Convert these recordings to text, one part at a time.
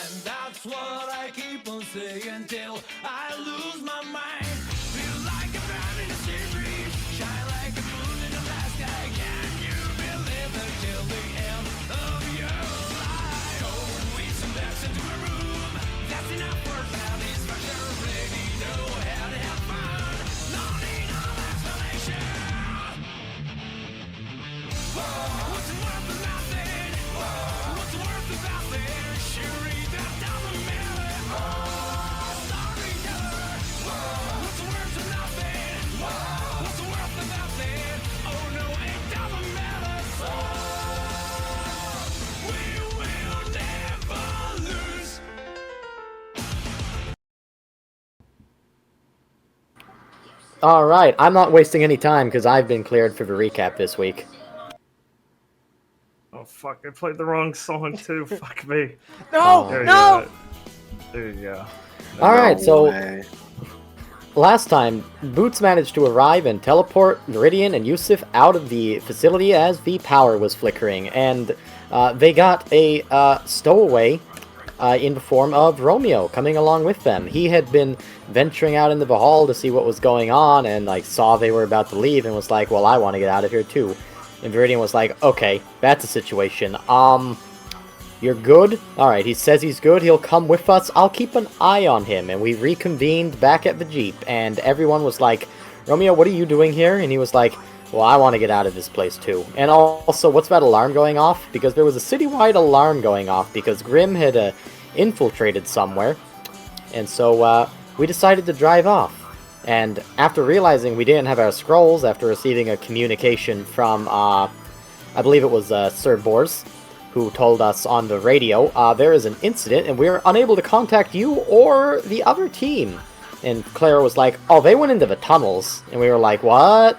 And that's what I keep on saying till I lose my mind. Feel like a man in a street, shine like a moon in the last sky. Can you believe it till the end of your life? Oh, we some back into a room. That's enough for satisfaction. Really know how to have fun. No need of explanation. What's it worth of nothing? What's it worth of nothing? Sure, that doesn't matter. Storyteller. What's it worth of nothing? What's it worth of nothing? Oh no, it doesn't matter. So we will never lose. All right, I'm not wasting any time because I've been cleared for the recap this week. Oh fuck! I played the wrong song too. Fuck me. No, There you no. go. There you go. All right, so way. last time, Boots managed to arrive and teleport Meridian and Yusuf out of the facility as the power was flickering, and they got a stowaway in the form of Romeo coming along with them. He had been venturing out into the hall to see what was going on and like saw they were about to leave and was like, well, I want to get out of here too. And Meridian was like, okay, that's a situation. You're good? Alright, he says he's good, he'll come with us, I'll keep an eye on him. And we reconvened back at the Jeep, and everyone was like, Romeo, what are you doing here? And he was like, well, I want to get out of this place too. And also, what's that alarm going off? Because there was a citywide alarm going off, because Grim had infiltrated somewhere. And so, we decided to drive off. And after realizing we didn't have our scrolls, after receiving a communication from, I believe it was Sir Bors, who told us on the radio, there is an incident and we're unable to contact you or the other team. And Clara was like, oh, they went into the tunnels. And we were like, what?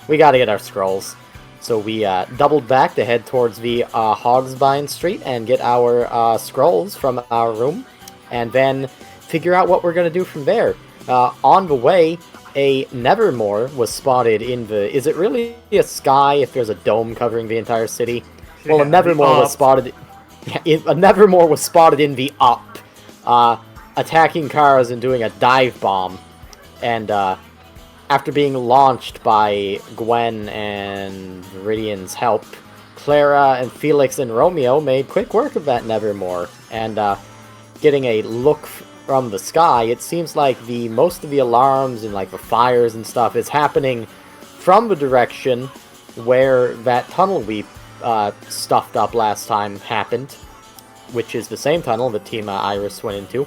We gotta get our scrolls. So we doubled back to head towards the Hogsbine Street and get our scrolls from our room. And then figure out what we're gonna do from there. On the way, a Nevermore was spotted in the... Is it really a sky if there's a dome covering the entire city? Well, a Nevermore was spotted... a Nevermore was spotted in the up, attacking cars and doing a dive bomb. And after being launched by Gwen and Meridian's help, Clara and Felix and Romeo made quick work of that Nevermore. And getting a look from the sky, it seems like most of the alarms and like the fires and stuff is happening from the direction where that tunnel we stuffed up last time happened, which is the same tunnel that Team Iris went into.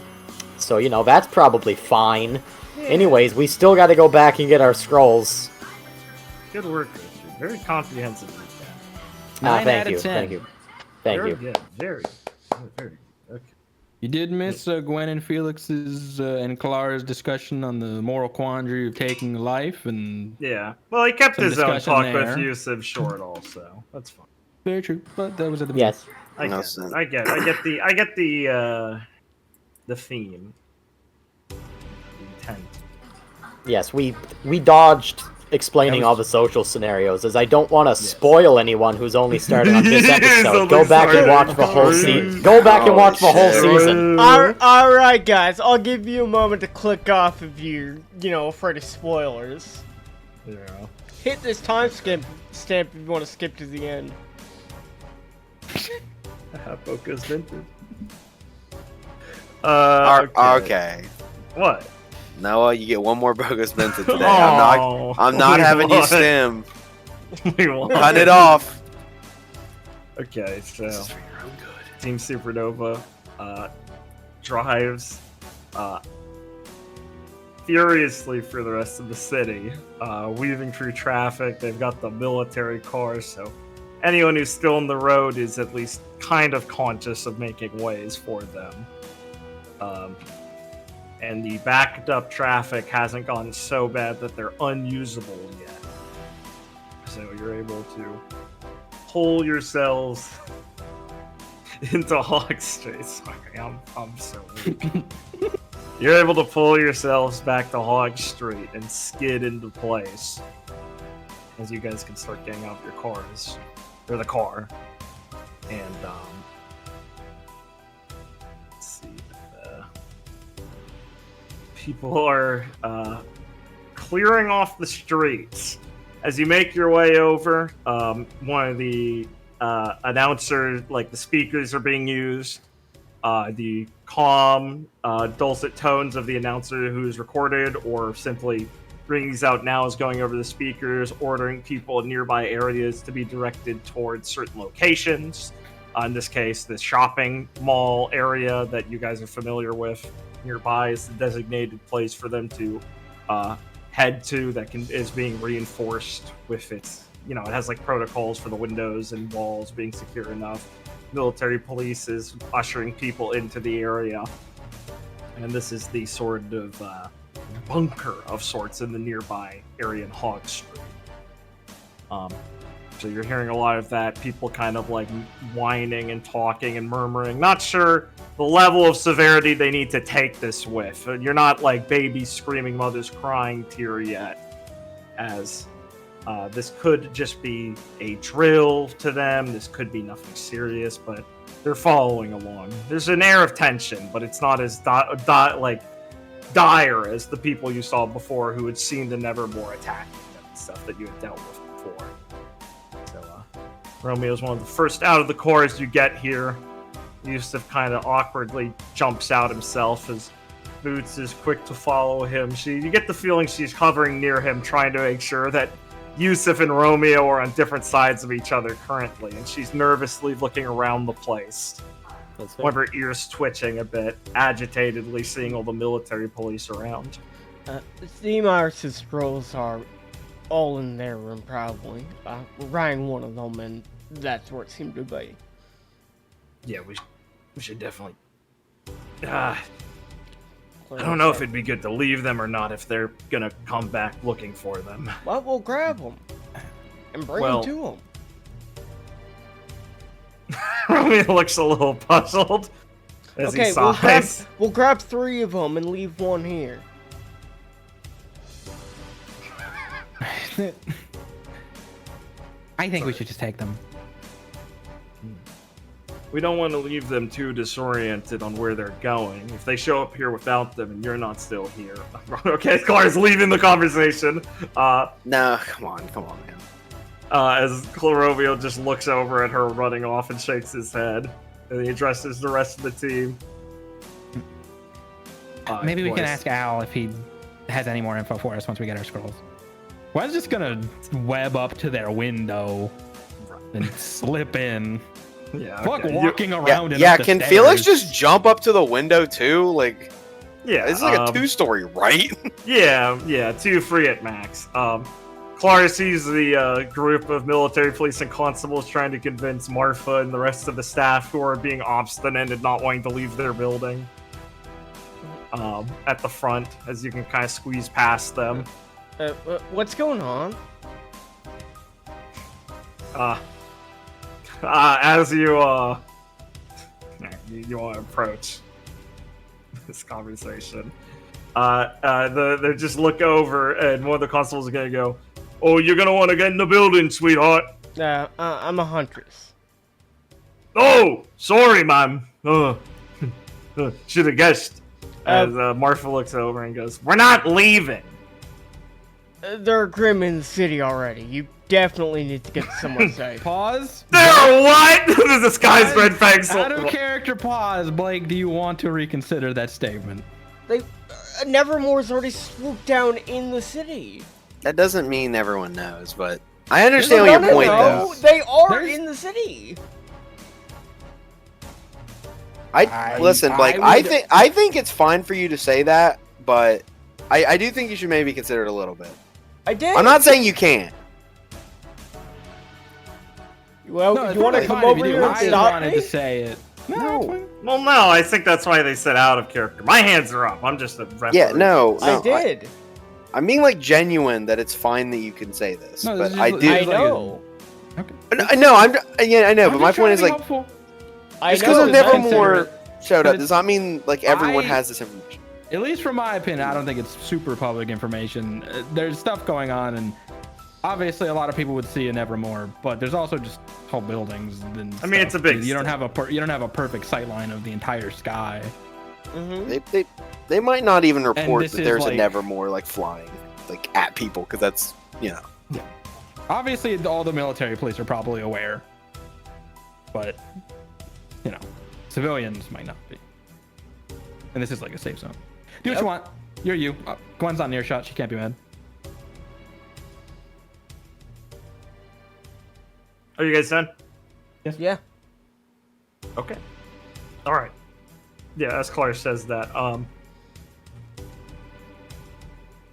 So, you know, that's probably fine. Yeah. Anyways, we still got to go back and get our scrolls. Good work, Richard. Very comprehensive recap. 9 thank out of you, 10. thank you. Thank Very you. good. Very good. Okay. You did miss Gwen and Felix's and Clara's discussion on the moral quandary of taking life, and Yeah. Well, he kept Some his own discussion talk there. with Yusuf short, also. That's fine. very true. But that was at the Yes. I No get, sense. it. I get the theme, the intent. Yes, we dodged explaining all the social scenarios, as I don't want to spoil anyone who's only started on this episode. Go back and watch the whole season. Go back and watch the whole season. All right, guys. I'll give you a moment to click off if you're, afraid of spoilers. Yeah. Hit this time stamp if you want to skip to the end. Focus vintage. Okay. What? Noah, you get one more bogus Vincent today. Oh, I'm not we having you won. stim. We won. Cut it off. Okay, so This is for your own good. Team Supernova drives furiously through the rest of the city, weaving through traffic. They've got the military cars, so anyone who's still on the road is at least kind of conscious of making ways for them. And the backed up traffic hasn't gotten so bad that they're unusable yet. So you're able to pull yourselves into Hog Street. Sorry, I'm so weak. You're able to pull yourselves back to Hog Street and skid into place as you guys can start getting out of your cars, or the car, and people are clearing off the streets. As you make your way over, one of the announcers, like the speakers, are being used. The calm, dulcet tones of the announcer who's recorded or simply bringing these out now is going over the speakers, ordering people in nearby areas to be directed towards certain locations. In this case, the shopping mall area that you guys are familiar with nearby is the designated place for them to head to that is being reinforced with its, it has like protocols for the windows and walls being secure enough. Military police is ushering people into the area. And this is the sort of bunker of sorts in the nearby area in Hog Street. So you're hearing a lot of that, people kind of like whining and talking and murmuring, not sure the level of severity they need to take this with. You're not like babies screaming, mothers crying tier yet, as this could just be a drill to them. This could be nothing serious, but they're following along. There's an air of tension, but it's not as dire as the people you saw before who had seen the Nevermore attacking them and stuff that you had dealt with before. So Romeo's one of the first out of the core as you get here. Yusuf kind of awkwardly jumps out himself as Boots is quick to follow him. You get the feeling she's hovering near him, trying to make sure that Yusuf and Romeo are on different sides of each other currently, and she's nervously looking around the place. One of her ears twitching a bit, agitatedly seeing all the military police around. Steamar's scrolls are all in their room, probably. Ryan one of them, and that's where it seemed to be. Yeah, we should definitely... I don't know if it'd be good to leave them or not if they're gonna come back looking for them. Well, we'll grab them and bring them to them. Romeo looks a little puzzled as he sighs. We'll grab 3 of them and leave 1 here. I think we should just take them. We don't want to leave them too disoriented on where they're going. If they show up here without them and you're not still here. Okay, Clara's leaving the conversation. No, come on, man. As Romeo just looks over at her running off and shakes his head. And he addresses the rest of the team. Maybe we can ask Al if he has any more info for us once we get our scrolls. Well, I was just gonna web up to their window and slip in. Yeah, Fuck okay. walking around. Yeah, the can stairs. Felix just jump up to the window too? Like, yeah, this is like a 2-story, right? Yeah, 2 free at max. Clara sees the group of military police and constables trying to convince Marfa and the rest of the staff who are being obstinate and not wanting to leave their building. At the front, as you can kind of squeeze past them. What's going on? As you want to approach this conversation, they just look over, and one of the constables is gonna go, "Oh, you're gonna want to get in the building, sweetheart." I'm a huntress. Oh, sorry, ma'am. Should have guessed. As Marfa looks over and goes, "We're not leaving." They're grim in the city already. You definitely need to get somewhere safe. Pause. They're what? This guy's red fangs. Out of character pause. Blake, do you want to reconsider that statement? Nevermore's already swooped down in the city. That doesn't mean everyone knows, but I understand what your point though. They are in the city. Listen, Blake. I think it's fine for you to say that, but I do think you should maybe consider it a little bit. I did. I'm not saying you can't. Well, No, you want to come over here and I stop wanted me? to say it. No. Well, no, I think that's why they said out of character. My hands are up. I'm just a referee. Yeah, no. I did. I mean, like, genuine that it's fine that you can say this, No, but this I is- do. I know. Okay. No, I know, but my point is like, I just because know. of that's Nevermore showed up But does not mean like everyone I- has this information. At least from my opinion, I don't think it's super public information. There's stuff going on, and obviously a lot of people would see a Nevermore, but there's also just whole buildings. And I mean, it's a big You don't have a perfect sight line of the entire sky. Mm-hmm. They might not even report this that is there's a like- Nevermore like flying like at people because that's Obviously, all the military police are probably aware, but civilians might not be. And this is like a safe zone. Do what you want. You're you. Gwen's on earshot. She can't be mad. Are you guys done? Yeah. Okay. All right. Yeah, as Claire says that.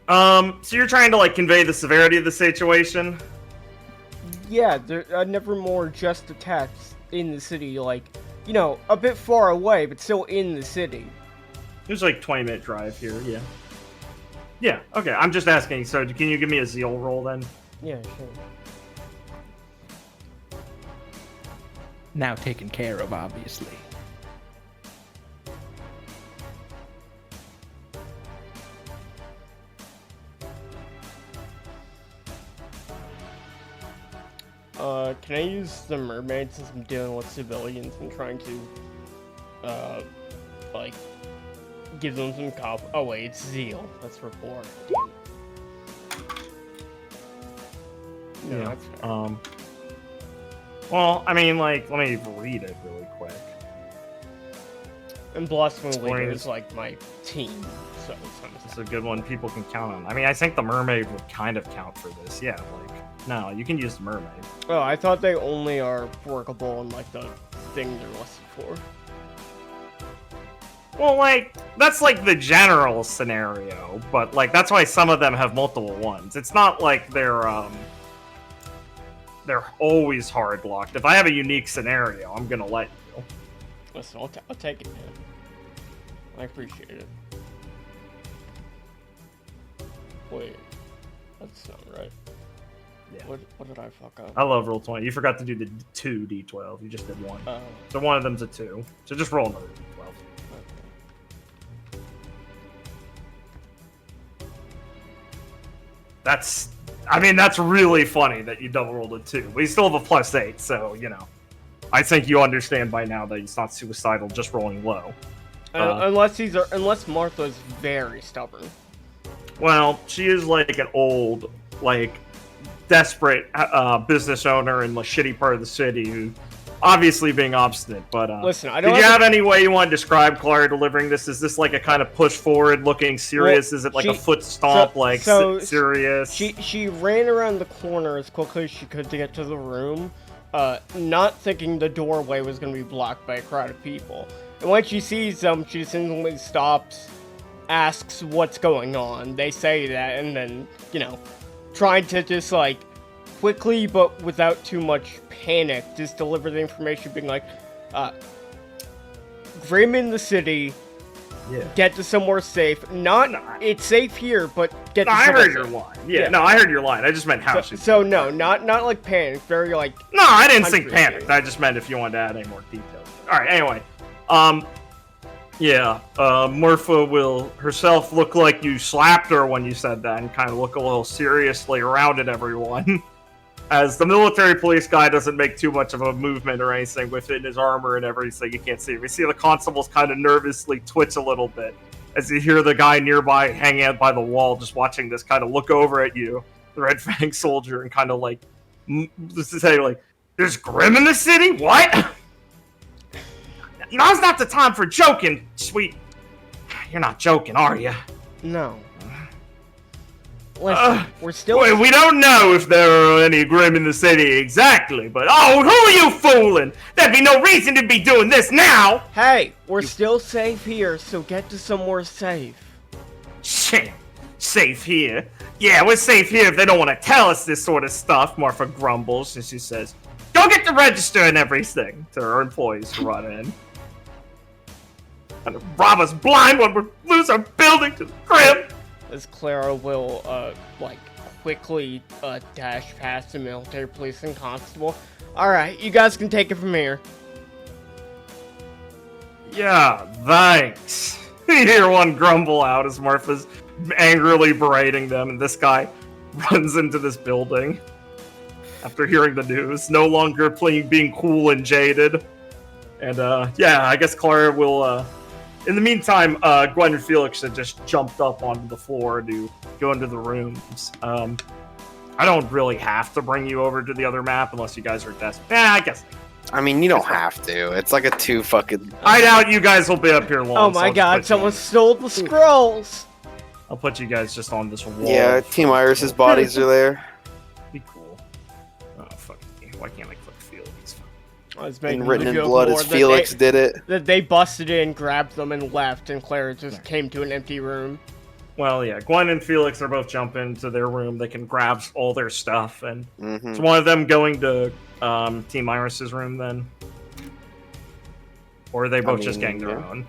So you're trying to like convey the severity of the situation. Yeah, there Nevermore just attacked in the city, like, a bit far away, but still in the city. There's like 20-minute drive here. Yeah. Yeah. Okay. I'm just asking. So can you give me a zeal roll then? Yeah, sure. Now taken care of, obviously. Can I use the mermaid since I'm dealing with civilians and trying to, like, give them some Oh wait, it's zeal. That's rapport. No, Yeah. that's fair. Well, I mean, like, let me read it really quick. And Blossoming Leader Exploring is like my team, so it's not It's a good one people can count on. I mean, I think the mermaid would kind of count for this. Yeah, like, no, you can use the mermaid. Oh, I thought they only are workable in like the thing they're listed for. Well, like, that's like the general scenario, but like, that's why some of them have multiple ones. It's not like they're always hard locked. If I have a unique scenario, I'm gonna let you. Listen, I'll take it, man. I appreciate it. Wait, that's not right. Yeah. What did I fuck up? I love roll 20. You forgot to do the 2 d12. You just did 1. Oh, So one of them's a 2. So just roll another d12. okay. That's really funny that you double rolled a 2. But you still have a +8, so, I think you understand by now that it's not suicidal, just rolling low. Unless Martha's very stubborn. Well, she is like an old, like, desperate business owner in the shitty part of the city who obviously being obstinate, but Listen, I don't. did you have any way you want to describe Clara delivering this? Is this like a kind of push forward looking serious? Well, Is it like she- a foot stomp, serious? She ran around the corner as quickly as she could to get to the room, not thinking the doorway was going to be blocked by a crowd of people. And when she sees them, she simply stops, asks what's going on. They say that, and then, trying to just, like, quickly but without too much panic, just deliver the information being like, Grim in the city, Yeah. get to somewhere safe. It's safe here, but get to No, I somewhere heard your safe. line. Yeah, no, I heard your line. I just meant how she. So no, not like panic. Very like. No, I didn't think Hundred. panicked. I just meant if you wanted to add any more details. All right. Anyway, Morpha will herself look like you slapped her when you said that, and kind of look a little seriously around at everyone. As the military police guy doesn't make too much of a movement or anything within his armor and everything, you can't see him. You see the constables kind of nervously twitch a little bit as you hear the guy nearby hanging out by the wall, just watching this, kind of look over at you, the Red Fang soldier, and kind of like, just to say like, "There's Grim in the city? What? Now's not the time for joking, sweet. You're not joking, are you? No. Listen, we're still. Wait, we don't know if there are any Grim in the city exactly, but who are you fooling? There'd be no reason to be doing this now. Hey, we're still safe here, so get to somewhere safe. Shit, safe here. Yeah, we're safe here if they don't want to tell us this sort of stuff. Martha grumbles and she says, "Go get the register and everything," to her employees who run in. And rob us blind when we lose our building to the Grim. As Clara will, quickly, dash past the military police and constable. Alright, you guys can take it from here. Yeah, thanks. You hear one grumble out as Martha's angrily berating them, and this guy runs into this building after hearing the news, no longer being cool and jaded. And, I guess Clara will, In the meantime, Gwen and Felix had just jumped up onto the floor to go into the rooms. I don't really have to bring you over to the other map unless you guys are desperate. I guess. I mean, you don't have to. It's like a 2 fucking. I doubt you guys will be up here long. Oh so my I'll god, just put you someone stole the scrolls! I'll put you guys just on this wall. Yeah, Team Iris's bodies are there. Be cool. Oh, fuck. Why can't I click Felix? I was And making written the in joke blood more as that Felix they- did it. That they busted in, grabbed them, and left, and Claire just came to an empty room. Well, yeah, Gwen and Felix are both jumping into their room. They can grab all their stuff, and Mm-hmm. is one of them going to Team Iris's room then? Or are they both just getting their yeah. own?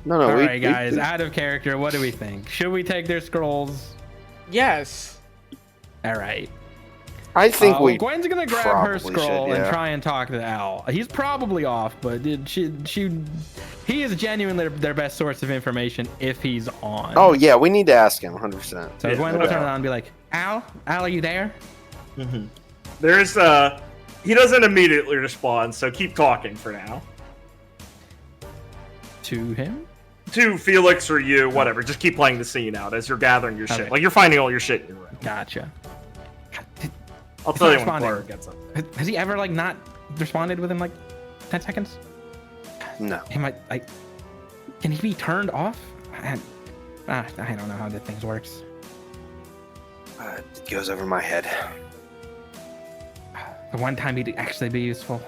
No, All right, guys, out of character, what do we think? Should we take their scrolls? Yes. All right. I think we. Gwen's gonna grab her probably scroll should, and yeah. try and talk to Al. He's probably off, but he is genuinely their best source of information if he's on. Oh yeah, we need to ask him 100%. So Yeah, Gwen no will turn doubt. around and be like, Al, are you there? There's, he doesn't immediately respond, so keep talking for now. To him? To Felix or you, whatever. Just keep playing the scene out as you're gathering your shit. Okay. Like, you're finding all your shit in your room. Gotcha. I'll He's tell not you when responding. Clara gets up. Has he ever, like, not responded within, like, 10 seconds? No. He might, like, can he be turned off? I don't know how that thing works. It goes over my head. The one time he'd actually be useful.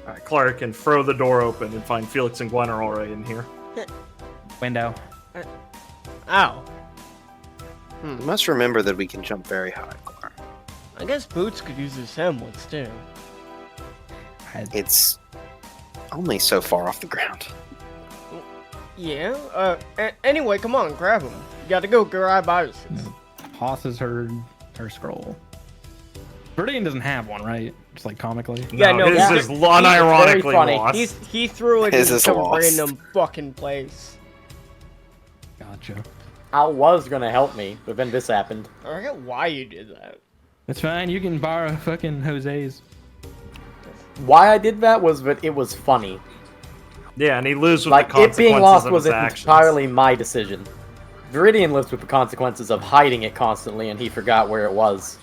Alright, Clara can throw the door open and find Felix and Gwen are already in here. Window. Ow. You must remember that we can jump very high, Clara. I guess Boots could use his semblance too. It's only so far off the ground. Yeah, anyway, come on, grab him. You gotta go grab Iris's. Tosses her scroll. Viridian doesn't have one, right? Just like comically. Yeah, no, his yeah. is unironically funny. lost. He threw it His in is some lost. random fucking place. Gotcha. Al was gonna help me, but then this happened. I forget why you did that. It's fine. You can borrow fucking Jose's. Why I did that was that it was funny. Yeah, and he lives with Like, the it being consequences lost of was his actions. entirely my decision. Viridian lives with the consequences of hiding it constantly, and he forgot where it was.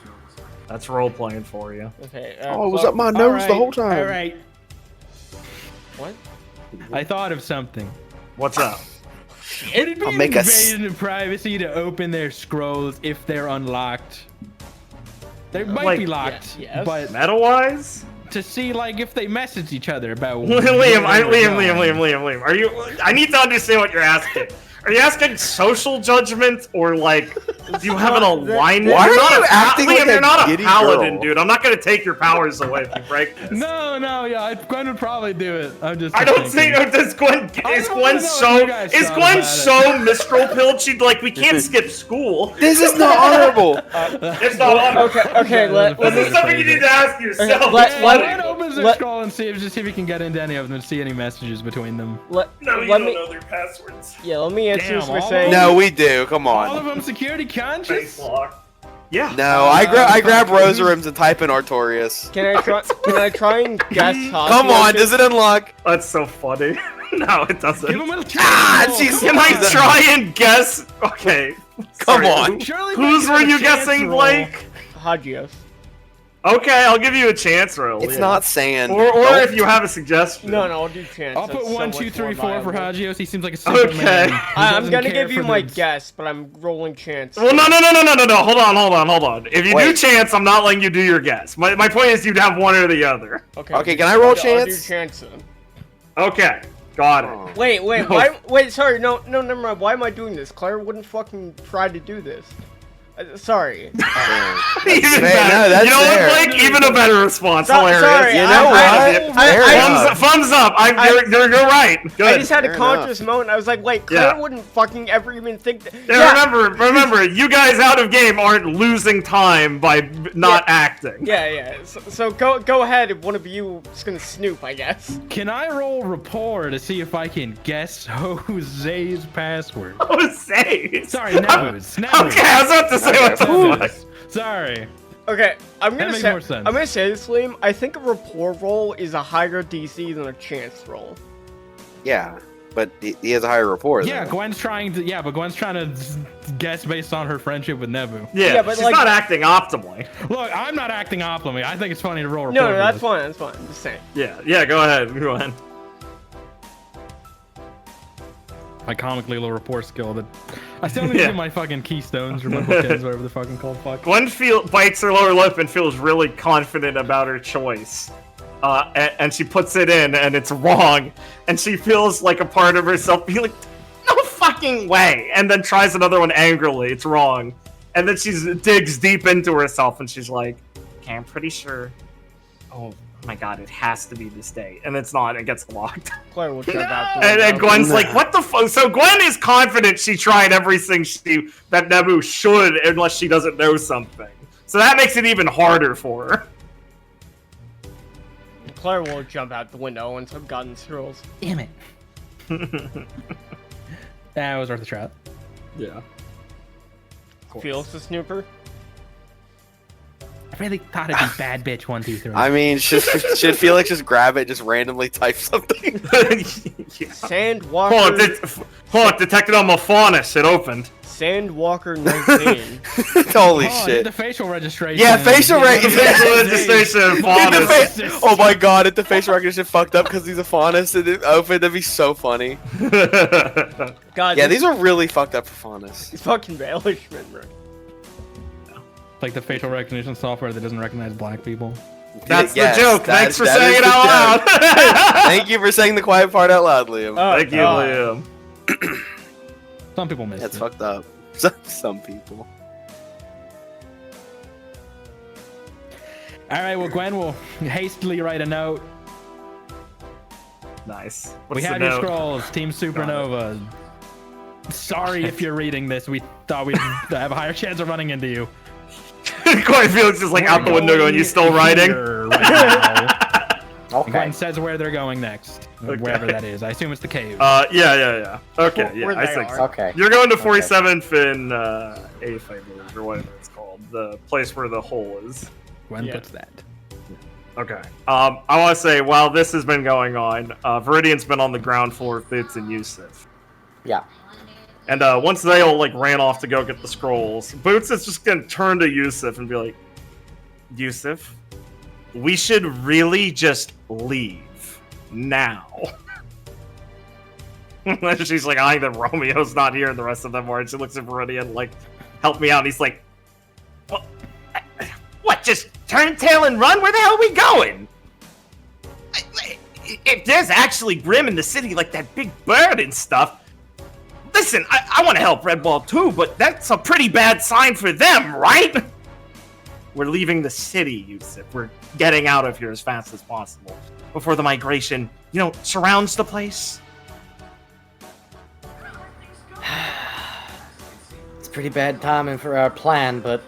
That's role playing for you. Okay. Oh, it was up my nose the whole time. All right. What? I thought of something. What's up? Would it be I'll make us- invasion of privacy to open their scrolls if they're unlocked? They might Like- be locked, yes. but Meta-wise? to see like if they message each other about Liam, Liam. Liam. Are you? I need to understand what you're asking. Are you asking social judgment or like, do you have an alignment? Why You're are not you a acting Liam, like a you're not a giddy paladin, girl? dude. I'm not gonna take your powers away if you break this. No, yeah, Gwen would probably do it. I'm just. I don't thinking. think does Gwen I is don't Gwen know so what you guys is thought Gwen about so mistral pilled she'd like we can't skip school. This is not honorable. It's not on. Okay, let This me... is something you need to ask yourself. let- Yeah, let- Gwen opens their let- scroll and see if we can get into any of them and see any messages between them. No, you let don't me... know their passwords. Yeah, let me answer Damn, this all by of saying... No, we do. Come All of on. them security Face conscious. lock. Yeah. No, I grab Rosarims and type in Artorias. Can I try and guess Come on, does it unlock? That's so funny. No, it doesn't. Give them a Ah, chance. she's- Can I try and guess? Okay. Come Sorry. on. Surely Whose they were give a you chance guessing, roll. Blake? Hagios. Okay, I'll give you a chance roll. It's yeah. not sand. Or Don't- if you have a suggestion. No, I'll do chance. I'll put That's so 1, much 2, 3, more 4 for viable. Hagios. He seems like a simple Okay. man. who I'm doesn't gonna care give you for my the- guess, but I'm rolling chance. Well, no. Hold on. If you do Wait. chance, I'm not letting you do your guess. My point is you'd have one or the other. Okay, can I roll I'll do chance? chance then. Okay, got it. Oh. Wait, No. wait, sorry, no, never mind. Why am I doing this? Claire wouldn't fucking try to do this. Sorry. Even fair. better. No, that's you know fair. what, Blake? Even a better response. Hilarious. Sorry, You I- know I- what? I- Fair I- enough. Thumbs up. You're right. Good. I just had a Fair conscious moment. I was like, wait, Claire Yeah. wouldn't fucking ever even think that. Yeah, remember, you guys out of game aren't losing time by not acting. Yeah. So go ahead. If one of you is gonna snoop, I guess. Can I roll rapport to see if I can guess Jose's password? Jose. Sorry, Nebus. Okay, I was about to say what the fuck. Sorry. Okay, I'm gonna makes say. more sense. I'm gonna say this, Liam. I think a rapport roll is a higher DC than a chance roll. Yeah. but he has a higher rapport. Yeah, though. Gwen's trying to guess based on her friendship with Nebu. Yeah, but she's like- not acting optimally. Look, I'm not acting optimally. I think it's funny to roll report. No, for that's this. fine. That's fine. I'm just saying. Yeah, go ahead. My comically low rapport skill that I still need to do my fucking keystones or my bookends, whatever they're fucking called. Fuck. Gwen bites her lower lip and feels really confident about her choice. And she puts it in, and it's wrong. And she feels like a part of herself being like, no fucking way! And then tries another one angrily. It's wrong. And then she digs deep into herself, and she's like, okay, I'm pretty sure. Oh my god, it has to be this day. And it's not, it gets locked. Claire will jump out the And window. Gwen's like, what the fuck? So Gwen is confident she tried everything that Nebu should, unless she doesn't know something. So that makes it even harder for her. Claire will jump out the window and some guns rolls. Damn it. That was worth a shot. Yeah. Felix the snooper. I really thought it'd be bad bitch 1, 2, 3. I mean, should Felix just grab it, just randomly type something? Sandwalker. Hold on, detected on my faunus. It opened. Sandwalker 19. Holy Oh, shit. did the facial registration. Yeah, facial Facial registration and Did the faunus. oh my god, if the facial recognition fucked up because he's a faunus and it opened, that'd be so funny. God, Yeah, this these are really fucked up for faunus. is fucking Bailishman, bro. Like the facial recognition software that doesn't recognize black people. That's Yes, the joke. that- Thanks for that saying is it the out joke. loud. Thank you for saying the quiet part out loud, Liam. Oh, Thank you, God. Liam. Some people miss That's it. fucked up. Some people. All right, well, Gwen will hastily write a note. Nice. We What's the have your note? scrolls, Team Supernova. Sorry if you're reading this. We thought we'd have a higher chance of running into you. Corey Felix is like out the window going, you still writing? Here right now. Okay. Gwen says where they're going next. Okay. Wherever that is. I assume it's the cave. Yeah. Okay, yeah, Where I they think are. so. Okay. You're going to 47th in Eighth, I believe, or whatever it's called. The place where the hole is. Gwen yeah. puts that. Okay. I want to say, while this has been going on, Viridian's been on the ground floor with Boots and Yusuf. Yeah. And once they all like ran off to go get the scrolls, Boots is just gonna turn to Yusuf and be like, Yusuf, we should really just leave now. She's like, I think that Romeo's not here and the rest of them are. And she looks at Viridian like, help me out. And he's like, what, just turn tail and run? Where the hell are we going? If there's actually Grim in the city, like that big bird and stuff, listen, I want to help Red Ball too, but that's a pretty bad sign for them, right? We're leaving the city, Yusuf. We're getting out of here as fast as possible before the migration, surrounds the place. It's pretty bad timing for our plan, but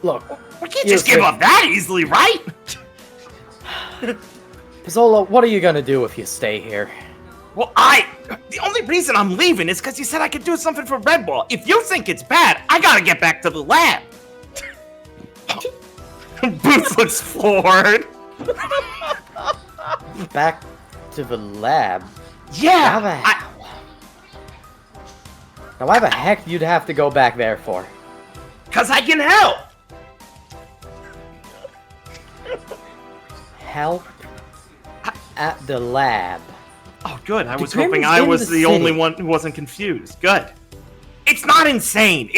look, We can't just give up that easily, right? Pizzola, what are you gonna do if you stay here? Well, the only reason I'm leaving is because you said I could do something for Red Ball. If you think it's bad, I gotta get back to the lab. Boots looks floored. Back to the lab? Yeah, Now why the heck you'd have to go back there for? because I can help. Help at the lab. Oh, good. I was Grim's hoping I in was the the only city. one who wasn't confused. Good. It's not insane.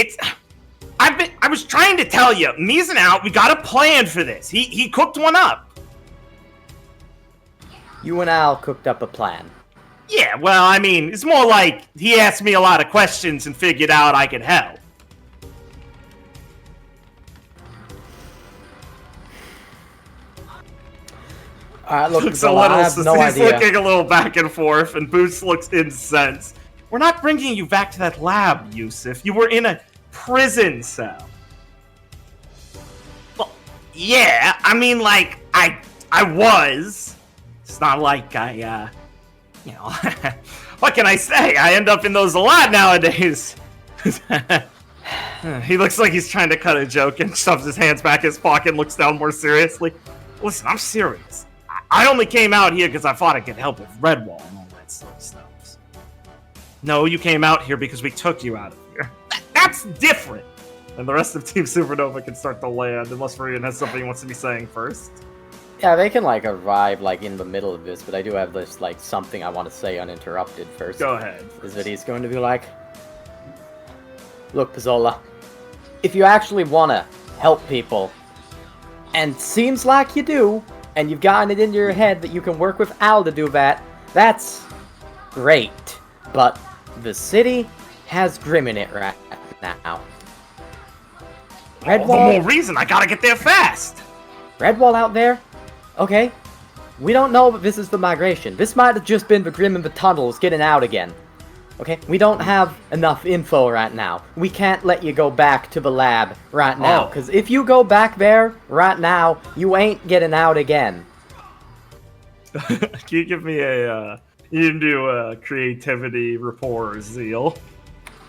I was trying to tell you, Me's out. We got a plan for this. He cooked one up. You and Al cooked up a plan. Yeah, well, I mean, it's more like he asked me a lot of questions and figured out I could help. Alright, look, Looks a Pizzola, little, I have no he's idea. looking a little back and forth, and Boots looks incensed. We're not bringing you back to that lab, Yusuf. You were in a prison cell. Well, yeah, I mean, like, I was. It's not like I, what can I say? I end up in those a lot nowadays. He looks like he's trying to cut a joke and shoves his hands back in his pocket and looks down more seriously. Listen, I'm serious. I only came out here because I thought I could help with Redwall and all that some stones. No, you came out here because we took you out of here. That's different! And the rest of Team Supernova can start to land, unless Marian has something he wants to be saying first. Yeah, they can, like, arrive, like, in the middle of this, but I do have this, like, something I want to say uninterrupted first. Go ahead. Is that he's going to be like, look, Pizzola, if you actually want to help people, and seems like you do, and you've gotten it into your head that you can work with Al to do that, that's great. But the city has Grim in it right now. All the more reason I gotta get there fast! Redwall out there? Okay. We don't know, but this is the migration. This might have just been the Grim in the tunnels getting out again. Okay? We don't have enough info right now. We can't let you go back to the lab right now, because if you go back there right now, you ain't getting out again. Can you give me a, you can do a creativity, rapport, or zeal?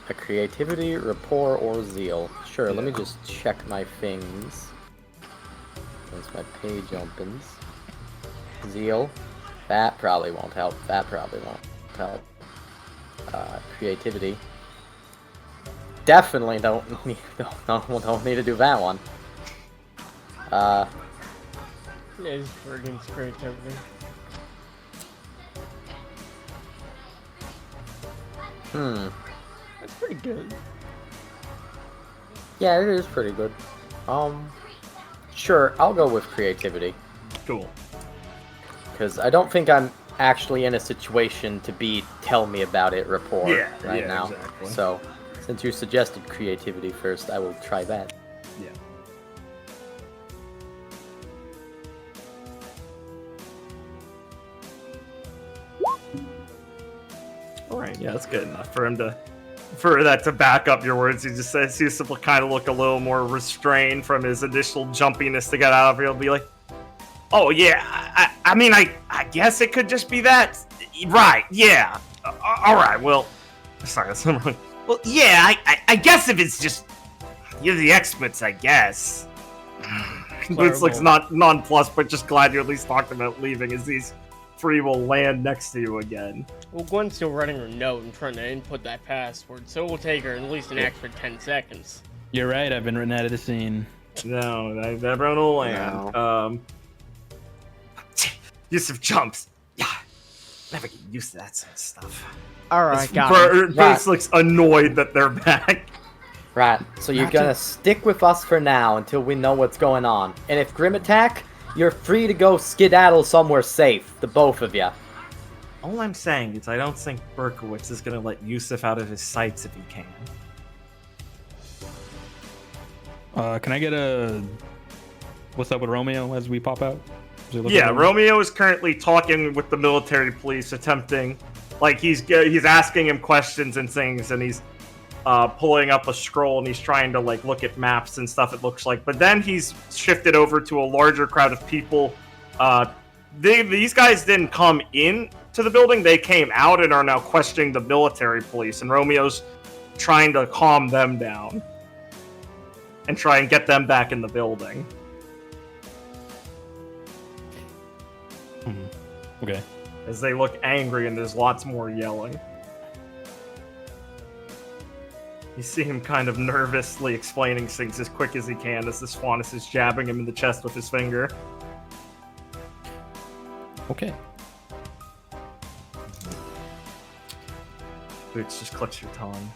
A creativity, rapport, or zeal. Sure, let me just check my things. Once my page opens. Zeal. That probably won't help. That probably won't help. Creativity. Definitely don't need to do that one. Is against creativity. That's pretty good. Yeah, it is pretty good. Sure, I'll go with creativity. Cool. Because I don't think I'm actually in a situation to be tell me about it rapport right now. Exactly. So, since you suggested creativity first, I will try that. Yeah. Alright, yeah, that's good enough for him to, for that to back up your words. He just says he will kind of look a little more restrained from his initial jumpiness to get out of here. He'll be like, oh yeah, I mean, I guess it could just be that. Right, yeah. Alright, well, sorry, that's wrong. Well, yeah, I guess if it's just, you're the experts, I guess. Boots looks not nonplussed, but just glad you at least talked about leaving, as these three will land next to you again. Well, Gwen's still writing her note and trying to input that password, so it will take her at least an extra 10 seconds. You're right, I've been written out of the scene. No, everyone will land. No. Yusuf jumps. Yeah, never get used to that sort of stuff. Alright, got it. Boots looks annoyed that they're back. Right, so you're gonna stick with us for now until we know what's going on. And if Grim attack, you're free to go skedaddle somewhere safe, the both of you. All I'm saying is I don't think Berkowitz is going to let Yusuf out of his sights if he can. Can I get a... What's up with Romeo as we pop out? Yeah, Romeo is currently talking with the military police, attempting... Like, he's asking him questions and things, and he's pulling up a scroll, and he's trying to, like, look at maps and stuff, it looks like. But then he's shifted over to a larger crowd of people. These guys didn't come in to the building, they came out and are now questioning the military police, and Romeo's trying to calm them down and try and get them back in the building. Okay. As they look angry and there's lots more yelling. You see him kind of nervously explaining things as quick as he can as the Swanus is jabbing him in the chest with his finger. Okay. Boots, just clutch your tongue.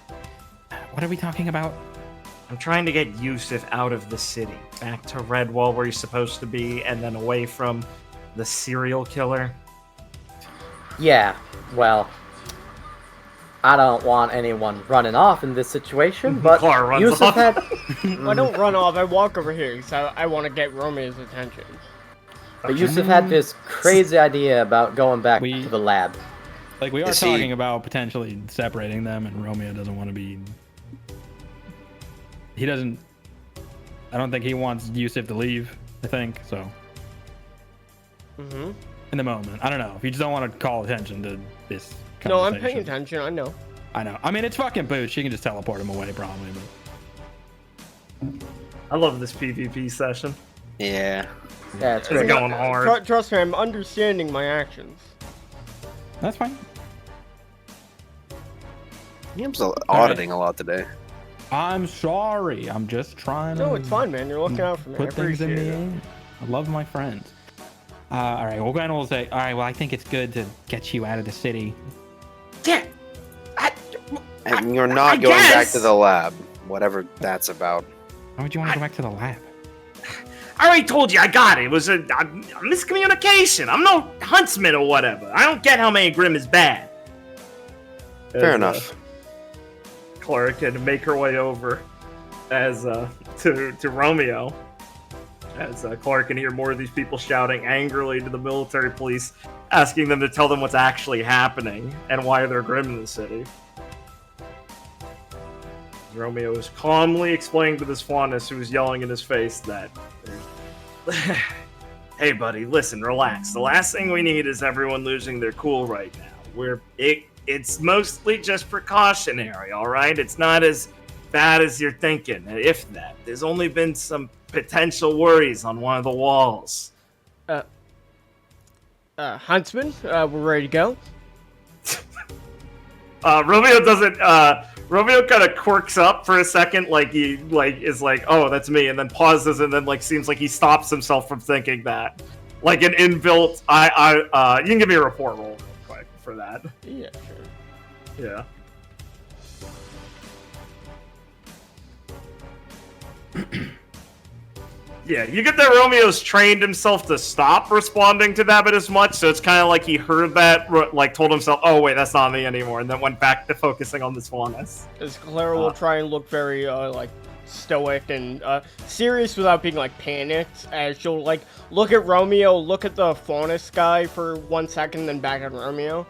What are we talking about? I'm trying to get Yusuf out of the city, back to Redwall where he's supposed to be, and then away from the serial killer. Yeah, well, I don't want anyone running off in this situation, but Car runs Yusuf off. had... I don't run off, I walk over here, so I want to get Romeo's attention. But Yusuf had this crazy idea about going back to the lab. Like, we are Is he- talking about potentially separating them, and Romeo doesn't want to be... He doesn't... I don't think he wants Yusuf to leave, I think, so... Mm-hmm. In the moment. I don't know. If you just don't want to call attention to this No, I'm conversation. paying attention, I know. I know. I mean, it's fucking Boots. She can just teleport him away, probably, but... I love this PvP session. Yeah. Yeah, it's It's great. going hard. Trust me, I'm understanding my actions. That's fine. I'm auditing a lot today. I'm sorry. I'm just trying to. No, it's fine, man. You're looking out for me. I Put things in appreciate the it. air. I love my friends. All right. Well, Glen will say, all right, well, I think it's good to get you out of the city. Yeah. And you're not going back to the lab, whatever that's about. Why would you want to go back to the lab? I already told you I got it. It was a miscommunication. I'm no huntsman or whatever. I don't get how many Grimm is bad. Fair enough. Clara can make her way over as to Romeo. As Clara can hear more of these people shouting angrily to the military police, asking them to tell them what's actually happening and why they're Grimm in the city. Romeo is calmly explaining to this Faunus who is yelling in his face that hey buddy, listen, relax. The last thing we need is everyone losing their cool right now. It's mostly just precautionary, alright? It's not as bad as you're thinking, if that. There's only been some potential worries on one of the walls. Huntsman, we're ready to go. Romeo doesn't. Romeo kind of quirks up for a second, like he is like, "Oh, that's me," and then pauses, and then seems like he stops himself from thinking that, like an inbuilt. You can give me a report roll real quick for that. Yeah, sure. Yeah. Yeah, you get that Romeo's trained himself to stop responding to that bit as much, so it's kind of like he heard that, told himself, oh wait, that's not me anymore, and then went back to focusing on this Faunus. As Clara will try and look very, stoic and, serious without being, panicked, as she'll, look at Romeo, look at the Faunus guy for 1 second, then back at Romeo.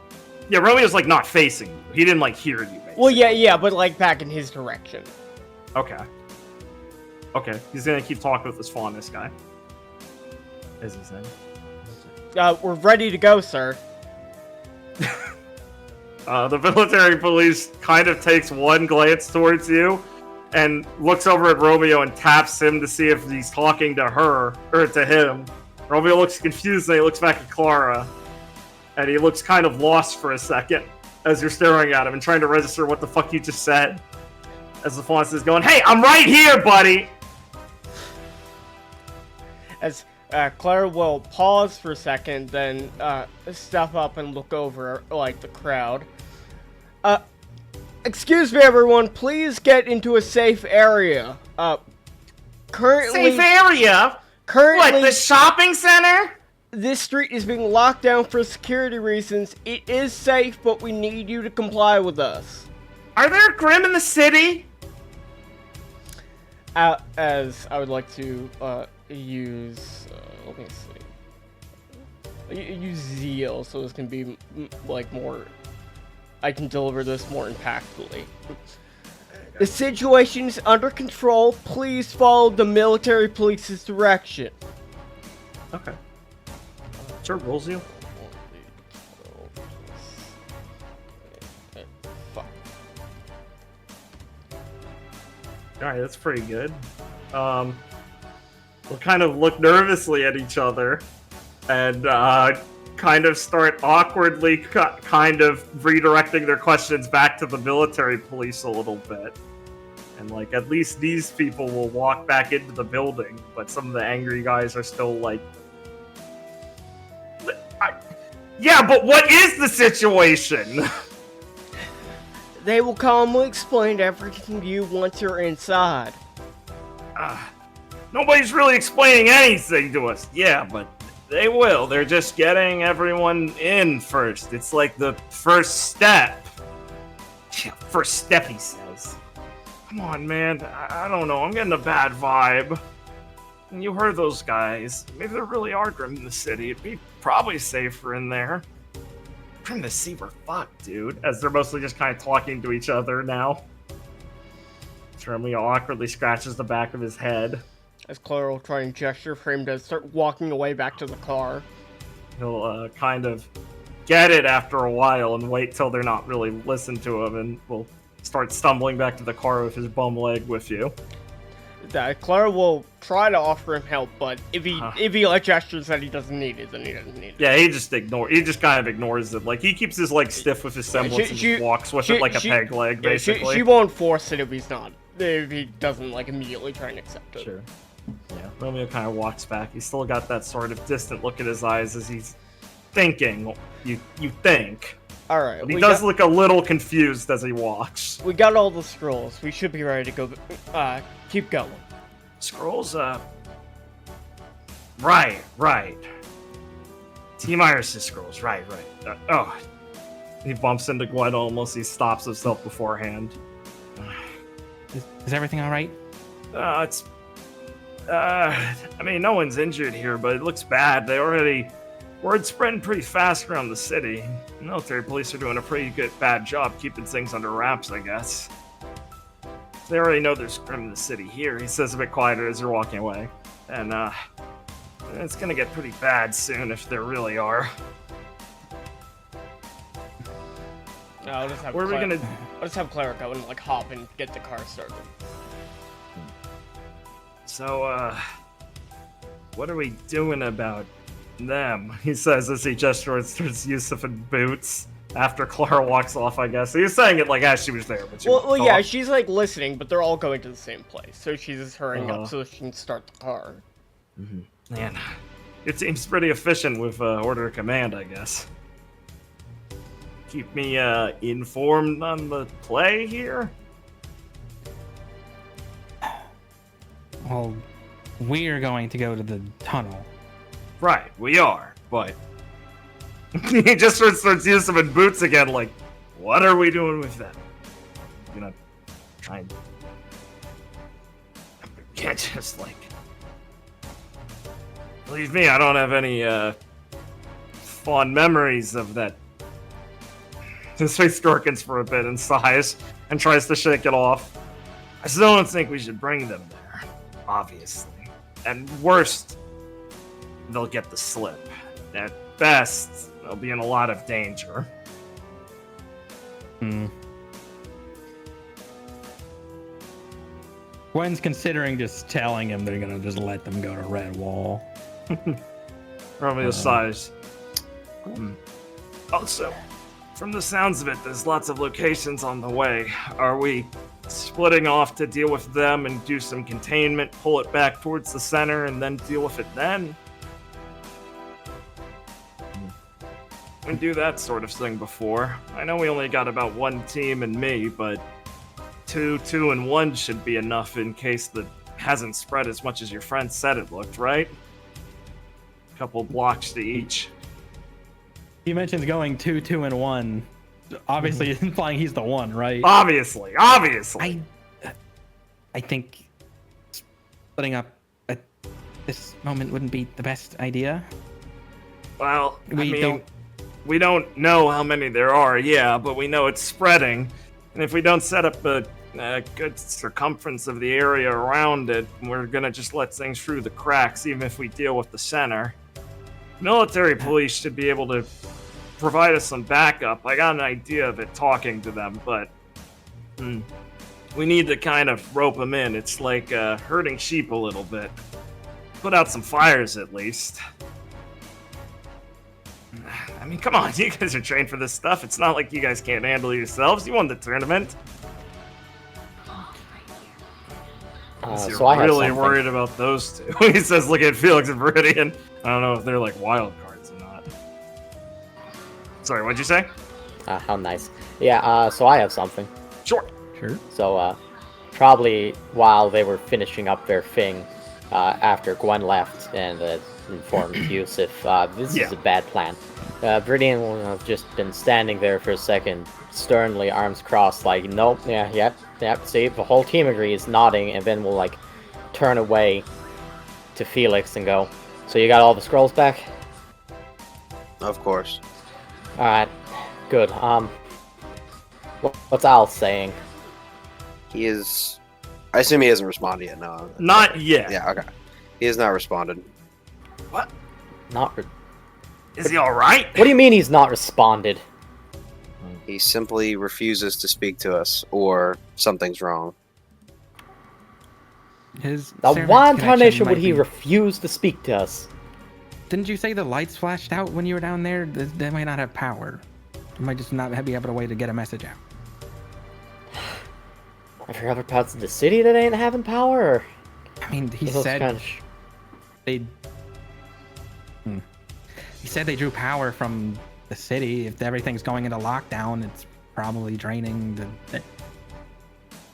Yeah, Romeo's, not facing you. He didn't, hear you, basically. Well, yeah, but, back in his direction. Okay. Okay, he's gonna keep talking with this Faunus guy. As he said. We're ready to go, sir. The military police kind of takes one glance towards you and looks over at Romeo and taps him to see if he's talking to her or to him. Romeo looks confused and he looks back at Clara. And he looks kind of lost for a second as you're staring at him and trying to register what the fuck you just said. As the Faunus is going, hey, I'm right here, buddy! As Clara will pause for a second, then step up and look over, the crowd. Excuse me, everyone. Please get into a safe area. Currently... Safe area? Currently... What, the shopping center? This street is being locked down for security reasons. It is safe, but we need you to comply with us. Are there Grimm in the city? As I would like to use, let me see. Use zeal, so this can be more. I can deliver this more impactfully. The situation is under control. Please follow the military police's direction. Okay. Sure, roll zeal. Alright, that's pretty good. We'll kind of look nervously at each other and kind of start awkwardly kind of redirecting their questions back to the military police a little bit. And at least these people will walk back into the building, but some of the angry guys are still yeah, but what is the situation? They will calmly explain everything to you once you're inside. Nobody's really explaining anything to us. Yeah, but they will. They're just getting everyone in first. It's the first step. Yeah, first step, he says. Come on, man. I don't know. I'm getting a bad vibe. And you heard those guys. Maybe there really are Grimm in the city. It'd be probably safer in there. Grimm the Sea, we're fucked, dude. As they're mostly just kind of talking to each other now. Romeo awkwardly scratches the back of his head. As Clara will try and gesture for him to start walking away back to the car. He'll kind of get it after a while and wait till they're not really listening to him, and will start stumbling back to the car with his bum leg with you. that Clara will try to offer him help, but if he like gestures that he doesn't need it, then he doesn't need it. Yeah, he just kind of ignores it. Like, he keeps his leg stiff with his semblance and just walks with it like a peg leg, basically. She won't force it if he doesn't like immediately try and accept it. Sure. Yeah, Romeo kind of walks back. He's still got that sort of distant look in his eyes as he's thinking. You think. All right. But he does look a little confused as he walks. We got all the scrolls. We should be ready to go. Keep going. Scrolls, Right. T. Myers' scrolls, right. He bumps into Gwen almost. He stops himself beforehand. Is everything all right? I mean, no one's injured here, but it looks bad. Word's spreading pretty fast around the city. Military police are doing a pretty bad job keeping things under wraps, I guess. They already know there's crime in the city here, he says a bit quieter as you're walking away. And, it's gonna get pretty bad soon if there really are. I'll just have Clara go and, like, hop and get the car started. So, what are we doing about them? He says as he gestures towards Yusuf and Boots after Clara walks off, I guess. He was saying it like as she was there, but yeah, she's like listening, but they're all going to the same place, so she's just hurrying up so she can start the car. Man, it seems pretty efficient with order of command, I guess. Keep me informed on the play here? Well, we're going to go to the tunnel. Right, we are, but he just starts using them in Boots again, like, what are we doing with them? You know, try and... Can't just, like... Believe me, I don't have any, fond memories of that. His face darkens for a bit and sighs, and tries to shake it off. I still don't think we should bring them there, obviously. And worst, they'll get the slip. At best, they'll be in a lot of danger. Gwen's considering just telling him they're gonna just let them go to Red Wall. Romeo sighs. Also, from the sounds of it, there's lots of locations on the way. Are we splitting off to deal with them and do some containment, pull it back towards the center, and then deal with it then? We do that sort of thing before. I know we only got about one team and me, but 2, 2, and 1 should be enough in case that hasn't spread as much as your friend said it looked, right? A couple blocks to each. He mentions going 2, 2, and 1. Obviously, implying he's the one, right? Obviously. I think splitting up at this moment wouldn't be the best idea. Well, we don't know how many there are, yeah, but we know it's spreading. And if we don't set up a good circumference of the area around it, we're gonna just let things through the cracks, even if we deal with the center. Military police should be able to provide us some backup. I got an idea of it talking to them, but we need to kind of rope them in. It's like herding sheep a little bit. Put out some fires at least. I mean, come on, you guys are trained for this stuff. It's not like you guys can't handle it yourselves. You won the tournament. So I have really something. worried about those two. He says, look at Felix and Viridian. I don't know if they're like wild cards or not. Sorry, what'd you say? How nice. Yeah, so I have something. Sure. So, probably while they were finishing up their thing, after Gwen left and informed Yusuf, this is a bad plan. Viridian will have just been standing there for a second, sternly, arms crossed, like, nope, yep, see, the whole team agrees, nodding, and then we'll, like, turn away to Felix and go, so you got all the scrolls back? Of course. Alright, good. What's Al saying? He is... I assume he hasn't responded yet, no. Not yet. Yeah, okay. He has not responded. What? Is he alright? What do you mean he's not responded? He simply refuses to speak to us, or something's wrong. His Now, Cernet why in connection tarnation would might he be- refuse to speak to us? Didn't you say the lights flashed out when you were down there? They might not have power. You might just not be able to way to get a message out. Are there other parts of the city that ain't having power? Or... I mean, he Those said kind of they. He said they drew power from the city. If everything's going into lockdown, it's probably draining the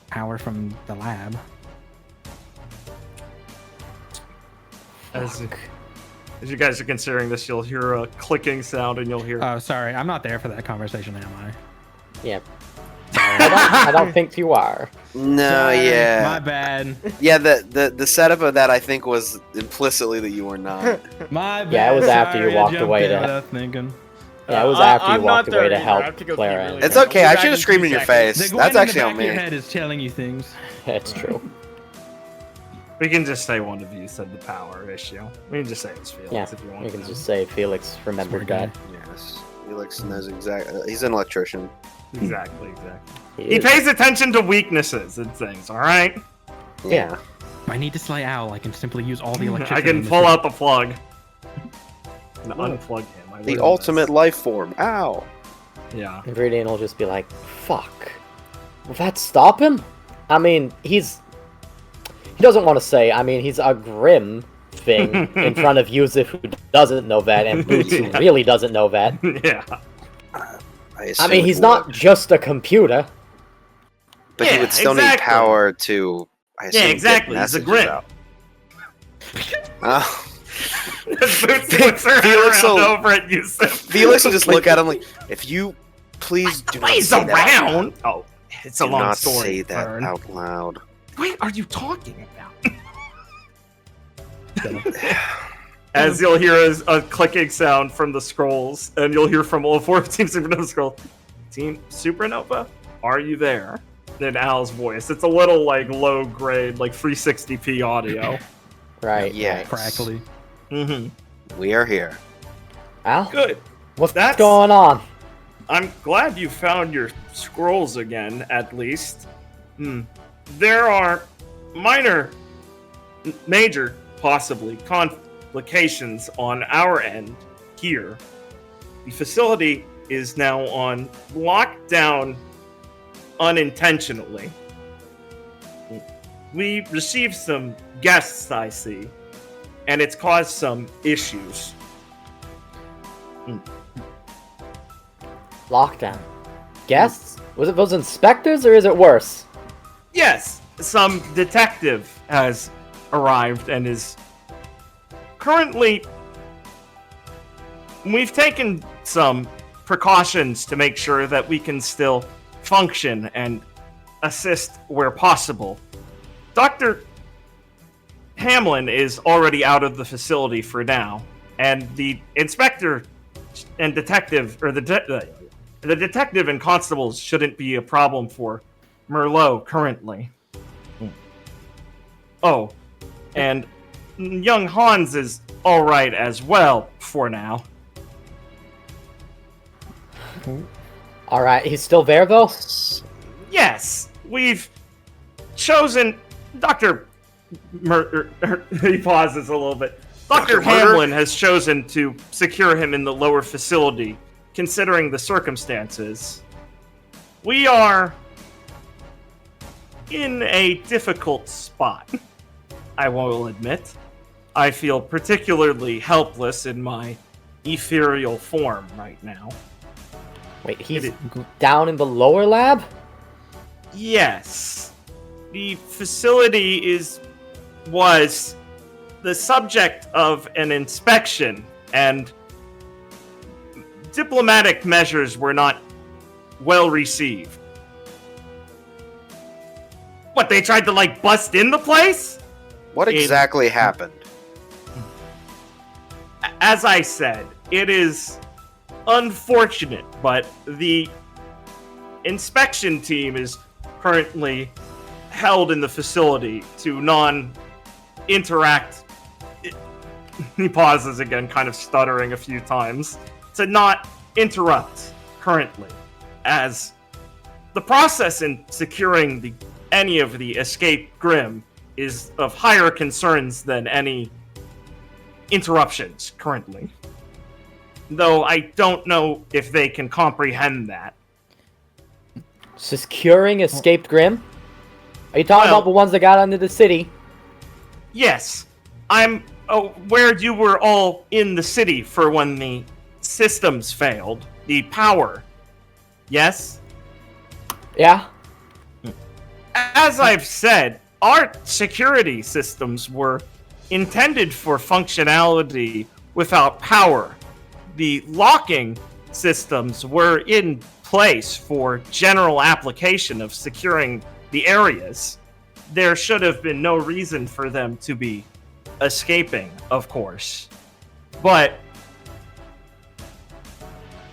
power from the lab. As you guys are considering this, you'll hear a clicking sound, and you'll hear. Oh, sorry, I'm not there for that conversation, am I? Yeah. I don't think you are. No, Sorry, yeah. My bad. Yeah, the setup of that I think was implicitly that you were not. My bad. Yeah, it was after you Sorry, I walked jumped away in to- without thinking. Yeah, it was after you I'm walked not away there to either. I have help to go Clara. pee really It's fast. okay. I'll I be should back have in screamed 2 in your seconds. face. The That's Glen in the actually back on of your me. head is telling you things. It's true. We can just say one of you said the power issue. We can just say it's Felix Yeah, if you want you can to. just say Felix remembered Smart that. Yes. Felix knows exactly. He's an electrician. Exactly. He He is. pays attention to weaknesses and things, alright? Yeah. If I need to slay Owl, I can simply use all the I electricity. can in the pull city. out the plug. And unplug him. I The learned ultimate life form. Ow. this. Yeah. And Viridian will just be like, fuck. Will that stop him? I mean, he doesn't want to say, I mean, he's a grim thing in front of Yusuf who doesn't know that, and Boots who Yeah. really doesn't know that. Yeah. I assume mean, he he's not would. just a computer. But he Yeah, would still need exactly. power to. I assume, Yeah, get exactly. He's a messages grim. out. Oh. Boots looks around Felix will- over at Yusuf. Felix will just look at him like, if you please do not He's say that. around. Oh, it's a Do long not story. say that Fern. out loud. What are you talking about? As you'll hear a clicking sound from the scrolls, and you'll hear from all four of Team Supernova scrolls. Team Supernova, are you there? In Al's voice. It's a little like low grade, like 360p audio. Right. Yes. Crackly. Mm-hmm. We are here. Al? Good. What's That's- going on? I'm glad you found your scrolls again, at least. There are major, possibly, complications on our end here. The facility is now on lockdown unintentionally. We received some guests, I see, and it's caused some issues. Lockdown. Guests? Was it those inspectors, or is it worse? Yes, some detective has arrived and is currently. We've taken some precautions to make sure that we can still function and assist where possible. Dr. Hamlin is already out of the facility for now, and the inspector and detective, or the detective and constables shouldn't be a problem for Merlot currently. Oh, and young Hans is alright as well for now. Alright, he's still there, though? Yes, we've chosen Dr. He pauses a little bit. Dr. Dr. Murder? Hamlin has chosen to secure him in the lower facility, considering the circumstances. We are in a difficult spot, I will admit. I feel particularly helpless in my ethereal form right now. Wait, he's It down in the lower lab? Yes. The facility was the subject of an inspection, and diplomatic measures were not well received. What, they tried to, like, bust in the place? What exactly happened? As I said, it is unfortunate, but the inspection team is currently held in the facility to non-interact. He pauses again, kind of stuttering a few times. To not interrupt currently, as the process in securing any of the escaped Grim is of higher concerns than any interruptions currently. Though I don't know if they can comprehend that. Securing escaped Grim? Are you talking Well- about the ones that got into the city? Yes, I'm aware you were all in the city for when the systems failed. The power. Yes? Yeah? As I've said, our security systems were intended for functionality without power. The locking systems were in place for general application of securing the areas. There should have been no reason for them to be escaping, of course. But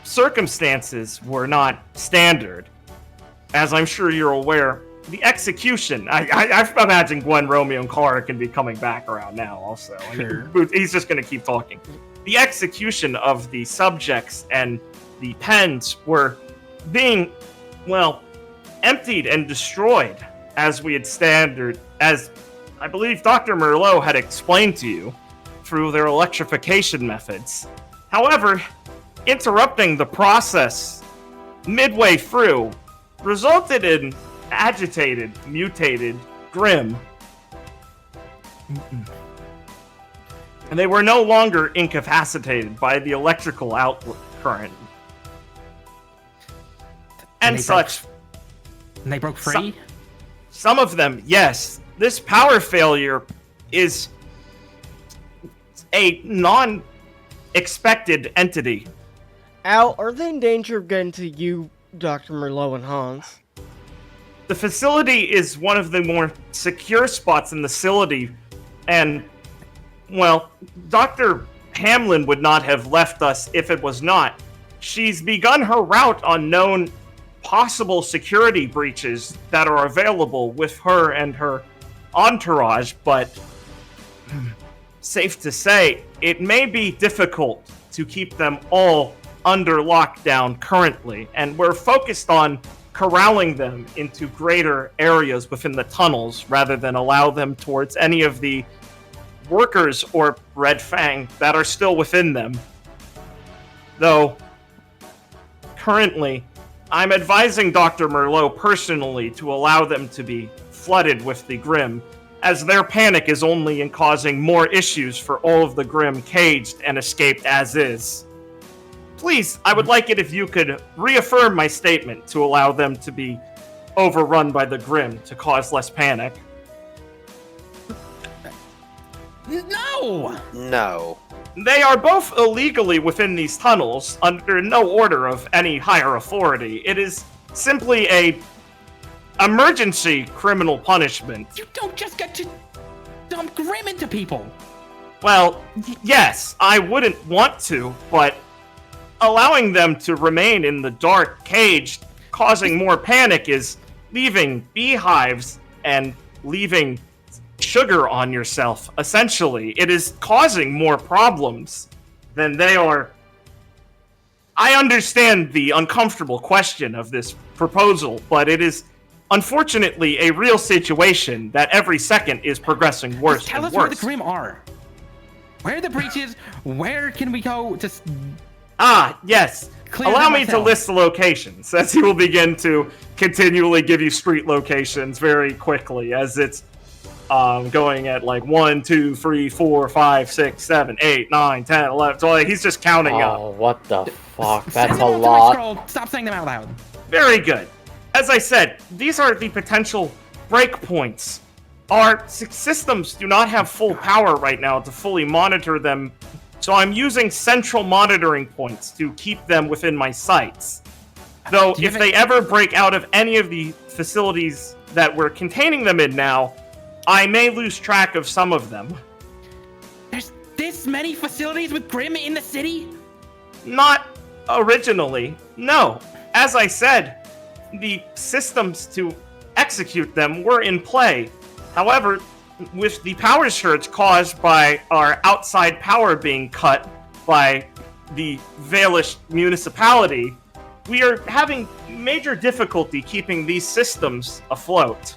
circumstances were not standard. As I'm sure you're aware, the execution, I imagine Gwen, Romeo, and Clara can be coming back around now also. Sure. He's just going to keep talking. The execution of the subjects and the pens were being, well, emptied and destroyed as as I believe Dr. Merlot had explained to you through their electrification methods. However, interrupting the process midway through resulted in agitated, mutated Grim. And they were no longer incapacitated by the electrical outlet current. And they such. And they broke free? Some of them, yes. This power failure is a non-expected entity. Al, are they in danger of getting to you, Dr. Merlot and Hans? The facility is one of the more secure spots in the facility, and, well, Dr. Hamlin would not have left us if it was not. She's begun her route on known possible security breaches that are available with her and her entourage, but safe to say, it may be difficult to keep them all under lockdown currently, and we're focused on corralling them into greater areas within the tunnels rather than allow them towards any of the workers or Red Fang that are still within them. Though, currently, I'm advising Dr. Merlot personally to allow them to be flooded with the Grim, as their panic is only in causing more issues for all of the Grim caged and escaped as is. Please, I would like it if you could reaffirm my statement to allow them to be overrun by the Grim to cause less panic. No! No. They are both illegally within these tunnels under no order of any higher authority. It is simply a emergency criminal punishment. You don't just get to dump Grim into people! Well, yes, I wouldn't want to, but allowing them to remain in the dark cage, causing more panic, is leaving beehives and leaving sugar on yourself, essentially. It is causing more problems than they are. I understand the uncomfortable question of this proposal, but it is unfortunately a real situation that every second is progressing worse Tell and us where the worse. Grim are. Where are the breaches? Where can we go to... Ah, yes. Clear Allow them me to ourselves. list the locations, as he will begin to continually give you street locations very quickly, as it's going at like 1, 2, 3, 4, 5, 6, 7, 8, 9, 10, 11. So like, he's just counting up. Oh, what the fuck? Send That's them a all to my lot. scroll. Stop saying them out loud. Very good. As I said, these are the potential breakpoints. Our systems do not have full power right now to fully monitor them, so I'm using central monitoring points to keep them within my sights. Though, Do you if have they ever break out of any of the facilities that we're containing them in now, I may lose track of some of them. There's this many facilities with Grim in the city? Not originally, no. As I said, the systems to execute them were in play. However, with the power surge caused by our outside power being cut by the Valish municipality, we are having major difficulty keeping these systems afloat.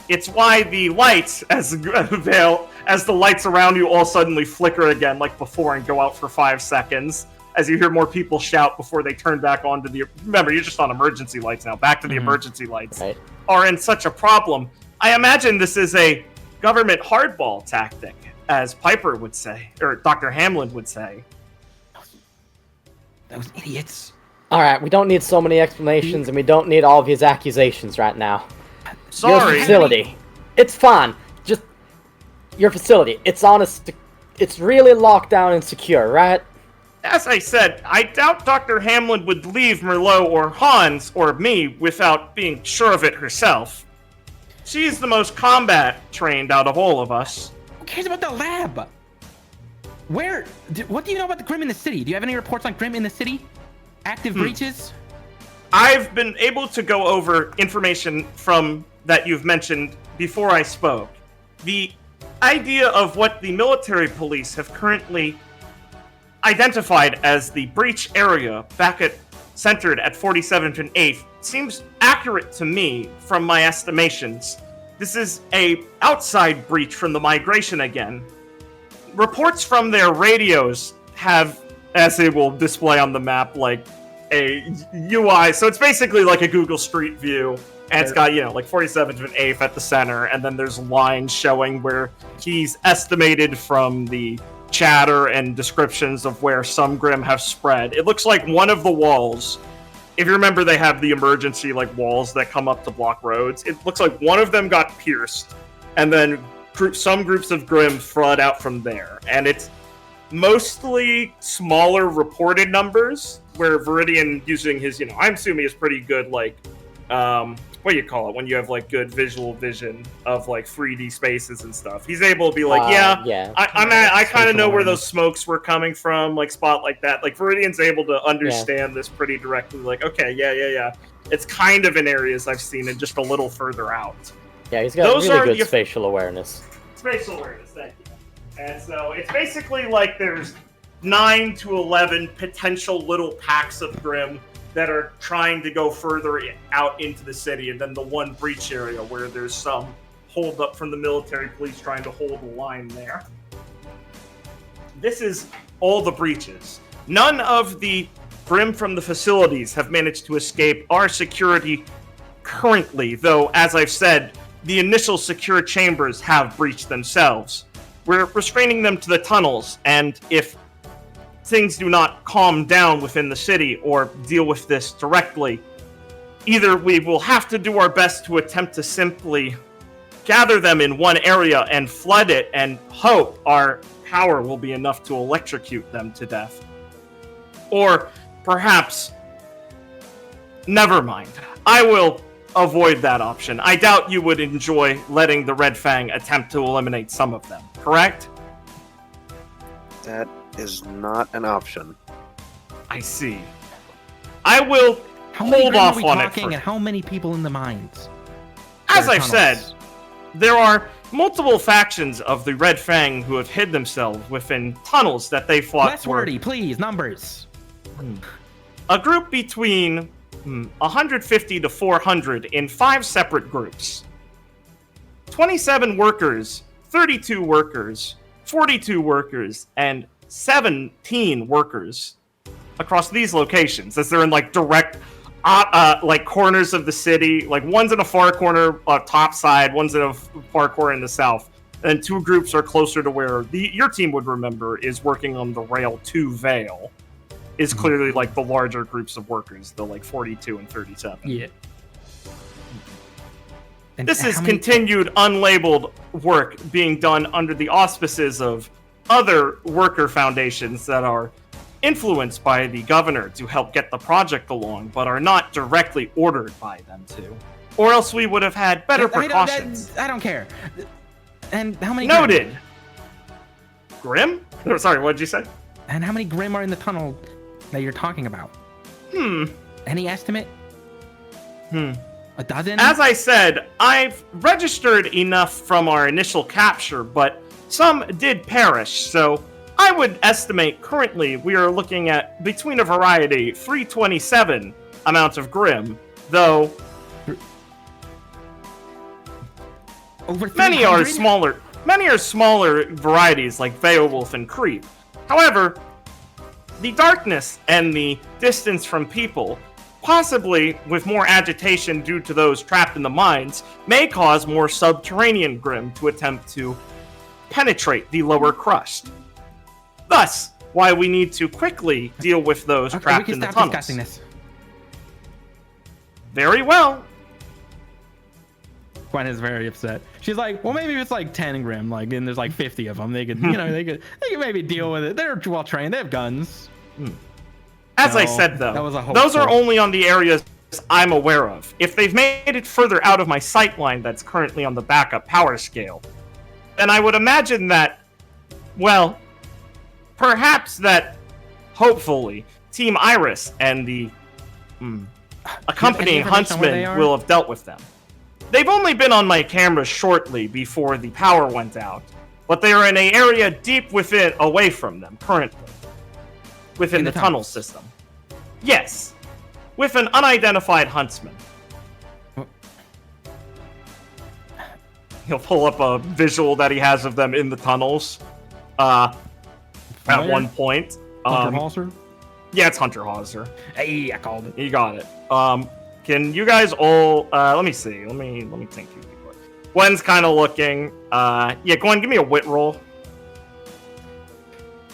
It's why the lights, as the lights around you all suddenly flicker again like before and go out for 5 seconds, as you hear more people shout before they turn back on to the... Remember, you're just on emergency lights now. Back to the emergency lights. Right. Are in such a problem. I imagine this is a government hardball tactic, as Piper would say, or Dr. Hamlin would say. Those idiots. All right, we don't need so many explanations, and we don't need all of his accusations right now. Your Sorry. facility, it's fine. Just your facility. It's honest. It's really locked down and secure, right? As I said, I doubt Dr. Hamlin would leave Merlot or Hans or me without being sure of it herself. She's the most combat trained out of all of us. Who cares about the lab? What do you know about the Grim in the city? Do you have any reports on Grim in the city? Active breaches? I've been able to go over information from that you've mentioned before I spoke. The idea of what the military police have currently identified as the breach area centered at 47th and 8th seems accurate to me from my estimations. This is a outside breach from the migration again. Reports from their radios have, as they will display on the map, like a UI. So it's basically like a Google Street View. And it's got, like 47th and 8th at the center. And then there's lines showing where he's estimated from the chatter and descriptions of where some Grim have spread. It looks like one of the walls, if you remember, they have the emergency walls that come up to block roads. It looks like one of them got pierced, and then some groups of Grim flood out from there. And it's mostly smaller reported numbers, where Viridian, using his, I'm assuming is pretty good, what do you call it when you have good visual vision of 3D spaces and stuff. He's able to be I kind of know where those smokes were coming from, spot like that. Viridian's able to understand this pretty directly. Okay, yeah. It's kind of in areas I've seen and just a little further out. Yeah, he's got really good spatial awareness. Spatial awareness, thank you. And so it's basically there's 9 to 11 potential little packs of Grim that are trying to go further out into the city, and then the one breach area where there's some hold up from the military police trying to hold the line there. This is all the breaches. None of the Grim from the facilities have managed to escape our security currently, though, as I've said, the initial secure chambers have breached themselves. We're restraining them to the tunnels, and if things do not calm down within the city or deal with this directly, either we will have to do our best to attempt to simply gather them in one area and flood it and hope our power will be enough to electrocute them to death. Or perhaps, never mind. I will avoid that option. I doubt you would enjoy letting the Red Fang attempt to eliminate some of them, correct? That is not an option. I see. I will hold off on it. And how many people in the mines? As I've said, there are multiple factions of the Red Fang who have hid themselves within tunnels that they fought Less wordy, please. Numbers. A group between 150 to 400 in 5 separate groups. 27 workers, 32 workers, 42 workers, and 17 workers across these locations, as they're in direct corners of the city. One's in a far corner top side, one's in a far corner in the south, and 2 groups are closer to where your team would remember is working on the rail to Vale. Is clearly the larger groups of workers, the 42 and 37. Yeah. And this is continued unlabeled work being done under the auspices of other worker foundations that are influenced by the governor to help get the project along, but are not directly ordered by them to. Or else we would have had better precautions. I don't care. And how many... Noted. Grim? Sorry, what did you say? And how many Grim are in the tunnel that you're talking about? Any estimate? A dozen? As I said, I've registered enough from our initial capture, but some did perish, so I would estimate currently we are looking at, between a variety, 327 amounts of Grim, though... Over Many are 300? smaller. Many are smaller varieties like Beowulf and Creep. However, the darkness and the distance from people, possibly with more agitation due to those trapped in the mines, may cause more subterranean Grimm to attempt to penetrate the lower crust. Thus, why we need to quickly deal with those Okay, we trapped can in the stop tunnels. discussing this. Very well. Gwen is very upset. She's like, well, maybe it's like 10 Grimm, like, and there's like 50 of them. They could, they could maybe deal with it. They're well trained. They have guns. As I No, said, though, that was a those are hopeful. only on the areas I'm aware of. If they've made it further out of my sight line that's currently on the backup power scale, then I would imagine that, well, perhaps that, hopefully, Team Iris and the accompanying information on where they huntsmen are? will have dealt with them. They've only been on my camera shortly before the power went out, but they are in an area deep away from them currently, within In the the tunnel tunnels? system. Yes, with an unidentified huntsman. He'll pull up a visual that he has of them in the tunnels. At Familiar? one point. Hunter Halser? Yeah, it's Hunter Hauser. Hey, I called it. You got it. Can you guys all? Let me see. Let me think. Gwen's kind of looking. Yeah, Gwen, give me a wit roll.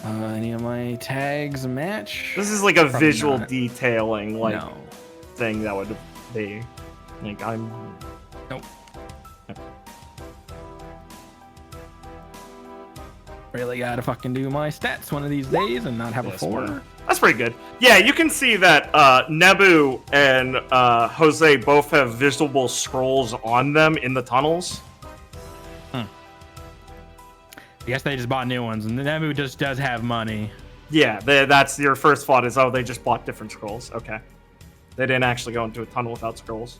Any of my tags match? This is like a Probably visual not. detailing No. thing that would be like I'm. Nope. Really gotta fucking do my stats one of these days and not have a Yes, 4. man. That's pretty good. Yeah, you can see that Nebu and Jose both have visible scrolls on them in the tunnels. I guess they just bought new ones, and the Nemu just does have money. Yeah, that's your first thought is, oh, they just bought different scrolls. Okay. They didn't actually go into a tunnel without scrolls.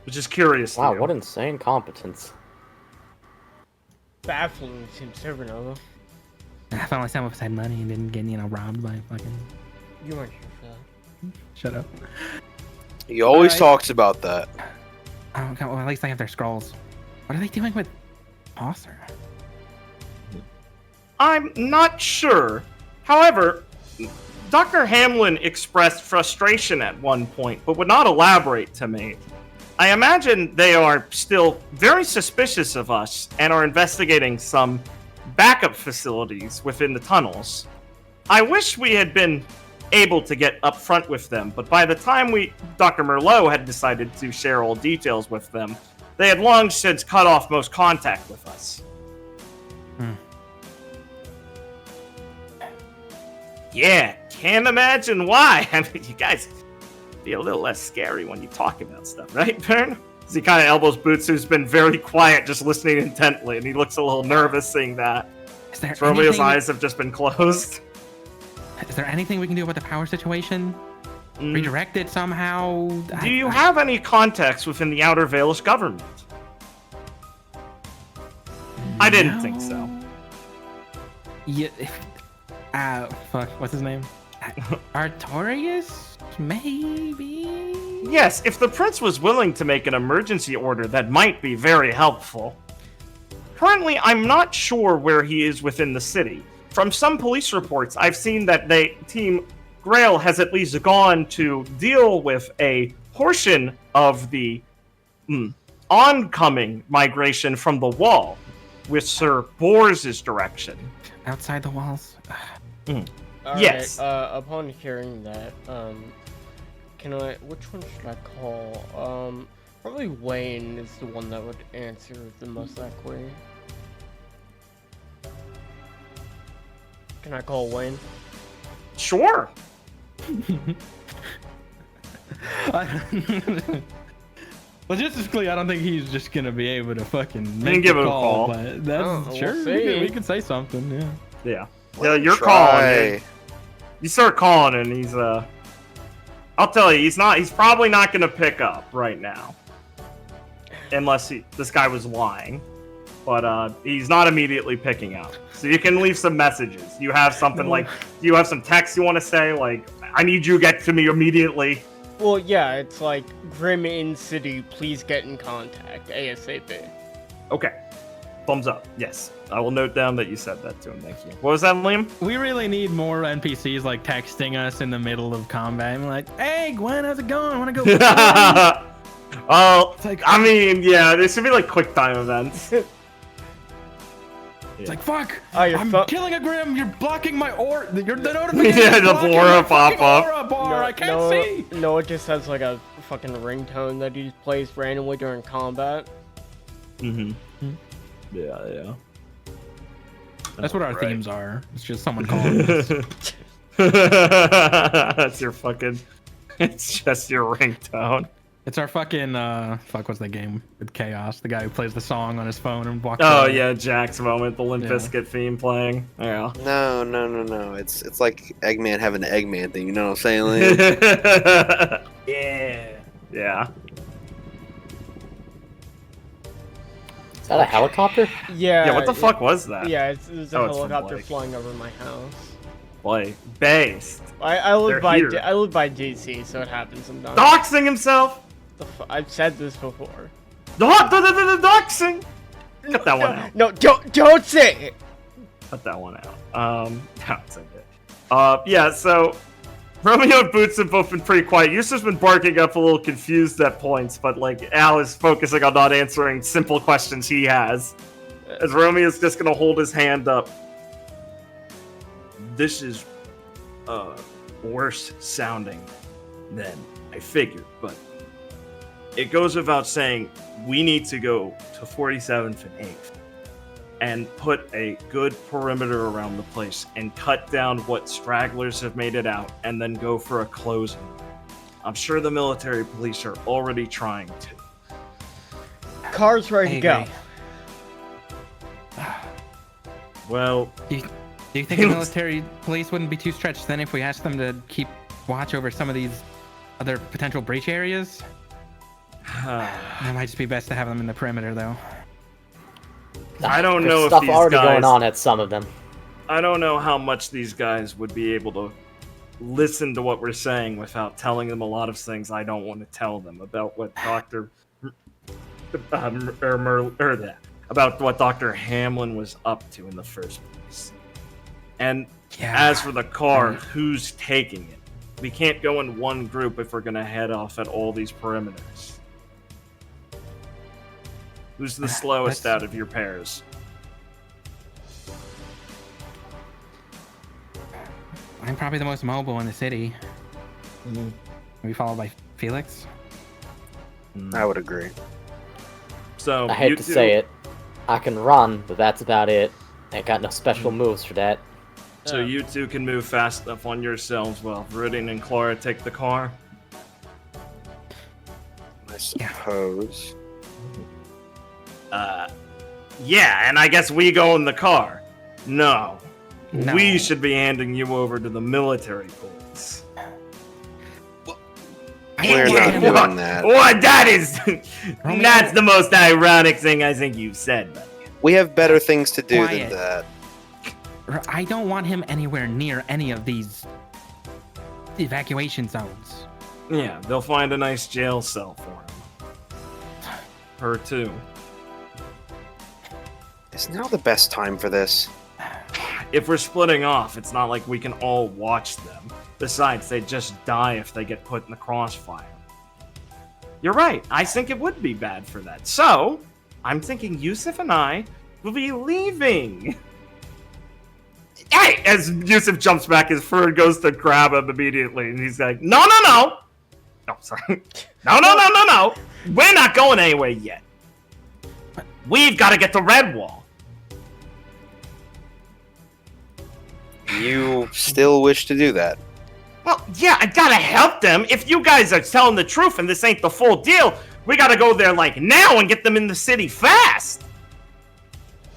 Which is curious. to Wow, you. what insane competence. Baffling Team Supernova. I found like some of us had money and didn't get, robbed by fucking... You weren't here for that. Shut up. He always Alright. talks about that. Oh, God, well, at least they have their scrolls. What are they doing with Foster? I'm not sure. However, Dr. Hamlin expressed frustration at one point, but would not elaborate to me. I imagine they are still very suspicious of us and are investigating some backup facilities within the tunnels. I wish we had been able to get up front with them, but by the time Dr. Merlot had decided to share all details with them, they had long since cut off most contact with us. Yeah, can't imagine why. I mean, you guys be a little less scary when you talk about stuff, right, Bern? As he kind of elbows Boots, who's been very quiet, just listening intently, and he looks a little nervous seeing that. Is there Romeo's anything- eyes have just been closed. Is there anything we can do about the power situation? Redirect it somehow? Do you have any contacts within the Outer Valish government? I didn't think so. Yeah. Fuck. What's his name? Artorius? Maybe? Yes, if the prince was willing to make an emergency order, that might be very helpful. Currently, I'm not sure where he is within the city. From some police reports, I've seen that Team Grail has at least gone to deal with a portion of the oncoming migration from the wall with Sir Bors's direction. Outside the walls? Alright, Yes. Upon hearing that, which one should I call? Probably Wayne is the one that would answer the most likely. Can I call Wayne? Sure. Logistically, I don't think he's just gonna be able to fucking can make give the it a call, call. but that's Oh, we'll sure. see. We can say something, yeah. Yeah. Let him You're try. calling. You start calling, and he's I'll tell you, he's probably not gonna pick up right now, unless this guy was lying. But he's not immediately picking up. So you can leave some messages. You have something like, do you have some text you want to say? Like, I need you to get to me immediately. Well, yeah, it's like, Grim in city, please get in contact, ASAP. Okay. Thumbs up. Yes. I will note down that you said that to him. Thank you. What was that, Liam? We really need more NPCs like texting us in the middle of combat and like, "Hey, Gwen, how's it going? Want to go?" Oh, like, I mean, yeah, there should be like quick time events. It's like, fuck! Oh, your I'm phone- killing a Grim. You're blocking my aura. The notification. Yeah, is the blocking aura my pop fucking up. aura bar. I can't see. No, it just has like a fucking ringtone that he just plays randomly during combat. Mm-hmm. Yeah. That's what our Right. themes are. It's just someone calling us. That's your fucking. It's just your ringtone. It's our fucking fuck. What's that game with Chaos? The guy who plays the song on his phone and walks. Oh around. yeah, Jack's moment, the Limp Yeah. Bizkit theme playing. Yeah. No. It's like Eggman having the Eggman thing. You know what I'm saying? Liam? Yeah. Is that a helicopter? Yeah. What the fuck was that? Yeah, it's a Oh, it's from helicopter Blake. flying over my house. Like based. I live They're by here. I live by DC, so it happens sometimes. Doxing himself. I've said this before. Doxing. Cut that one out. No, don't say it. Cut that one out. That's it. Yeah. So Romeo and Boots have both been pretty quiet. Yusuf's been barking up a little confused at points, but like Al is focusing on not answering simple questions he has. As Romeo's just gonna hold his hand up. This is worse sounding than I figured, but it goes without saying we need to go to 47th and 8th and put a good perimeter around the place and cut down what stragglers have made it out and then go for a closing. I'm sure the military police are already trying to. Car's ready to go. Well, Do you think the military police wouldn't be too stretched then if we asked them to keep watch over some of these other potential breach areas? It might just be best to have them in the perimeter, though. I don't There's know if stuff these already guys, going on at some of them. I don't know how much these guys would be able to listen to what we're saying without telling them a lot of things I don't want to tell them about what about what Dr. Hamlin was up to in the first place. And as for the car, who's taking it? We can't go in one group if we're going to head off at all these perimeters. Who's the slowest out of your pairs? I'm probably the most mobile in the city. Maybe followed by Felix. I would agree. So I hate you to two- say it. I can run, but that's about it. Ain't got no special moves for that. So you two can move fast enough on yourselves while Viridian and Clara take the car. I suppose. Yeah, and I guess we go in the car. No. No. We should be handing you over to the military police. We're not doing that. What? That is... Romeo- That's the most ironic thing I think you've said, buddy. We have better things to do Quiet. than that. I don't want him anywhere near any of these evacuation zones. Yeah, they'll find a nice jail cell for him. Her too. Is now the best time for this? If we're splitting off, it's not like we can all watch them. Besides, they'd just die if they get put in the crossfire. You're right. I think it would be bad for that. So, I'm thinking Yusuf and I will be leaving. Hey! As Yusuf jumps back, his friend goes to grab him immediately, and he's like, No! Oh, sorry. No. We're not going anywhere yet. We've got to get to Redwall. You still wish to do that? Well, yeah, I gotta help them. If you guys are telling the truth and this ain't the full deal, we gotta go there like now and get them in the city fast.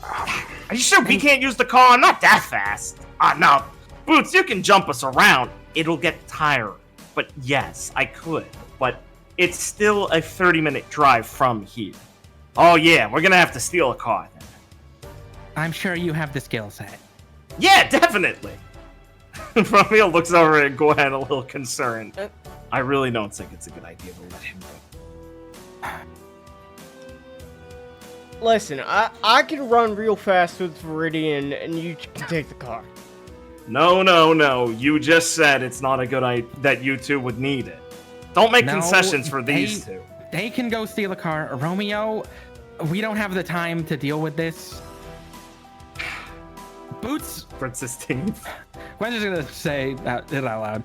Are you sure we can't use the car? Not that fast. No. Boots, you can jump us around. It'll get tiring. But yes, I could. But it's still a 30-minute drive from here. Oh yeah, we're gonna have to steal a car then. I'm sure you have the skill set. Yeah, definitely. Romeo looks over at Gwen a little concerned. I really don't think it's a good idea to let him go. Listen, I can run real fast with Viridian, and you can take the car. No. You just said it's not a good idea that you two would need it. Don't make concessions for these two. They can go steal a car. Romeo, we don't have the time to deal with this. Boots. Princess Team. Gwen's just gonna say it out loud.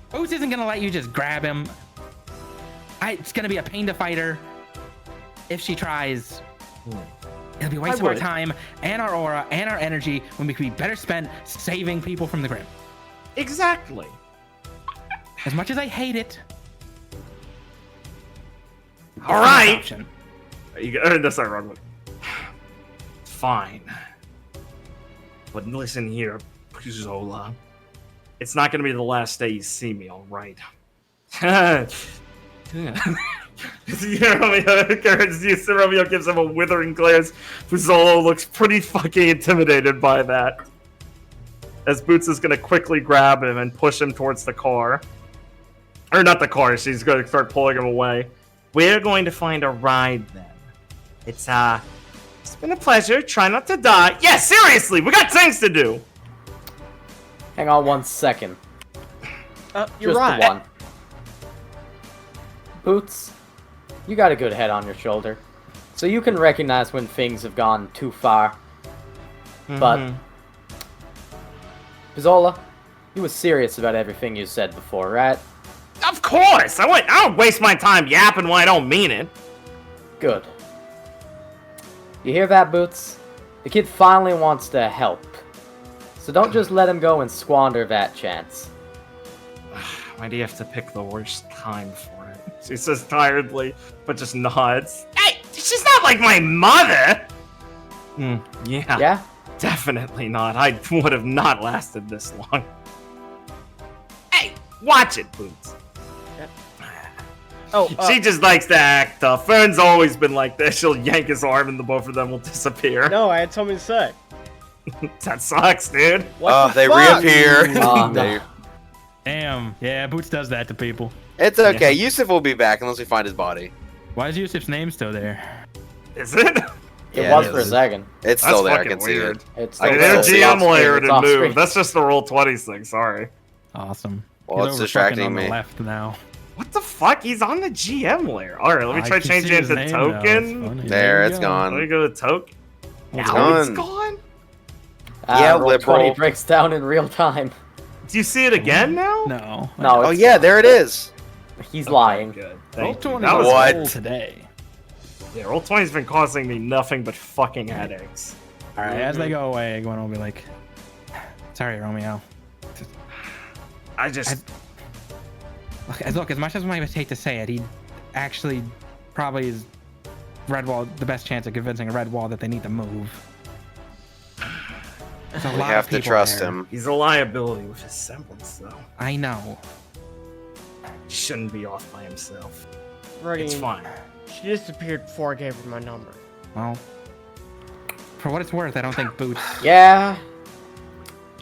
Boots isn't gonna let you just grab him. It's gonna be a pain to fight her. If she tries, it'll be a waste of our time and our aura and our energy when we could be better spent saving people from the Grim. Exactly. As much as I hate it. All right. That's not wrong. Fine. But listen here, Zola. It's not going to be the last day you see me, all right? Romeo gives him a withering glance. Zola looks pretty fucking intimidated by that. As Boots is going to quickly grab him and push him towards the car. Or not the car, she's going to start pulling him away. We're going to find a ride then. It's been a pleasure. Try not to die. Yeah, seriously, we got things to do. Hang on 1 second. You're Just right. the one. Boots, you got a good head on your shoulder, so you can recognize when things have gone too far. But Pizzola, you were serious about everything you said before, right? Of course! I don't waste my time yapping when I don't mean it. Good. You hear that, Boots? The kid finally wants to help. So don't just let him go and squander that chance. Why do you have to pick the worst time for it? She says tiredly, but just nods. Hey, she's not like my mother! Yeah, definitely not. I would have not lasted this long. Hey, watch it, Boots. She just likes to act tough. Fern's always been like this. She'll yank his arm and the both of them will disappear. No, I had something to say. That sucks, dude. What the they fuck? reappear. No. Damn. Yeah, Boots does that to people. It's okay. Yusuf will be back unless we find his body. Why is Yusuf's name still there? Is it? It was for a second. It's still there. I fucking can see weird. it. It's I still their there. GM layered It's and off screen. moved. That's just the roll 20s thing. Sorry. Awesome. Well, He's it's over distracting fucking on me. the left now. What the fuck? He's on the GM layer. All right, let me I try can changing see it his to name now. It's token. funny. There, you it's go. Let me gone. go to token. It's Now it's gone. gone? Yeah, Roll 20 liberal. breaks down in real time. Do you see it again now? No. No, Oh it's, yeah, there it is. he's lying. Good. Roll Thank you. 20 That was What? roll today. Yeah, roll 20's been causing me nothing but fucking headaches. All right, as they go away, Gwen will be like, "Sorry, Romeo." I just Look, as much as I hate to say it, he actually probably is Redwall the best chance of convincing a Redwall that they need to move. There's a We lot have of to people trust there. him. he's a liability with his semblance, though. I know. He shouldn't be off by himself. Viridian, It's fine. She disappeared before I gave her my number. Well, for what it's worth, I don't think Boots. Yeah,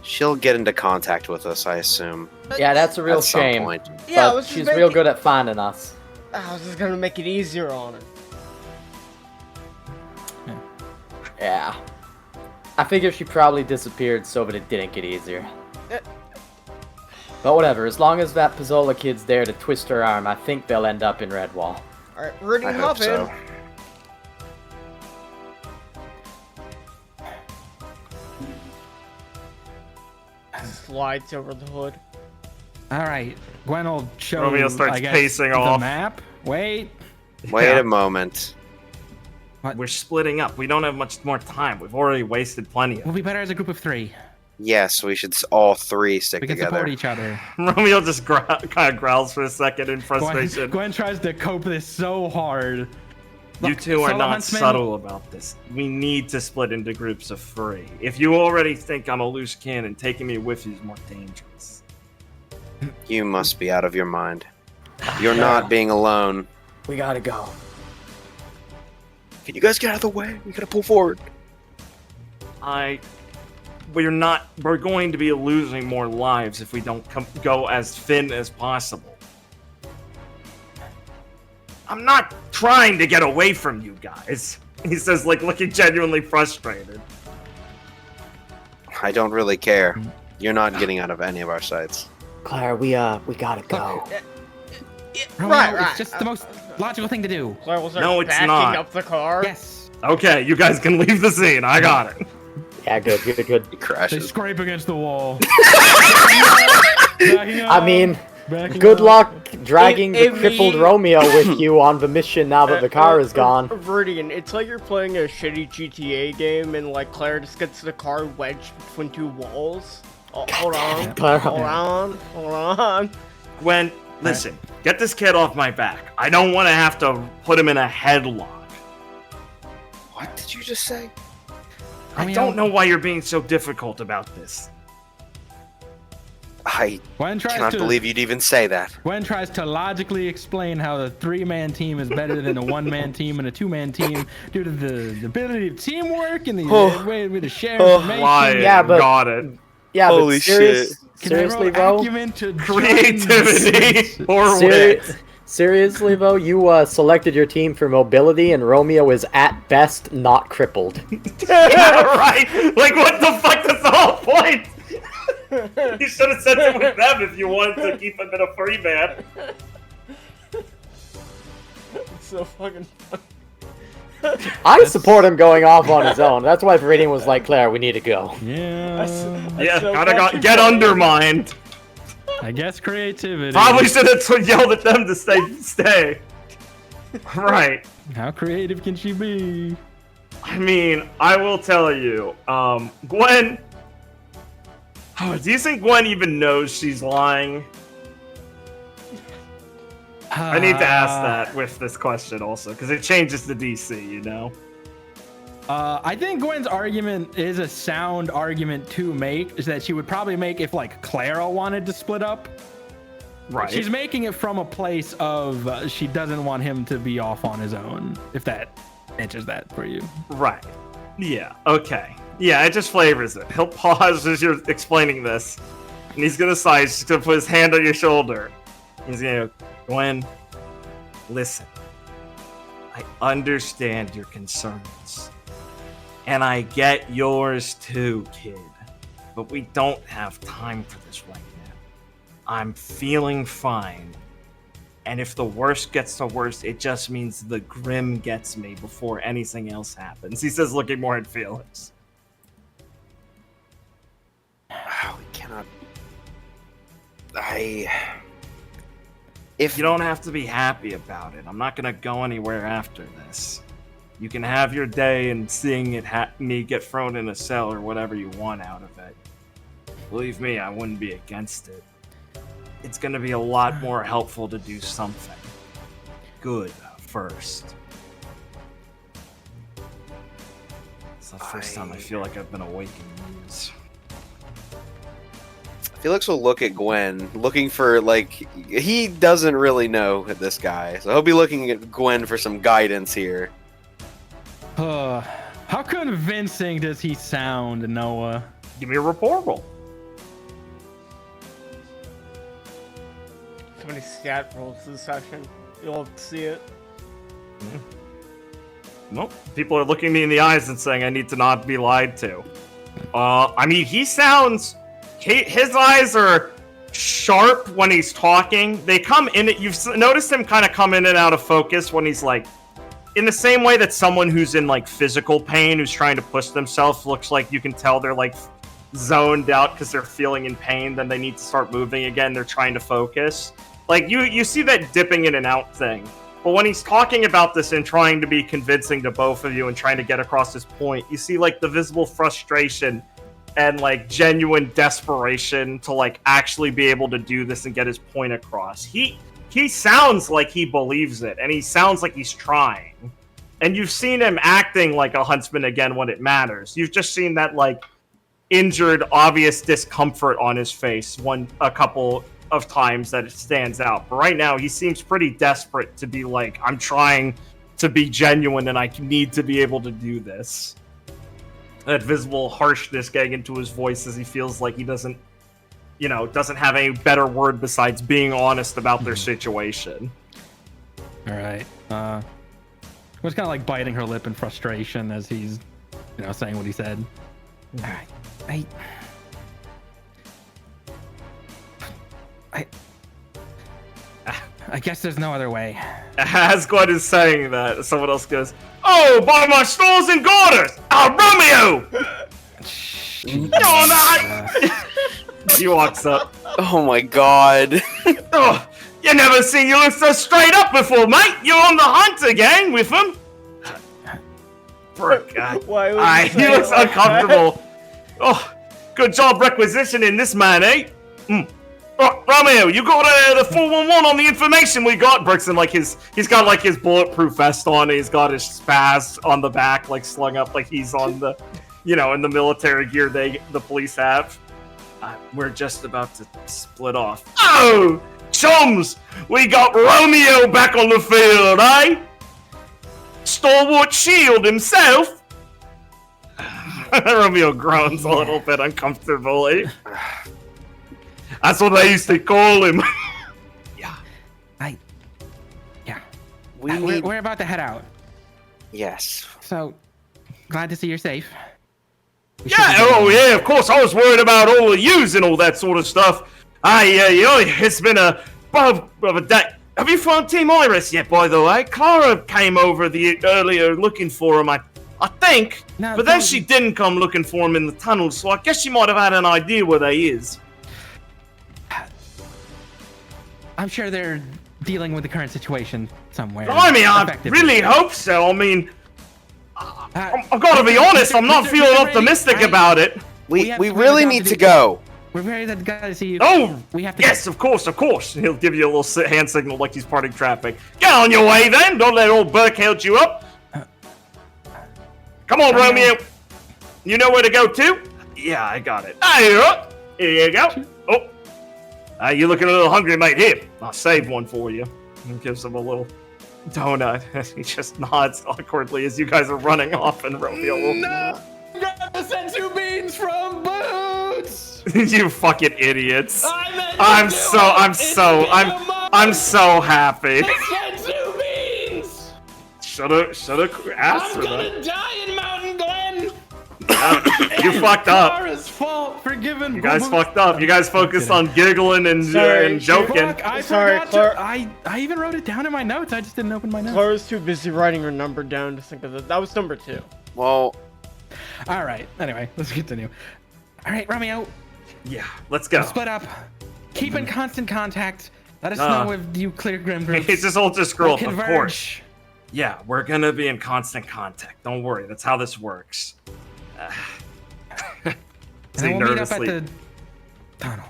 She'll get into contact with us, I assume. yeah, that's a real at some shame. point. Yeah, I But was just she's making- real good at finding us. I was just gonna make it easier on her. Yeah. I figure she probably disappeared so that it didn't get easier. But whatever, as long as that Pizzola kid's there to twist her arm, I think they'll end up in Redwall. Alright, I Viridian, hope hop so. in. Slides over the hood. All right, Gwen will show. Romeo starts I guess, pacing the off. map. Wait. Wait Yeah. a moment. We're splitting up. We don't have much more time. We've already wasted plenty of We'll be better as a group of three. Yes, we should all three stick We can together. support each other. Romeo just kind of growls for a second in frustration. Gwen tries to cope this so hard. You Look, two are Solo not Huntsman- subtle about this. We need to split into groups of 3. If you already think I'm a loose cannon, taking me with you is more dangerous. You must be out of your mind. You're not being alone. We gotta go. Can you guys get out of the way? We gotta pull forward. I we're going to be losing more lives if we don't go as thin as possible. I'm not trying to get away from you guys. He says, like, looking genuinely frustrated. I don't really care. You're not getting out of any of our sights. Claire, we gotta go. Romeo, it's just the most logical thing to do. Claire will start No, it's backing not. up the car. Yes. Okay, you guys can leave the scene. I got it. Yeah, good. He They crashes. scrape against the wall. I mean, good luck dragging the crippled Romeo with you on the mission now that the car is gone. Viridian, it's like you're playing a shitty GTA game and like Claire just gets the car wedged between two walls. Oh, hold on. Claire. Hold on. Gwen, listen, get this kid off my back. I don't want to have to put him in a headlock. What did you just say? I don't know why you're being so difficult about this. I Gwen tries cannot to believe you'd even say that. Gwen tries to logically explain how the 3-man team is better than a 1-man team and a 2-man team due to the ability of teamwork and the way to share information. Lying. Yeah, but- Got it. Yeah, Holy but seriously, bro. Creativity or wit. Seriously, though, you selected your team for mobility, and Romeo is at best not crippled. Yeah, right. Like, what the fuck? That's the whole point. You should have sent him with them if you wanted to keep him in a free man. It's so fucking funny. I support him going off on his own. That's why Viridian was like, Claire, we need to go. Yeah. Yeah, so gotta fucking get funny. undermined. I guess creativity. Probably should have yelled at them to stay. Right. How creative can she be? I mean, I will tell you, Gwen. Do you think Gwen even knows she's lying? I need to ask that with this question also, because it changes the DC, you know? I think Gwen's argument is a sound argument to make, is that she would probably make if, like, Clara wanted to split up. Right. She's making it from a place of she doesn't want him to be off on his own, if that answers that for you. Right. Yeah, okay. Yeah, it just flavors it. He'll pause as you're explaining this, and he's gonna sigh. He's just gonna put his hand on your shoulder. He's gonna go, Gwen, listen. I understand your concerns. And I get yours too, kid. But we don't have time for this right now. I'm feeling fine. And if the worst gets to worst, it just means the Grim gets me before anything else happens. He says, looking more at Felix. We cannot. You don't have to be happy about it. I'm not gonna go anywhere after this. You can have your day and seeing it me get thrown in a cell or whatever you want out of it. Believe me, I wouldn't be against it. It's gonna be a lot more helpful to do something good first. It's the first time I feel like I've been awake in years. Felix will look at Gwen, looking for, like, he doesn't really know this guy, so he'll be looking at Gwen for some guidance here. How convincing does he sound, Noah? Give me a rapport roll. So many stat rolls this session. You'll see it. Nope. People are looking me in the eyes and saying I need to not be lied to. I mean, he sounds... His eyes are sharp when he's talking. They come in... You've noticed him kind of come in and out of focus when he's like... In the same way that someone who's in, like, physical pain, who's trying to push themselves, looks like you can tell they're, like, zoned out because they're feeling in pain, then they need to start moving again, they're trying to focus. Like, you see that dipping in and out thing. But when he's talking about this and trying to be convincing to both of you and trying to get across his point, you see, like, the visible frustration and, like, genuine desperation to, like, actually be able to do this and get his point across. He sounds like he believes it, and he sounds like he's trying. And you've seen him acting like a huntsman again when it matters. You've just seen that, like, injured, obvious discomfort on his face a couple of times that it stands out. But right now, he seems pretty desperate to be like, I'm trying to be genuine, and I need to be able to do this. that visible harshness getting into his voice as he feels like he doesn't have any better word besides being honest about their situation. All right. Was kind of like biting her lip in frustration as he's, saying what he said. All right. I guess there's no other way. As Glen is saying that, someone else goes, "Oh, by my stores and garters! Romeo! He walks up. Oh my god. Oh, you never seen you look so straight up before, mate! You're on the hunt again with him! Poor guy. Why would you He say looks it like uncomfortable. Oh, good job requisitioning this man, eh? Oh, Romeo, you got the 411 on the information we got. Brixton, he's got his bulletproof vest on. He's got his spaz on the back, slung up like he's on the, in the military gear the police have. We're just about to split off. Oh, chums! We got Romeo back on the field, eh? Stalwart Shield himself. Romeo groans a little bit uncomfortably. That's what they used to call him. We're about to head out. Yes. So, glad to see you're safe. Yeah, of course. I was worried about all of yous and all that sort of stuff. It's been a bit of a day. Have you found Team Iris yet, by the way? Clara came over earlier looking for him, I think. No, but then she didn't come looking for him in the tunnel, so I guess she might have had an idea where they is. I'm sure they're dealing with the current situation somewhere. I really hope so. I mean, I've got to be honest, I'm not feeling optimistic about it. We really need to go. We're very glad to see you. Oh, we have to. Yes, of course. He'll give you a little hand signal like he's parting traffic. Get on your way then. Don't let old Burke hold you up. Come on, Romeo. You know where to go to? Yeah, I got it. Here you go. Oh, you're looking a little hungry, mate. Here, I'll save one for you. And gives him a little donut. He just nods awkwardly as you guys are running off, and Romeo will... No! Grab the sensu beans from Boots! You fucking idiots. I'm so happy. Sensu beans! Should've asked for that. I'm gonna die in Mountain Glen! You fucked up. Clara's fault for giving You guys fucked up. You guys focused on giggling and joking. Fuck, I forgot to, I even wrote it down in my notes. I just didn't open my notes. Clara's too busy writing her number down to think of it. That was number 2. Well, all right. Anyway, let's continue. All right, Romeo. Yeah, let's go. Split up. Keep in constant contact. Let us know if you clear Grim groups. It's this ultra scroll, of Converge. course. Yeah, we're gonna be in constant contact. Don't worry, that's how this works. And then we'll meet up at the tunnel.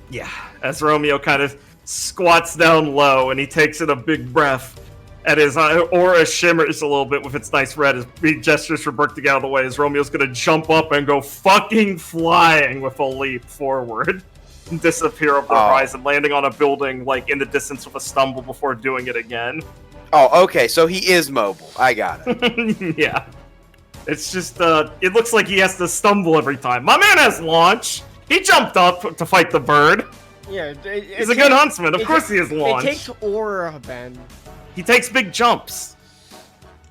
Yeah, as Romeo kind of squats down low and he takes in a big breath, and his aura shimmers a little bit with its nice red as he gestures for Burke to get out of the way, as Romeo's gonna jump up and go fucking flying with a leap forward and disappear over the horizon, landing on a building in the distance with a stumble before doing it again. Oh, okay, so he is mobile. I got it. Yeah. It's just, it looks like he has to stumble every time. My man has launch! He jumped up to fight the bird! Yeah, He's a good huntsman, of course he has launch. It takes aura, Ben. He takes big jumps.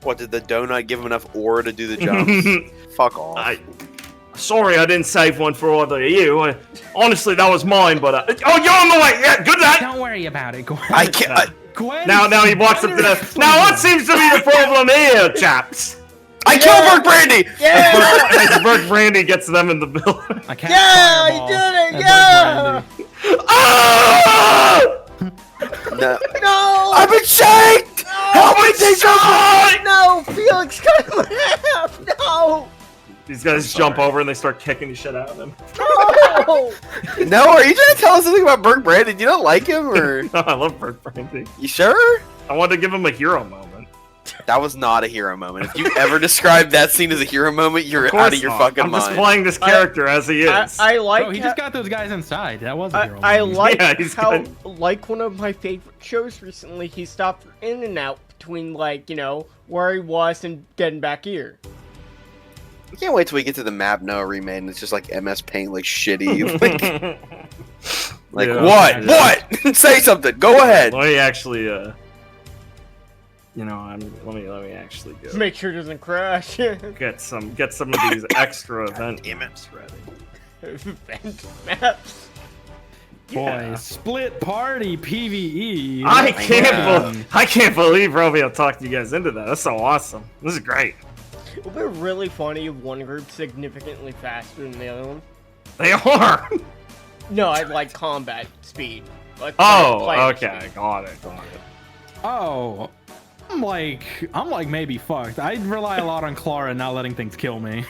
What, did the donut give him enough aura to do the jumps? Fuck off. Sorry I didn't save one for either of you. Honestly, that was mine, but... oh, you're on the way! Yeah, good night! Don't worry about it, Gwen. I can't... Gwen, now he walks up to the... Now, what seems to be the problem here, chaps? I killed Burke Brandy! Yeah! As Burke Brandy gets them in the building. I can't Yeah, fireball I did it! at Burke Yeah! Brandy. Ah! No. No! I've been shanked! Help me, take No! Felix cut him in half! No! These guys jump over and they start kicking the shit out of him. No! No, are you trying to tell us something about Burke Brandy? Do you not like him, or...? I love Burke Brandy. You sure? I wanted to give him a hero moment. That was not a hero moment. If you ever describe that scene as a hero moment, you're out of your fucking I'm mind. just playing this character as he is. I like Bro, he just got those guys inside. That was a hero. I moment. like Yeah, he's how, good. like one of my favorite shows recently, he stopped in and out between, where he was and getting back here. I can't wait till we get to the map Noah remade and it's just like MS Paint, like shitty. Like Yeah. what? Yeah. What? Say something. Go ahead. Let me actually, let me actually go Make sure it doesn't crash. get some of these extra event maps ready. Event maps. Yeah. Boy, split party PVE. I Man. can't believe Romeo talked you guys into that. That's so awesome. This is great. It would be really funny if one group significantly faster than the other one. They are. No, I like combat speed. Like Oh, player okay, speed. got it. Oh, I'm like maybe fucked. I rely a lot on Clara not letting things kill me.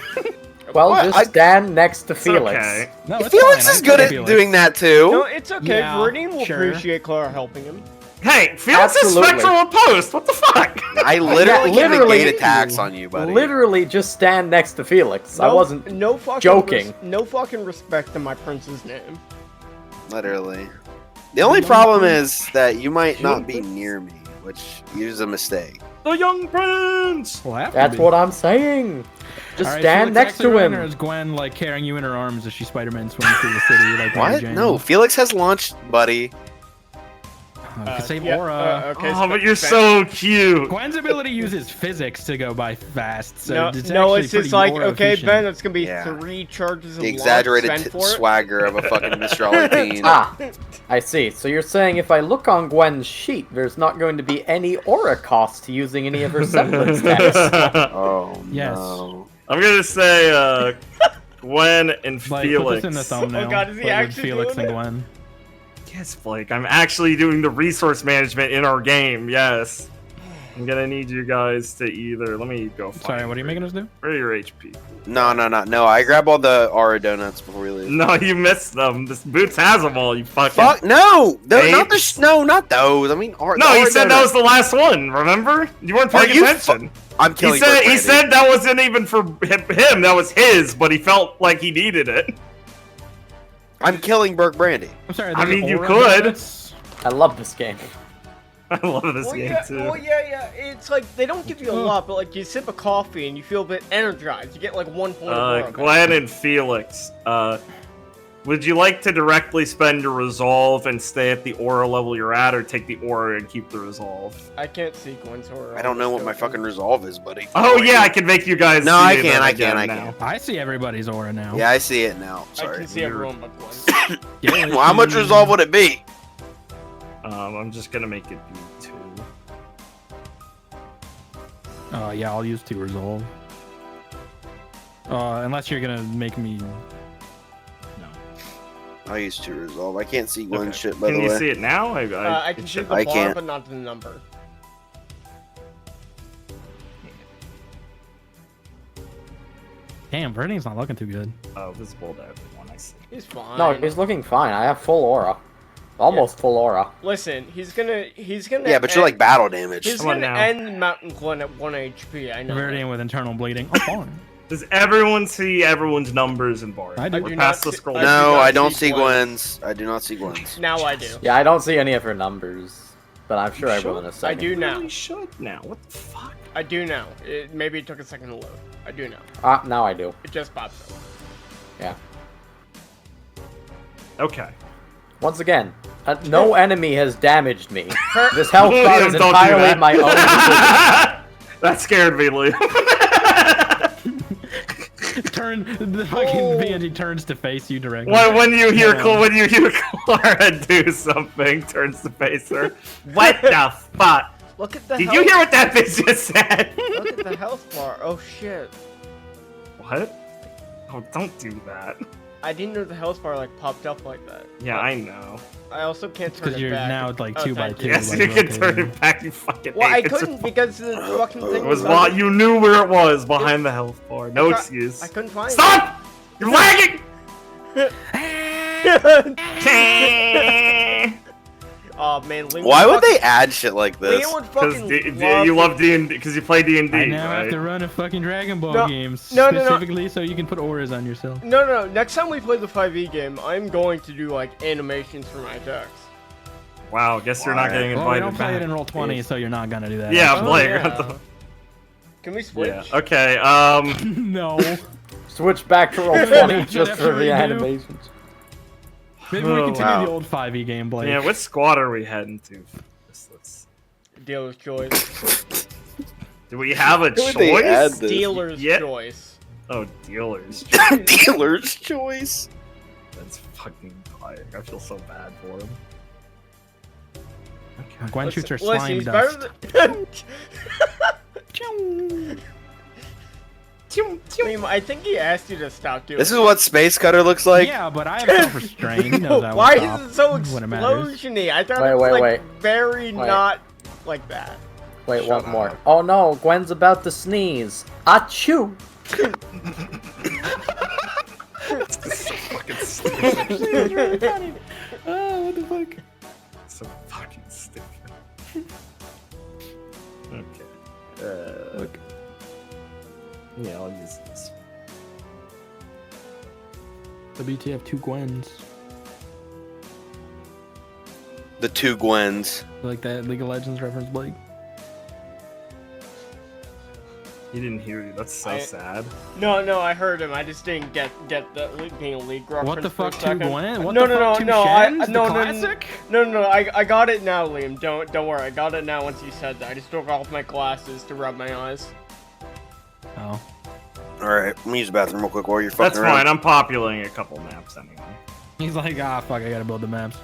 Well, What? just stand next to It's Felix. okay. No, it's Felix fine. is good at doing that too. No, it's okay. Yeah, Viridian will sure. appreciate Clara helping him. Hey, Felix is Absolutely. spectral opposed. What the fuck? I literally can literally- negate attacks on you, buddy. Literally just stand next to Felix. I wasn't no fucking joking. No fucking respect to my prince's name. Literally. The only problem is that you might not be near me, which is a mistake. The young prince. Well, have to That's be. what I'm saying. Just All right, stand Felix next actually to running, Or him. is Gwen like carrying you in her arms as she Spider-Man swims through the city? Like Mary What? Jane? No, Felix has launched, buddy. Could save Yeah, Aura. okay, Oh, but you're so cute. Gwen's ability uses physics to go by fast, so No, it's no, actually it's just pretty like, Aura okay, efficient. Ben, it's gonna be Yeah. 3 charges of The launch, exaggerated spend for it. swagger of a fucking Mr. Ollie Ah, I see. So you're saying if I look on Gwen's sheet, there's not going to be any aura cost to using any of her semblance stats. Oh, Yes. no. I'm gonna say Gwen and Like, put Felix. this in the thumbnail. Oh God, is he like, with actually Felix doing and it? Gwen. Yes, Blake. I'm actually doing the resource management in our game. Yes. I'm gonna need you guys to either. Let me go. Sorry, find what are you making us do? Where are your HP? No. I grab all the aura donuts before we leave. No, you missed them. This Boots has them all. You fucking. Fuck, no! Not the Apes? no, not those. I mean, No, he said that was the last one. Remember? You weren't paying you attention. I'm He killing said Brick he Brandy. said that wasn't even for him. That was his, but he felt like he needed it. I'm killing Burke Brandy. I'm sorry. I there's mean, you Aura could. donuts? I love this game. I love this game too. yeah. It's like they don't give you a lot, but like you sip a coffee and you feel a bit energized. You get like 1 point of aura. Glenn and Felix, would you like to directly spend your resolve and stay at the aura level you're at, or take the aura and keep the resolve? I can't sequence or. I don't know what my fucking resolve is, buddy. Oh yeah, I can make you guys. No, see I it can, then I again can. now. I see everybody's aura now. Yeah, I see it now. I Sorry. can see everyone but Gwen. Yeah, Well, how much resolve would it be? I'm just gonna make it be 2. Yeah, I'll use 2 resolve. Unless you're gonna make me. I use 2 resolve. I can't see Glen's Okay. shit, by Can the you way. see it now? I can see the bar, I can't. but not the number. Damn, Viridian's not looking too good. Oh, visible to everyone. I see. He's fine. No, he's looking fine. I have full aura. Almost full aura. Listen, he's gonna. Yeah, but you're like battle damage. He's Come on gonna now. end Mountain Glen at 1 HP. I know. Viridian with internal bleeding. Oh, fine. Does everyone see everyone's numbers and bars? I do. We're do past not the see- scroll. I do No, not I don't see see Gwen's. Gwen's. I do not see Gwen's. Now I do. Yeah, I don't see any of her numbers, but I'm sure I will in a I second. do now. really should now. What the fuck? I do now. Maybe it took a second to load. I do now. Now I do. It just popped up. Yeah. Okay. Once again, no enemy has damaged me. This health bar William, is don't do entirely that. my own decision. That scared me, Liam. The fucking Vandy turns to face you directly. when you hear Yeah. when you hear Clara do something, turns to face her. What the fuck? Look at the Did health. you hear what that bitch just said? Look at the health bar. Oh shit. What? Oh, don't do that. I didn't know the health bar like popped up like that. Yeah, I know. I also can't turn Because it you're back. now like Oh, 2 by thank 2. you. Yes, like, you can rotating. turn it back. You fucking. Well, I ape. It's a- couldn't because the fucking thing It was was. while you knew where it was behind the health bar. No excuse. I couldn't find Stop! You're lagging. it. Oh man, Liam Why would fucking- they add shit like this? Liam would Because fucking you love D&D. Because you play D&D, I now have right? to run a fucking Dragon Ball No, game no, no. specifically so you can put auras on yourself. No. Next time we play the 5e game, I'm going to do like animations for my attacks. Wow, guess you're not getting Well, we invited don't play it back. in Roll 20, so you're not gonna do that. Yeah, actually. Blake. yeah. what the- Can we switch? Yeah. Okay. No. Switch back to roll 20 That's just what for we the do. animations. Maybe we continue wow. the old 5e game, Blake. Yeah. What squad are we heading to? Let's. Dealer's choice. Do we have a Who would they add choice? this? Dealer's Yeah. choice. Oh, dealers. Dealer's choice. That's fucking tired. I feel so bad for him. Gwen shoots her Listen, slime he's dust. better than... Liam, I think he asked you to stop doing This is what Space Cutter looks like. Yeah, but I have self-restraint. He knows that Why will is it so stop when it matters. explosiony? I thought Wait, it was wait, like wait. very Wait. not like that. Wait, Shut one more. up. Oh no, Gwen's about to sneeze. Achoo! Fucking stupid. Oh, what the fuck? So fucking stupid. Okay. Look. Yeah, I'll use this. WTF 2 Gwens. The two Gwens. Like that League of Legends reference, Blake. He didn't hear you. That's so sad. No, I heard him. I just didn't get that being a league reference. What the for a fuck, 2 second. Gwen? What No, the no, fuck, 2 no, Shens? no, The no, classic? No, I got it now, Liam. Don't worry. I got it now once you said that. I just took off my glasses to rub my eyes. Oh. Alright, let me use the bathroom real quick while you're fucking That's around. fine. I'm populating a couple maps anyway. He's like, ah, fuck, I gotta build the maps.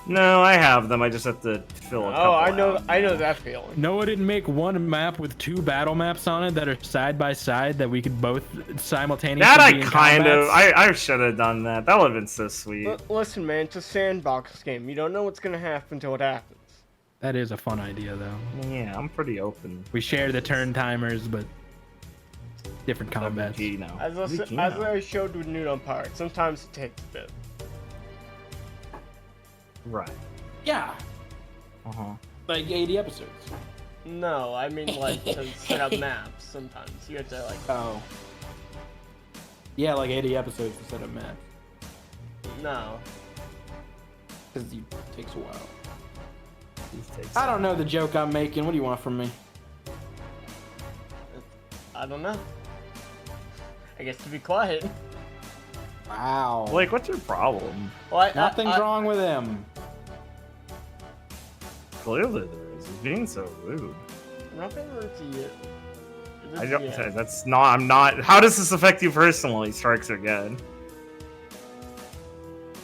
No, I have them. I just have to fill a couple Oh, out. I know that feeling. Noah didn't make one map with 2 battle maps on it that are side by side that we could both simultaneously That I be in kind of. combats? I should have done that. That would have been so sweet. Listen, man, it's a sandbox game. You don't know what's gonna happen until it happens. That is a fun idea, though. Yeah, I'm pretty open. We share the turn timers, but different combats. WG now. As WG I now. showed with Nude on Pirate, sometimes it takes a bit. Right. Yeah, Uh-huh. like 80 episodes. No, I mean like to set up maps. Sometimes you have to like. Oh. Yeah, like 80 episodes to set up maps. No. Because it takes a while. These takes I don't know the joke I'm making. What do you want from me? I don't know. I guess to be quiet. Wow. Blake, what's your problem? Well, Nothing's I- wrong with him. Clearly there is. He's being so rude. Nothing hurts you. I don't. That's not. I'm not. How does this affect you personally? Strikes again.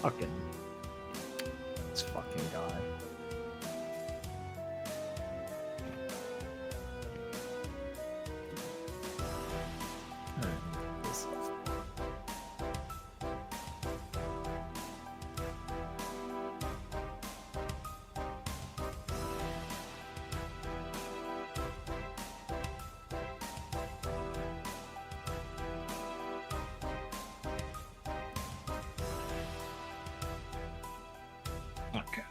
Fucking. This fucking guy. Alright, this stuff. Okay.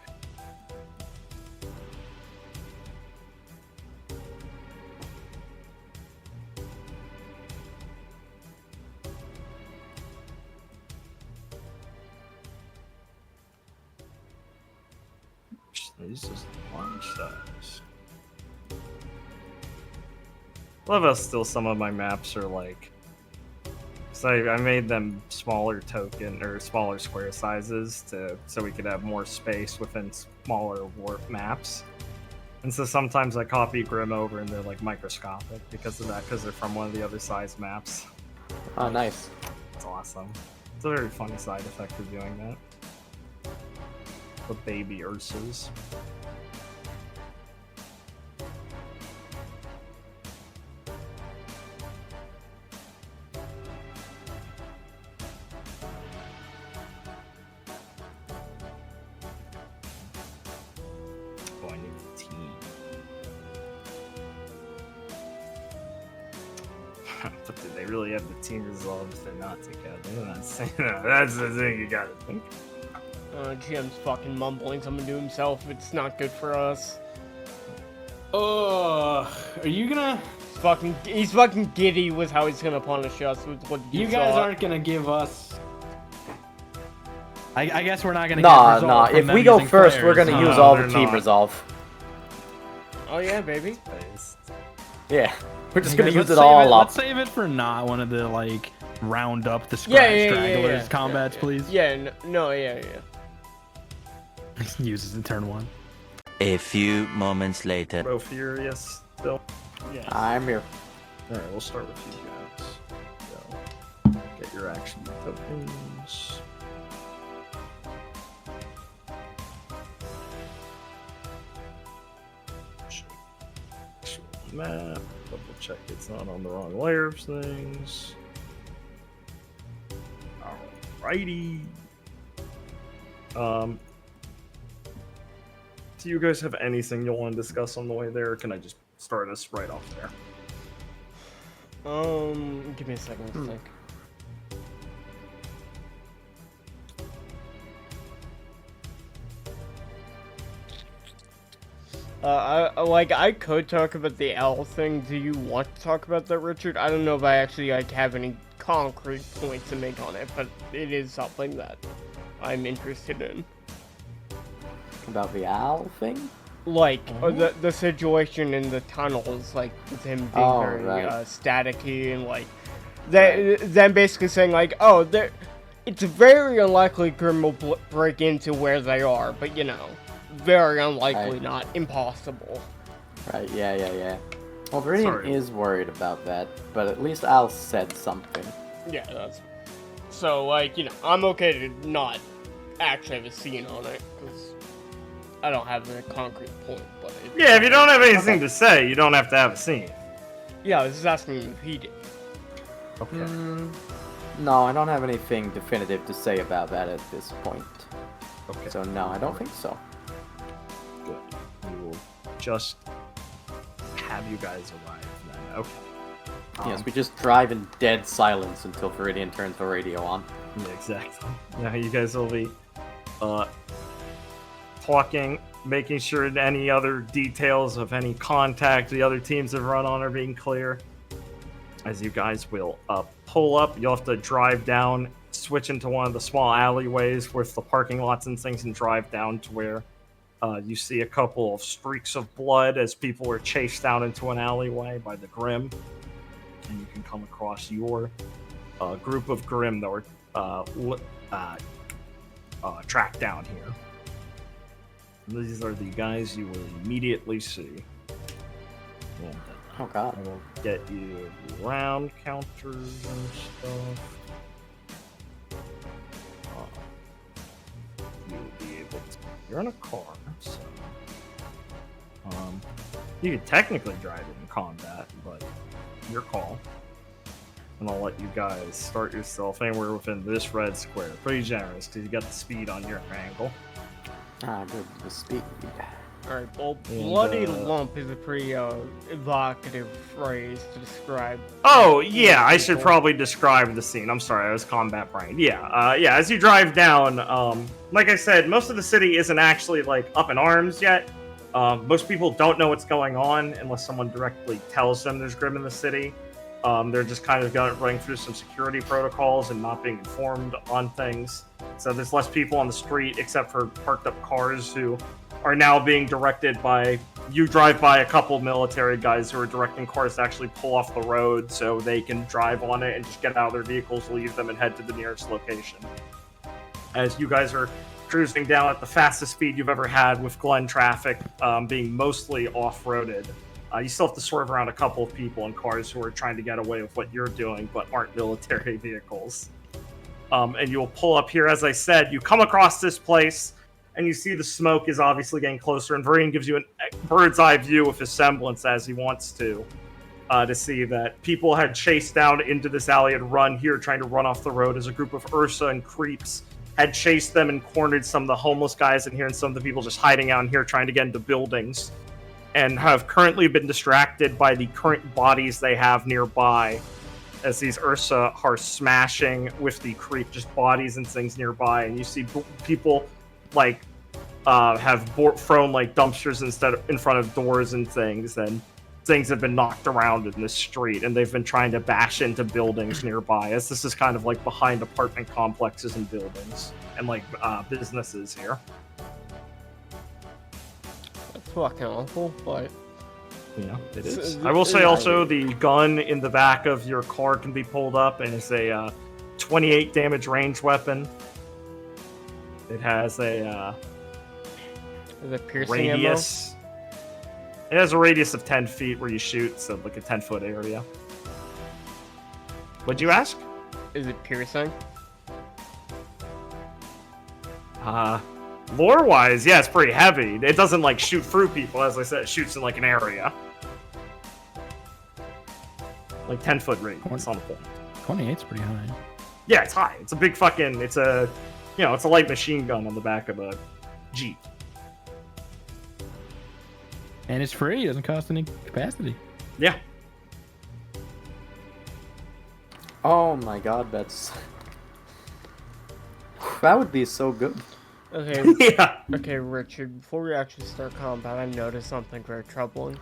These just launch those. Love how still some of my maps are like. So I made them smaller token or smaller square sizes so we could have more space within smaller warp maps. And so sometimes I copy Grim over and they're like microscopic because of that, because they're from one of the other size maps. Oh, nice. It's awesome. It's a very funny side effect of doing that. The baby Ursas. Oh, I need the team. But do they really have the team resolved if they're not together? I'm not saying that. That's the thing you gotta think. GM's fucking mumbling something to himself. It's not good for us. Ugh. Are you gonna? He's fucking giddy with how he's gonna punish us with what You guys aren't gonna give us. I guess we're not gonna. Nah, get resolve nah. from If them we go using first, we're flares, gonna huh? use all they're the team not. resolve. Oh yeah, baby. Based. Yeah, we're just Hey, gonna guys, use let's it save all up. Let's save it for not one of the like round up the Yeah, stragglers combats, please. Yeah, no, yeah. Uses in turn 1. A few moments later. Bro Furious still. Yeah. I'm here. Alright, we'll start with you guys. So, get your action tokens. Map. Double check it's not on the wrong layer of things. Alrighty. Do you guys have anything you want to discuss on the way there, or can I just start us right off there? Give me a second to think. I could talk about the owl thing. Do you want to talk about that, Richard? I don't know if I actually have any concrete points to make on it, but it is something that I'm interested in. About the owl thing? The situation in the tunnels, like with him being very staticky and them basically saying it's very unlikely Grim will break into where they are, but very unlikely, not impossible. Right, yeah. Well, Viridian is worried about that, but at least Al said something. Yeah, that's... So, I'm okay to not actually have a scene on it, because I don't have a concrete point, but... Yeah, if you don't have anything to say, you don't have to have a scene. Yeah, I was just asking if he did. Okay. No, I don't have anything definitive to say about that at this point. Okay. So, no, I don't think so. Good. We will just have you guys arrive then. Okay. Yes, we just drive in dead silence until Viridian turns the radio on. Yeah, exactly. Now you guys will be talking, making sure that any other details of any contact the other teams have run on are being clear. As you guys will pull up, you'll have to drive down, switch into one of the small alleyways with the parking lots and things, and drive down to where you see a couple of streaks of blood as people were chased down into an alleyway by the Grim. And you can come across your group of Grim that were tracked down here. And these are the guys you will immediately see. And, Oh god. I will get you round counters and stuff. You will be able to. You're in a car, so. You could technically drive it in combat, but your call. And I'll let you guys start yourself anywhere within this red square. Pretty generous, because you got the speed on your angle. Ah, good. The speed. Alright, well, bloody lump is a pretty evocative phrase to describe. Oh, yeah, I should probably describe the scene. I'm sorry, I was combat brain. Yeah, as you drive down, like I said, most of the city isn't actually, up in arms yet. Most people don't know what's going on unless someone directly tells them there's Grim in the city. They're just kind of running through some security protocols and not being informed on things. So there's less people on the street except for parked up cars who are now being directed by... You drive by a couple military guys who are directing cars to actually pull off the road so they can drive on it and just get out of their vehicles, leave them, and head to the nearest location. As you guys are cruising down at the fastest speed you've ever had with Glen traffic being mostly off-roaded, you still have to swerve around a couple of people in cars who are trying to get away with what you're doing but aren't military vehicles. And you'll pull up here, as I said, you come across this place, and you see the smoke is obviously getting closer, and Viridian gives you a bird's eye view of his semblance as he wants to see that people had chased down into this alley, had run here, trying to run off the road as a group of Ursa and creeps had chased them and cornered some of the homeless guys in here and some of the people just hiding out in here trying to get into buildings, and have currently been distracted by the current bodies they have nearby as these Ursa are smashing with the creep, just bodies and things nearby, and you see people have thrown dumpsters in front of doors and things have been knocked around in the street, and they've been trying to bash into buildings nearby, as this is kind of behind apartment complexes and buildings and businesses here. That's fucking awful, but Yeah, it is. So- I will say also the gun in the back of your car can be pulled up, and it's a 28 damage range weapon. It has a Is it piercing ammo? radius. It has a radius of 10 feet where you shoot, so like a 10-foot area. What'd you ask? Is it piercing? Lore-wise, yeah, it's pretty heavy. It doesn't like shoot through people, as I said. It shoots in like an area. Like 10-foot radius on the point. 28's pretty high. Yeah, it's high. It's a big fucking. It's a, it's a light machine gun on the back of a Jeep. And it's free. It doesn't cost any capacity. Yeah. Oh my god, that's... That would be so good. Okay. Yeah. Okay, Richard. Before we actually start combat, I noticed something very troubling.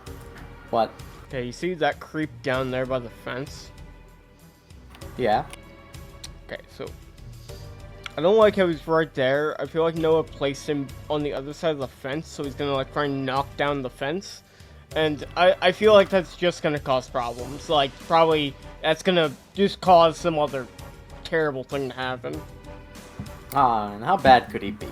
What? Okay, you see that creep down there by the fence? Yeah. Okay, so I don't like how he's right there. I feel like Noah placed him on the other side of the fence, so he's gonna like try and knock down the fence. And I feel like that's just gonna cause problems. Like probably that's gonna just cause some other terrible thing to happen. And how bad could he be?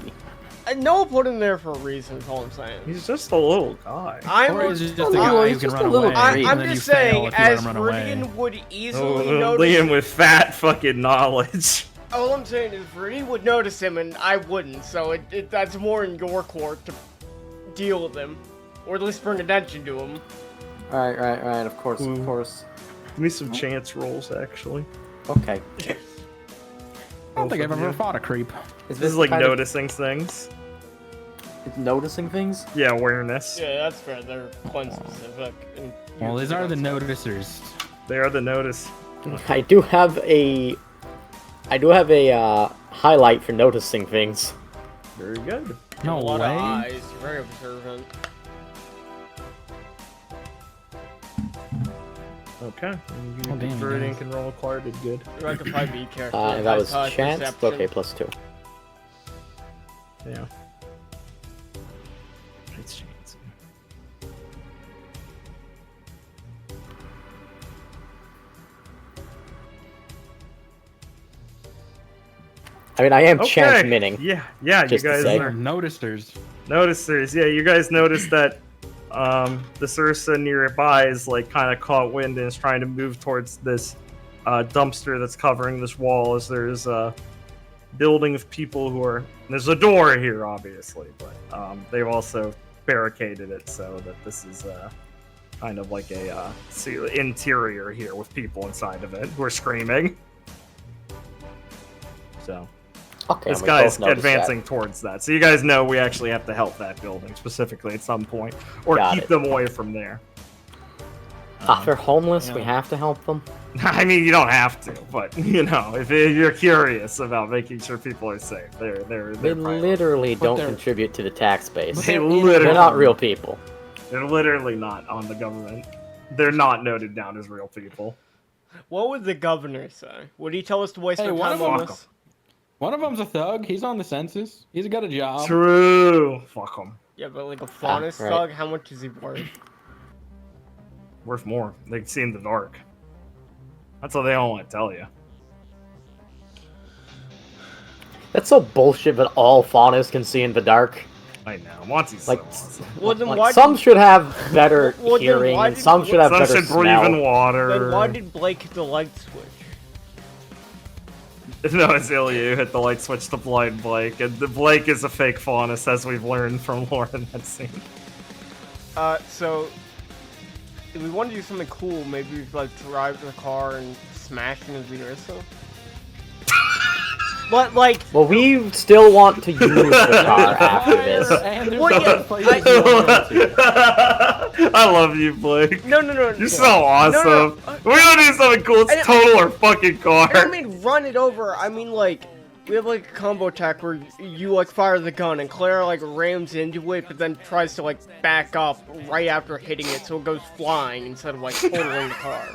Noah put him there for a reason, is all I'm saying. He's just a little guy. Or is it just a little- guy who he's can just run a little away? creep. and I'm then just you fail saying, if you let as him run away. Viridian would easily notice. Liam with fat fucking knowledge. All I'm saying is Viridian would notice him and I wouldn't, so that's more in your court to deal with him. Or at least bring attention to him. Right, of course, of course. Give me some chance rolls, actually. Okay. I don't think I've ever fought a creep. This is like noticing things. Noticing things? Yeah, awareness. Yeah, that's fair. They're Glen specific. and Well, you these are the forgot noticers. They are the notice. I do have a highlight for noticing things. Very good. No a lot way. of eyes. You're very observant. Okay. Oh, damn, Viridian guys. can roll a card. Did good. You're like a 5e character. And that was High chance? perception. Okay, +2. Yeah. It's chance. I mean, I am Okay. chance minning. Yeah, Just you to guys say. are Noticers. noticers. Yeah, you guys noticed that the Sursa nearby is like kind of caught wind and is trying to move towards this dumpster that's covering this wall. As there's a building of people who are. There's a door here, obviously, but they've also barricaded it so that this is kind of like a interior here with people inside of it who are screaming. So. Okay, This and we guy's both noticed advancing towards that. So you guys know we actually have to help that building specifically at some point. Or Got keep it. them away from there. that. If they're homeless, we have to help them. I mean, you don't have to, but, if you're curious about making sure people are safe, they're They literally don't they're- contribute to the tax base. They They're literally, not real people. they're literally not on the government. They're not noted down as real people. What would the governor say? Would he tell us to waste Hey, our one time of on them- this? One of them's a thug. He's on the census. He's got a job. True. Fuck them. Yeah, but like a faunus right. thug, how much is he worth? Worth more. They can see in the dark. That's what they don't want to tell you. That's so bullshit that all faunas can see in the dark. I know. Monty's Like, so awesome. Well, then why like some should have better Well, then hearing, why and did- some should have Some better should breathe smell. in water. Then why did Blake hit the light switch? No, it's Ilya who hit the light switch to blind Blake, and the Blake is a fake faunus, as we've learned from lore in that scene. So if we want to do something cool, maybe we like drive the car and smash into the Ursa. But like, Well, we still want to use the car after this. And there's Well, other yeah, places to go to. I love you, Blake. no. You're so awesome. We don't do something cool. It's total our fucking car. I don't mean run it over. I mean like, we have like a combo attack where you like fire the gun and Clara like rams into it, but then tries to like back up right after hitting it, so it goes flying instead of like totaling the car.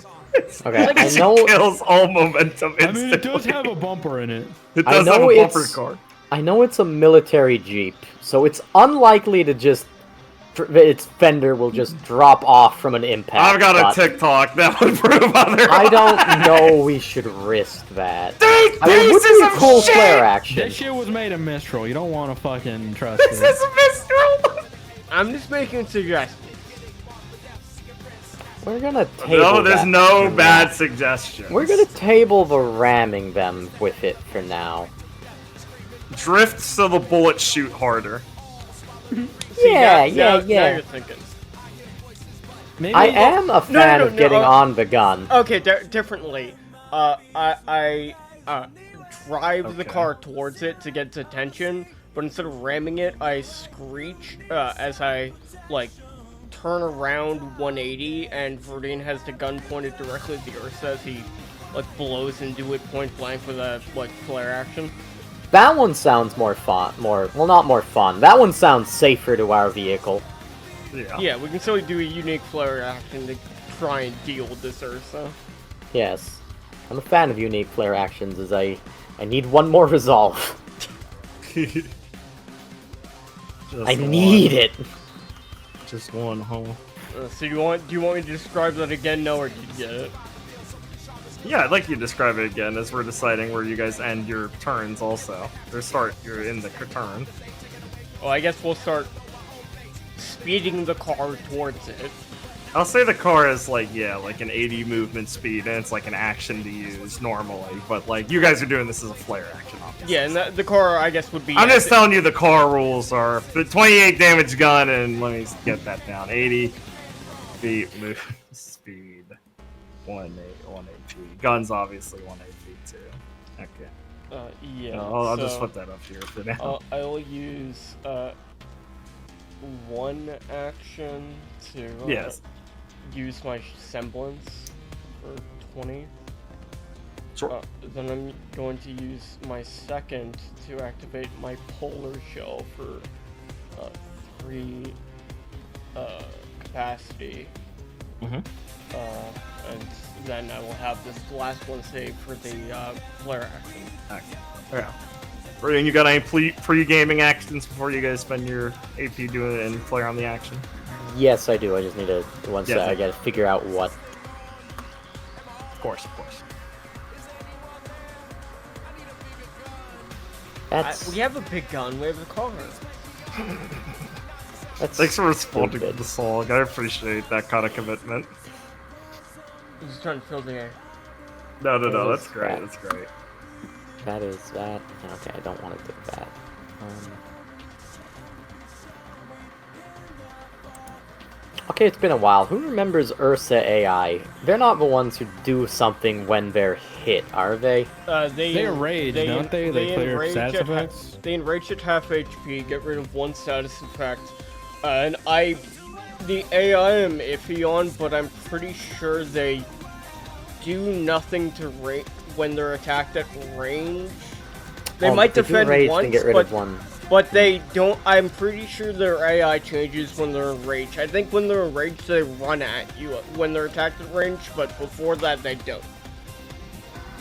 Okay, Like, I She know. kills all momentum I mean, it does instantly. have a bumper in it. It I does have know a bumper it's- car. I know it's a military jeep, so it's unlikely to just its fender will just drop off from an impact. I've got but a TikTok that would prove otherwise. I don't know we should risk that. These I mean, it would pieces be a of cool shit! flare action. This shit was made of Mistral. You don't want to fucking trust This it. is a Mistral! I'm just making suggestions. We're gonna table No, there's that no for bad now. suggestions. We're gonna table the ramming them with it for now. Drift so the bullets shoot harder. See, Yeah, now yeah. you're thinking. Maybe I am a fan of getting on the gun. Okay, differently. I drive the Okay. car towards it to get its attention, but instead of ramming it, I screech as I like turn around 180, and Verdine has the gun pointed directly at the Ursa as he like blows into it point blank with a like flare action. That one sounds more fun. Well, not more fun. That one sounds safer to our vehicle. Yeah. Yeah, we can still do a unique flare action to try and deal with this Ursa. Yes. I'm a fan of unique flare actions as I need one more resolve. I need it. Just one, huh? So do you want me to describe that again? No, or did you get it? Yeah, I'd like you to describe it again as we're deciding where you guys end your turns also. You're in the turn. Well, I guess we'll start speeding the car towards it. I'll say the car is like an 80 movement speed, and it's like an action to use normally, but like you guys are doing this as a flare action, obviously. Yeah, and the car, I guess, would be... I'm just telling you the car rules are the 28 damage gun, and let me get that down. 80 feet move speed, 180. Guns obviously 180 too. Okay. Yeah. I'll just so, put that up here for now. I'll use one action to Yes. use my semblance for 20. Sure. Then I'm going to use my second to activate my polar shell for 3 capacity. Mhm. And then I will have this last one saved for the flare action. Okay. Yeah. Brilliant. You got any pre-gaming actions before you guys spend your AP doing it and flare on the action? Yes, I do. I just need to Yeah, I gotta figure out what. Of course. That's We have a big gun. We have a car. that's. Thanks for responding to stupid. the song. I appreciate that kind of commitment. I'm just trying to fill the air. No, Oh, that's great. crap. That's great. That is that. Okay, I don't want to do that. Okay, it's been a while. Who remembers Ursa AI? They're not the ones who do something when they're hit, are they? They enrage, don't they? They clear enrage status at effects? They enrage at half HP, get rid of one status effect. And the AI I'm iffy on, but I'm pretty sure they do nothing to when they're attacked at range. They might they do defend rage once, and get rid but of one. But they don't. I'm pretty sure their AI changes when they're enraged. I think when they're enraged, they run at you when they're attacked at range, but before that, they don't.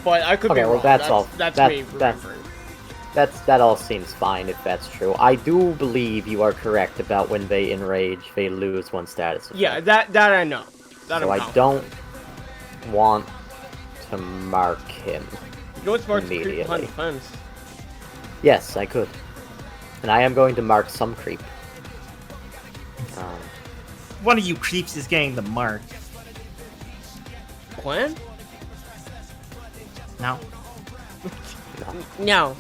But I could be Okay, well, wrong. that's all- That's that- me that- remembering. That all seems fine if that's true. I do believe you are correct about when they enrage, they lose one status effect. Yeah, that I know. That So I'm I don't want to mark him. You know what's smart? Creep behind immediately. the fence. Yes, I could. And I am going to mark some creep. One of you creeps is getting the mark. Glen? No. No.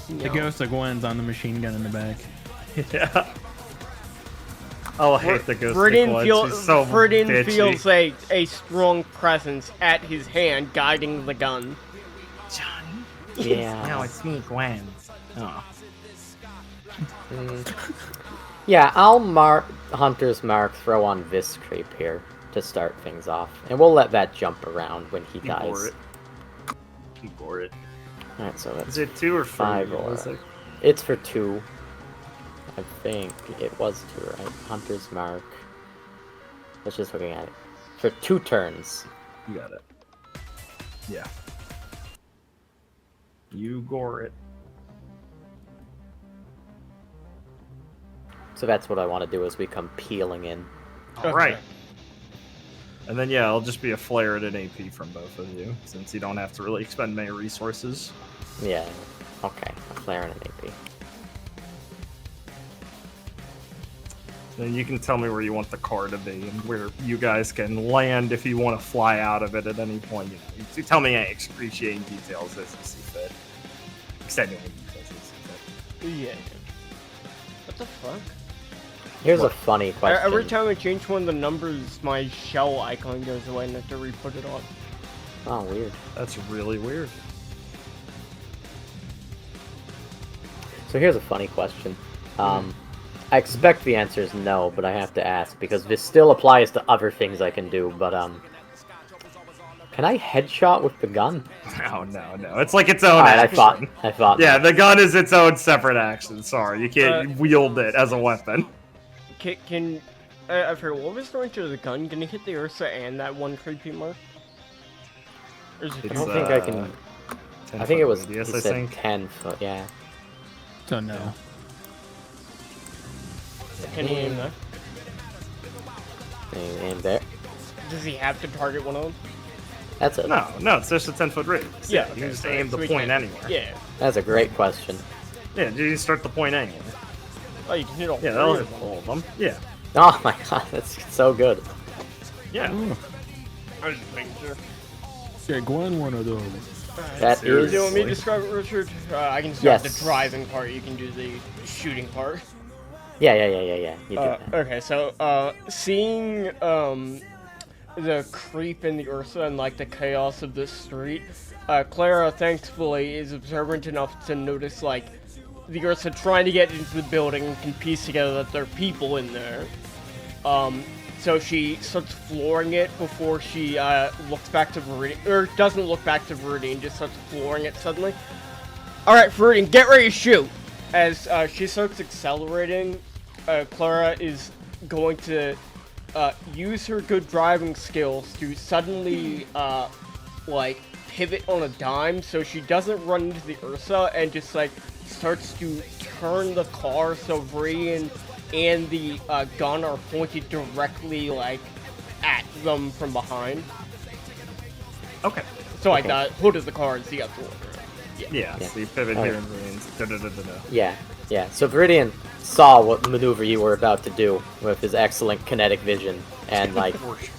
The ghost of Gwen's on the machine gun in the back. Yeah. Oh, I hate the ghost. Verdin bitchy. feels a strong presence at his hand guiding the gun. Johnny. Yeah. Now it's me, Gwen. Oh. Yeah, I'll mark Hunter's Mark, throw on this creep here to start things off. And we'll let that jump around when he dies. Ignore it. Alright, so that's Is it 2 or 3? 5 What or... was it? It's for 2. I think it was 2, right? Hunter's Mark. Let's just looking at it. For 2 turns. You got it. Yeah. You gore it. So that's what I want to do as we come peeling in. All right. And then, yeah, it'll just be a flare and an AP from both of you, since you don't have to really expend many resources. Yeah. Okay. A flare and an AP. Then you can tell me where you want the car to be and where you guys can land if you want to fly out of it at any point. You tell me any excruciating details as you see fit. Extenuating details as you see fit. Yeah. What the fuck? Here's a funny question. Every time I change one of the numbers, my shell icon goes away and I have to re-put it on. Oh, weird. That's really weird. So here's a funny question. I expect the answer is no, but I have to ask because this still applies to other things I can do. But can I headshot with the gun? No. It's like its own Alright, action. I thought. Yeah, the gun is its own separate action. Sorry, you can't wield it as a weapon. I forget, what was the range of the gun? Can you hit the Ursa and that one creepy mark? Or is it I don't think I can. I think it was. Radius, He I said think. 10 foot. Yeah. Don't know. Can he aim there? And there. Does he have to target one of them? That's it. No, it's just a 10-foot radius. Yeah, you okay, can just so- aim so the we point can- anywhere. Yeah. That's a great question. Yeah, you can start the point anywhere. Oh, you can hit all Yeah, three that'll of hit them. all of them. Yeah. Oh my god, that's so good. Yeah. I was just making sure. Yeah, Glen one of those. That Do is. you want me to describe it, Richard? I can describe Yes. the driving part, you can do the shooting part. Yeah. You do that. Okay, so, seeing, the creep in the Ursa and, like, the chaos of the street, Clara, thankfully, is observant enough to notice, like, the Ursa trying to get into the building and can piece together that there are people in there. So she starts flooring it before she, looks back to Viridian, or doesn't look back to Viridian, just starts flooring it suddenly. Alright, Viridian, get ready to shoot! As, she starts accelerating, Clara is going to, use her good driving skills to suddenly, like, pivot on a dime so she doesn't run into the Ursa and just, like, starts to turn the car so Viridian and the gun are pointed directly, like, at them from behind. Okay. So, like, the hood of the car is the other one. Yeah, so you pivot here and ruins. Yeah. So Viridian saw what maneuver you were about to do with his excellent kinetic vision, and like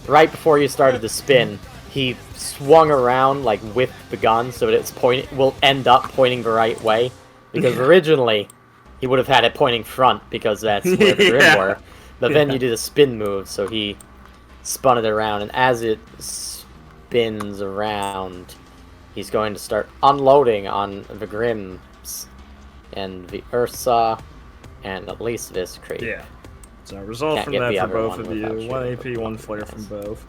right before you started to spin, he swung around like with the gun so that it's will end up pointing the right way. Because originally he would have had it pointing front because that's where the grim were. But then you did a spin move, so he spun it around, and as it spins around, he's going to start unloading on the Grims and the Ursa and at least this creep. Yeah. So result Can't from get that the for other both one of without you. One shooting AP, with one both flare guys. from both.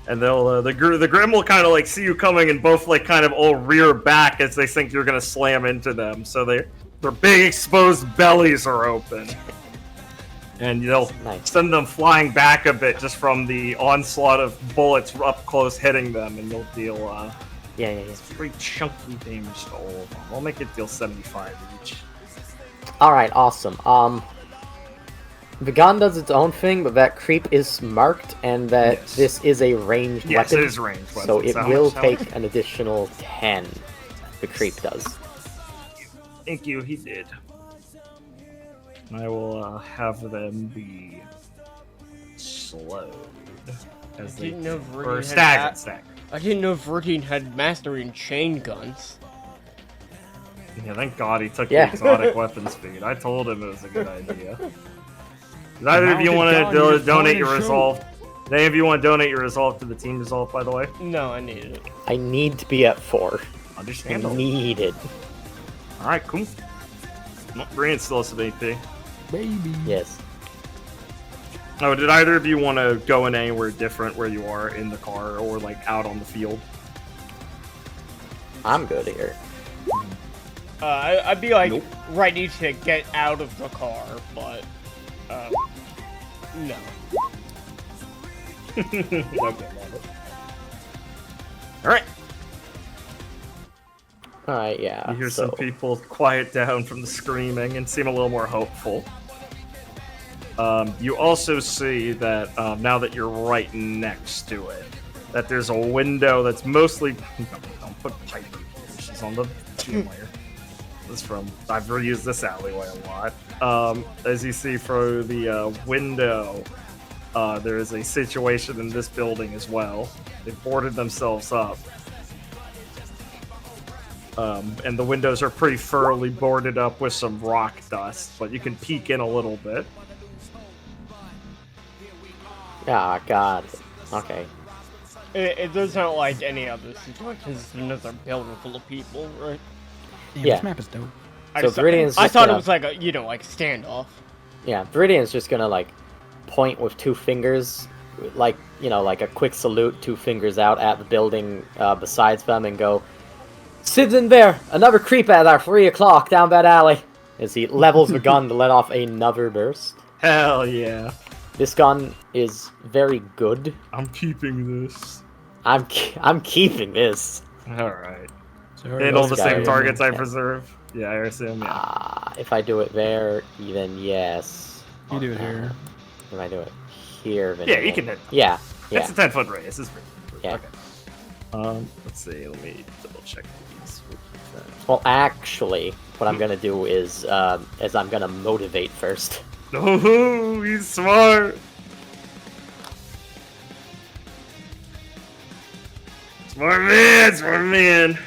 And they'll the Grim will kind of like see you coming and both like kind of all rear back as they think you're gonna slam into them. So their big exposed bellies are open. And they'll Nice. send them flying back a bit just from the onslaught of bullets up close hitting them, and you'll deal Yeah. pretty chunky damage to all of them. I'll make it deal 75 each. Alright, awesome. The gun does its own thing, but that creep is marked, and that Yes. this is a ranged Yes, weapon. it is ranged weapon. So it how will much- how take much? an additional 10. The creep does. Thank you, he did. I will have them be slowed as they didn't know or Viridian had staggered. that. Staggered. I didn't know Viridian had mastery in chain guns. Yeah, thank God he took Yeah. the exotic weapon speed. I told him it was a good idea. Does either of you Mounted want gun, to you just donate point your and shoot. resolve? Do any of you want to donate your resolve to the team resolve, by the way? No, I needed it. I need to be at 4. Understandable. Needed. Alright, cool. Brian still has some AP. Baby. Yes. Oh, did either of you want to go in anywhere different where you are in the car or like out on the field? I'm good here. I'd be like Nope. ready to get out of the car, but no. Okay, Alright. Alright, yeah. You hear so, some people quiet down from the screaming and seem a little more hopeful. You also see that now that you're right next to it, that there's a window that's mostly. Don't put Piper. She's on the gym layer. This from. I've reused this alleyway a lot. As you see through the window, there is a situation in this building as well. They've boarded themselves up. And the windows are pretty thoroughly boarded up with some rock dust, but you can peek in a little bit. Ah, God. Okay. It does not like any other situation. It's another building full of people, right? Yeah. This map is dope. So Viridian's I just thought gonna- it was like a, like standoff. Yeah, Viridian's just gonna, like, point with 2 fingers, like, like a quick salute, 2 fingers out at the building besides them, and go, "Sid's in there! Another creep at our 3 o'clock down that alley!" As he levels the gun to let off another burst. Hell yeah. This gun is very good. I'm keeping this. I'm keeping this. Alright. So Hit all the guys same are- targets I yeah. preserve. Yeah, I assume, yeah. If I do it there, then yes. You do it here. If I do it here, then Yeah, you can hit. Yeah, yeah. It's a 10-foot radius. It's pretty. Yeah. Okay. Let's see. Let me double check these. Well, actually, what I'm gonna do is I'm gonna motivate first. Oh, he's smart. Smart man, smart man.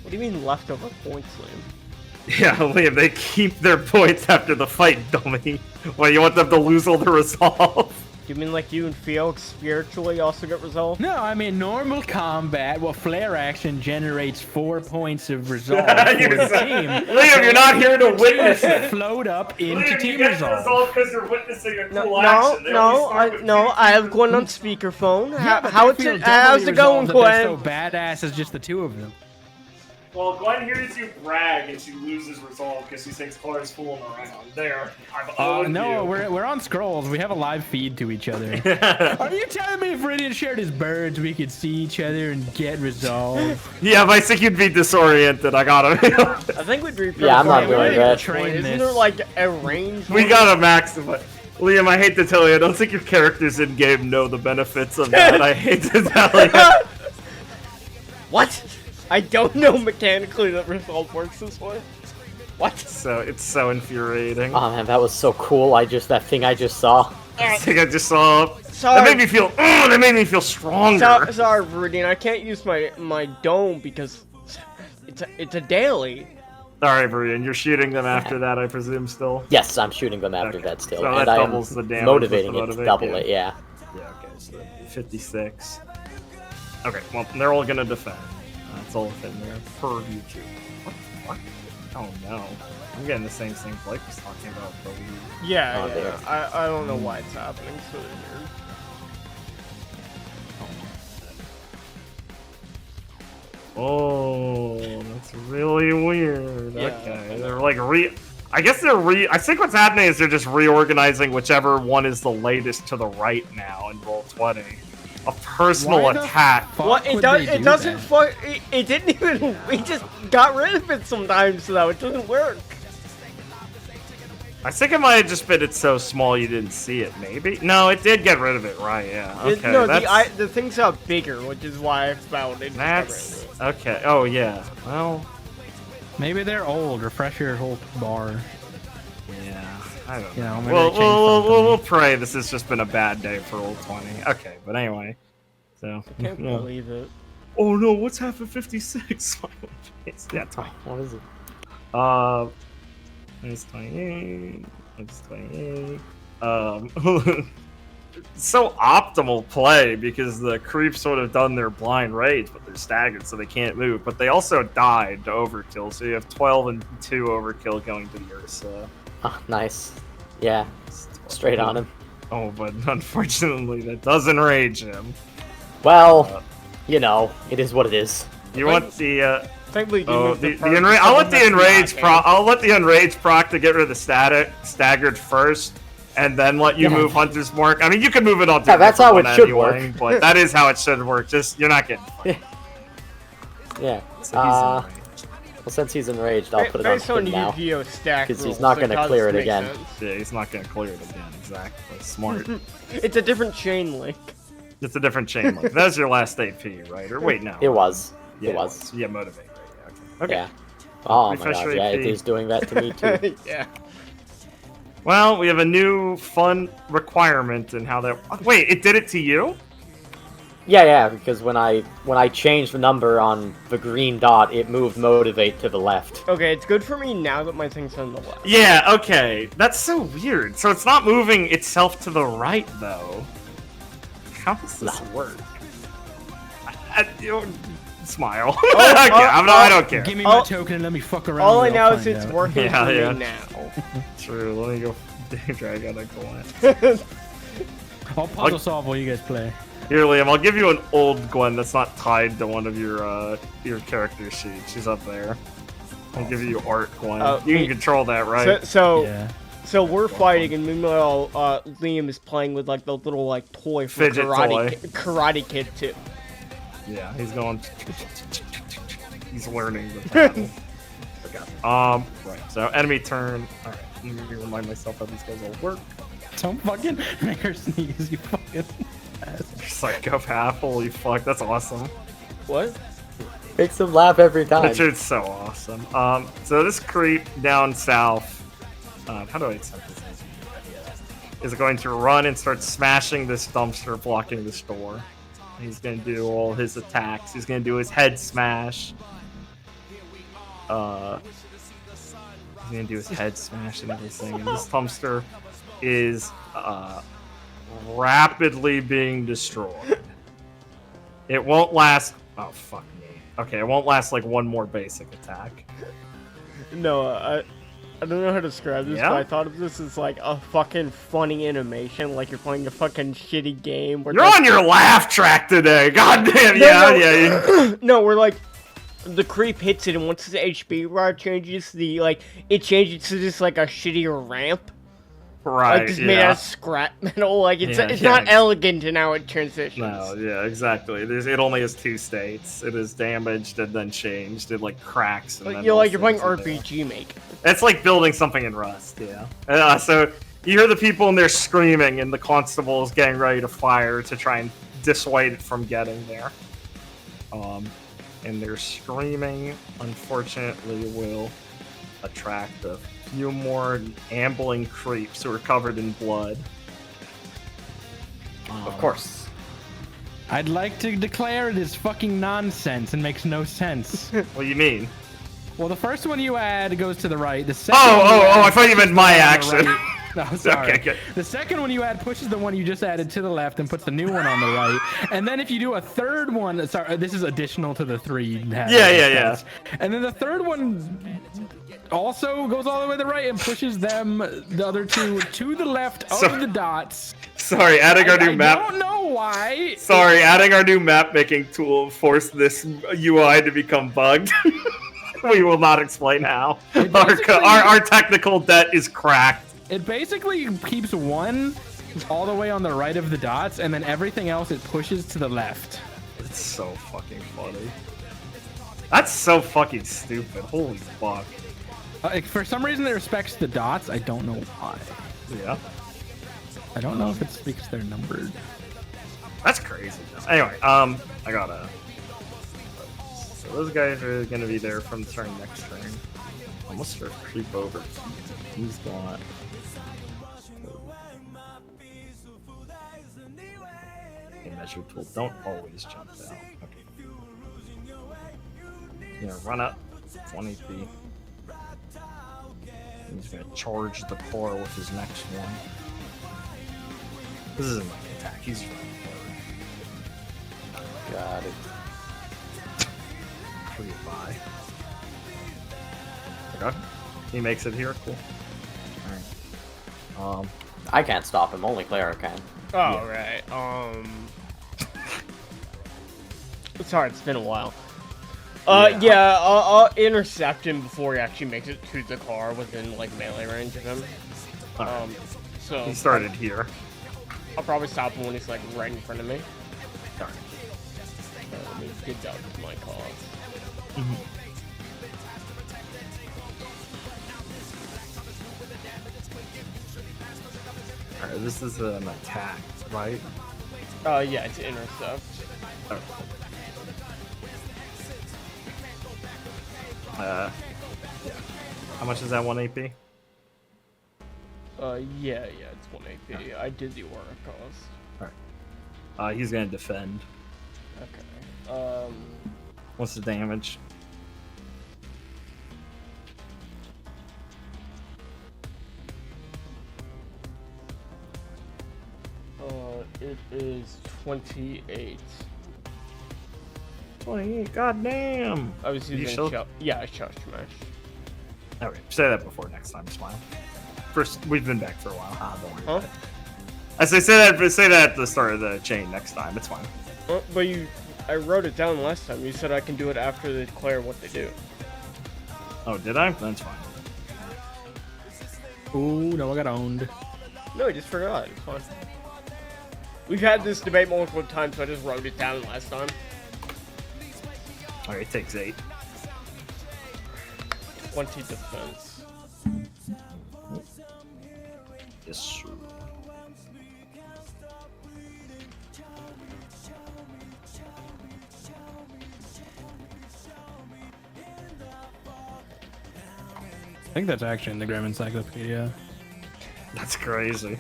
What do you mean leftover points, Liam? Yeah, Liam, they keep their points after the fight, dummy. Well, you want them to lose all the resolve? Do you mean like you and Felix spiritually also get resolved? No, I mean normal combat. Well, flare action generates 4 points of resolve You for the said- team. Liam, you're not here to witness it. Float up into Liam, you team get resolve. because you're witnessing a No, cool action. They always start with I have Glen on speakerphone. Yeah, but How's they feel it doubly going, resolved that they're Glen? so badass as just the 2 of them. Well, Gwen hears you brag and she loses resolve because she thinks Clara's fooling around. There, I've owed No, you. we're on scrolls. We have a live feed to each other. Are you telling me if Viridian shared his birds, we could see each other and get resolve? Yeah, but I think you'd be disoriented. I got him. I think we'd be. Yeah, I'm not pretty doing good. that. Train Isn't this. there like a range? We got a max of it. Liam, I hate to tell you, I don't think your characters in game know the benefits of that. I hate to tell you. What? I don't know mechanically that resolve works this way. What? So it's so infuriating. Oh man, that was so cool. That thing I just saw. I think I just saw. Sorry. That made me feel. Oh, that made me feel stronger. Sorry, Viridian. I can't use my dome because it's a daily. Alright, Brian, you're shooting them after that, I presume, still? Yes, I'm shooting them after Okay. that still, So and that I am doubles the damage motivating with the it to motivate, double yeah. it. Yeah. Yeah, okay, so 56. Okay, well, they're all gonna defend. That's all within their purview, too. What the fuck? Oh no. I'm getting the same thing Blake was talking about, but Yeah, Oh, yeah. dear. I don't know why it's happening. So weird. Oh, that's really weird. Yeah. Okay, they're like I guess I think what's happening is they're just reorganizing whichever one is the latest to the right now in roll 20. A personal Why the attack. fuck What it would does? they It do doesn't. that? It didn't even. We just got rid of it sometimes, though. It doesn't work. I think it might have just been it's so small you didn't see it, maybe? No, it did get rid of it, right, yeah. Okay, No, that's... the things got bigger, which is why I found it. That's... Okay, oh yeah. Well, Maybe they're old. Refresh your whole bar. yeah, I don't You know. know, maybe We'll, they changed something. we'll pray this has just been a bad day for roll 20. Okay, but anyway. So, Can't yeah. believe it. Oh no, what's half of 56? Yeah, 20. What is it? It's 28. It's 28. So optimal play because the creeps would have done their blind rage, but they're staggered, so they can't move. But they also died to overkill, so you have 12 and 2 overkill going to the Ursa. Oh, nice. Yeah, straight on him. Oh, but unfortunately, that doesn't rage him. Well, you know, it is what it is. You want the Thankfully, oh the enrage. I'll let the enrage proc. I'll let the enrage proc to get rid of the staggered first, and then let you Yeah. move Hunter's Mark. I mean, you can move it on. Yeah, that's how it should work. But that is how it should work. Just you're not getting. Yeah. So he's enraged. Well, since he's enraged, I'll put it on Based on him now. Yu-Gi-Oh! Stack Because he's rules, not it gonna does clear it make again. sense. Yeah, he's not gonna clear it again. Exactly. Smart. It's a different chain link. It's a different chain link. That's your last AP, right? Or wait, no. It was. Yeah, it was. Yeah, motivate. Right? Yeah, okay. Yeah. Oh my Refresh god, your yeah, AP. it is doing that to me too. Yeah. Well, we have a new fun requirement in how that. Wait, it did it to you? Yeah, because when I changed the number on the green dot, it moved motivate to the left. Okay, it's good for me now that my thing's on the left. Yeah. Okay. That's so weird. So it's not moving itself to the right, though. How does this work? Smile. Okay, I don't care. Give me my token and let me fuck around. All I and I'll know is find it's out. working Yeah, for yeah. me now. True. Let me go drag out a Glen. I'll puzzle solve while you guys play. Here, Liam, I'll give you an old Gwen that's not tied to one of your character sheets. She's up there. I'll give you art Gwen. You can control that, right? Yeah. So we're fighting, and meanwhile, Liam is playing with like the little like toy for Fidget toy. Karate Kid too. Yeah, he's going. He's learning the pattern. Right. So enemy turn. All right. Let me remind myself how these guys all work. Don't fucking make her sneeze, you fucking ass. Psychopath. Holy fuck, that's awesome. What? Makes him laugh every time. That shit's so awesome. So this creep down south. How do I accept this? Is going to run and start smashing this dumpster, blocking this door. He's gonna do all his attacks. He's gonna do his head smash. He's gonna do his head smash and everything. And this dumpster is rapidly being destroyed. It won't last. Oh fuck me. Okay, it won't last like one more basic attack. No, I don't know how to describe this, Yeah? but I thought of this as like a fucking funny animation, like you're playing a fucking shitty game. Where You're on your laugh track today. God damn. No, Yeah. no, we're like the creep hits it, and once the HP bar changes, it changes to just like a shittier ramp. Right. Like, just made out of scrap metal. Like, it's not elegant in how it transitions. No, yeah, exactly. It only has two states. It is damaged and then changed. It like cracks. And Like, then you're playing also into RPG Maker. It's like building something in Rust, yeah. So you hear the people and they're screaming, and the constable is getting ready to fire to try and dissuade it from getting there. And their screaming, unfortunately, will attract a few more ambling creeps who are covered in blood. Of course. I'd like to declare it is fucking nonsense and makes no sense. What do you mean? Well, the first one you add goes to the right. The second I thought you meant my action. No, sorry. Okay. The second one you add pushes the one you just added to the left and puts the new one on the right. And then if you do a third one, sorry, this is additional to the three you had. Yeah. And then the third one also goes all the way to the right and pushes them, the other two, to the left of the dots. Sorry, adding our new map. I don't know why. Sorry, adding our new map making tool forced this UI to become bugged. We will not explain how. Our technical debt is cracked. It basically keeps one all the way on the right of the dots, and then everything else it pushes to the left. It's so fucking funny. That's so fucking stupid. Holy fuck. For some reason, it respects the dots. I don't know why. Yeah. I don't know if it's because they're numbered. That's crazy. Anyway, I gotta. So those guys are gonna be there from turn next turn. I'm gonna start creep over. He's got. Measure tool. Don't always jump down. Okay. Yeah, run up 20 feet. He's gonna charge the core with his next one. This isn't like an attack. He's running forward. Got it. Pretty by. Okay. He makes it here. Cool. Alright. I can't stop him. Only Clara can. Oh, right. Sorry, it's been a while. Yeah, I'll intercept him before he actually makes it to the car within, like, melee range of him. So... He started here. I'll probably stop him when he's, like, right in front of me. Alright. Let me get out of my car. Alright, this is an attack, right? Yeah, it's intercept. Oh. Yeah. How much is that 1 AP? Yeah, it's 1 AP. I did the aura cost. Alright. He's gonna defend. Okay. What's the damage? It is 28. 28, goddamn! I was You using sure? yeah, Shush Smash. Okay, say that before next time, it's fine. First, we've been back for a while. Don't worry Huh? about it. I say that at the start of the chain next time, it's fine. But I wrote it down last time. You said I can do it after they declare what they do. Oh, did I? That's fine. Ooh, no, I got owned. No, I just forgot. It's fine. We've had this debate multiple times, so I just wrote it down last time. Alright, it takes 8. 20 defense. Yes, sir. I think that's actually in the Grim Encyclopedia. That's crazy.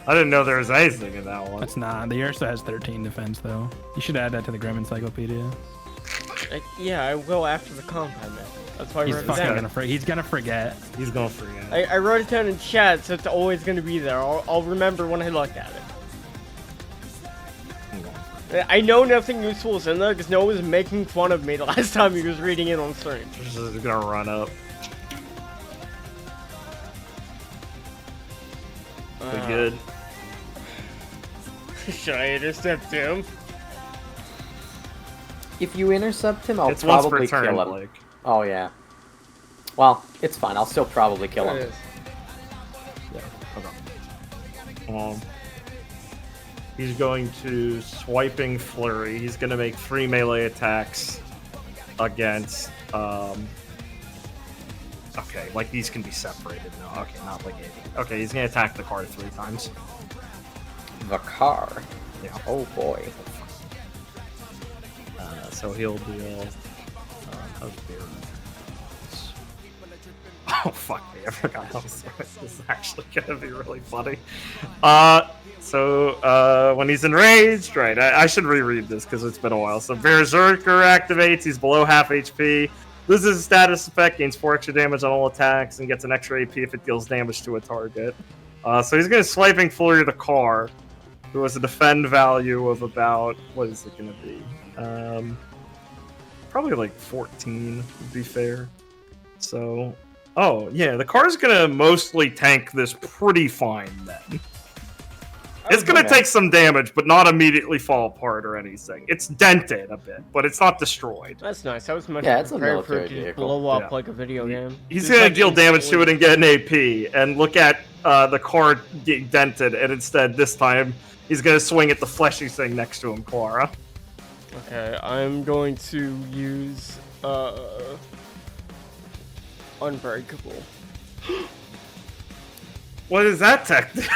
I didn't know there was anything in that one. That's not. The Ursa has 13 defense, though. You should add that to the Grim Encyclopedia. Yeah, I will after the combat method. That's why I He's wrote it fucking down. he's gonna forget. He's gonna forget. I wrote it down in chat, so it's always going to be there. I'll remember when I look at it. I know nothing useful is in there because Noah was making fun of me the last time he was reading it on stream. This is gonna run up. Be good. Should I intercept him? If you intercept him, I'll It's once per probably turn, kill him. Blake. Oh yeah. Well, it's fine. I'll still probably kill There him. it is. Yeah, hold on. He's going to swiping flurry. He's gonna make 3 melee attacks against. Okay, like these can be separated now. Okay, not like 8. Okay, he's gonna attack the card 3 times. The car. Yeah. Oh boy. So he'll do. How's beer? Oh fuck me! I forgot how this is actually gonna be really funny. When he's enraged, right? I should reread this because it's been a while. So Berserker activates. He's below half HP. Loses a status effect, gains 4 extra damage on all attacks, and gets an extra AP if it deals damage to a target. So he's gonna swiping flurry the car, who has a defend value of about what is it gonna be? Probably like 14 would be fair. So, oh yeah, the car's gonna mostly tank this pretty fine then. It's gonna take some damage, but not immediately fall apart or anything. It's dented a bit, but it's not destroyed. That's nice. I was much Yeah, it's a prepared for it military to just vehicle. blow up Yeah. like a video game. He's Just gonna like deal damage to it instantly. and get an AP, and look at the car get dented, and instead this time he's gonna swing at the fleshy thing next to him, Clara. Okay, I'm going to use Unbreakable. What is that technique?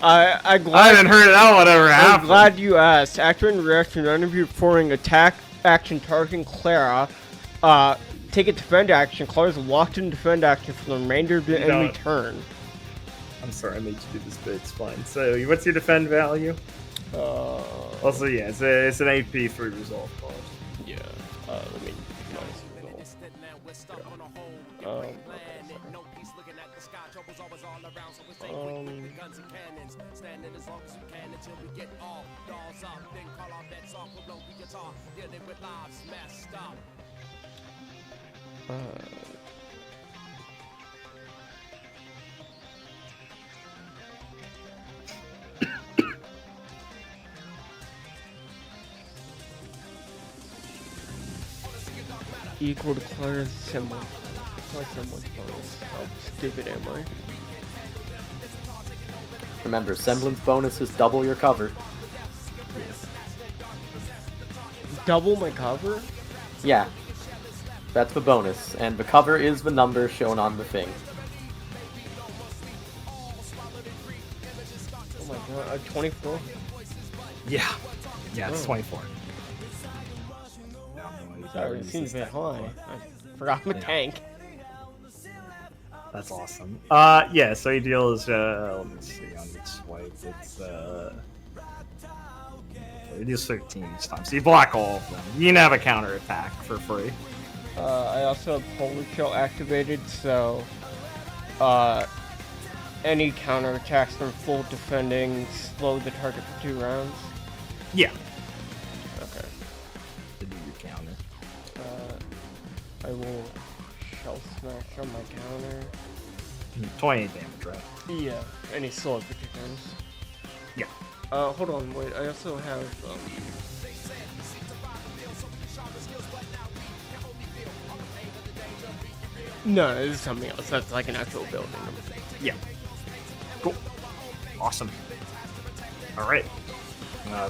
I I haven't heard that one ever I'm happen. glad you asked. After in reaction, none of you performing attack action targeting Clara, take a defend action. Clara's locked in defend action for the remainder of the enemy don't. turn. I'm sorry, I made you do this, but it's fine. So, what's your defend value? Also, yeah, it's an AP for resolve cost. Yeah. Let me minus resolve. Equal to Clara's symbol. My symbol's bonus. How stupid am I? Remember, semblance bonus is double your cover. Double my cover? Yeah. That's the bonus, and the cover is the number shown on the thing. 24. Yeah. Yeah, it's Oh. 24. Sorry, it seems a bit high. I forgot I'm a tank. That's awesome. Yeah, so he deals, let me see on this swipe. It's, he deals 13 each time. So you block all of them. You can have a counter attack for free. I also have Polar Shell activated, so any counter attacks from full defending slow the target for 2 rounds. Yeah. Okay. To do your counter. I will Shell Smash on my counter. 28 damage, right? Yeah, any slow for 2 turns. Yeah. Hold on, wait, I also have, No, this is something else. That's like an actual building. Yeah. Cool. Awesome. Alright.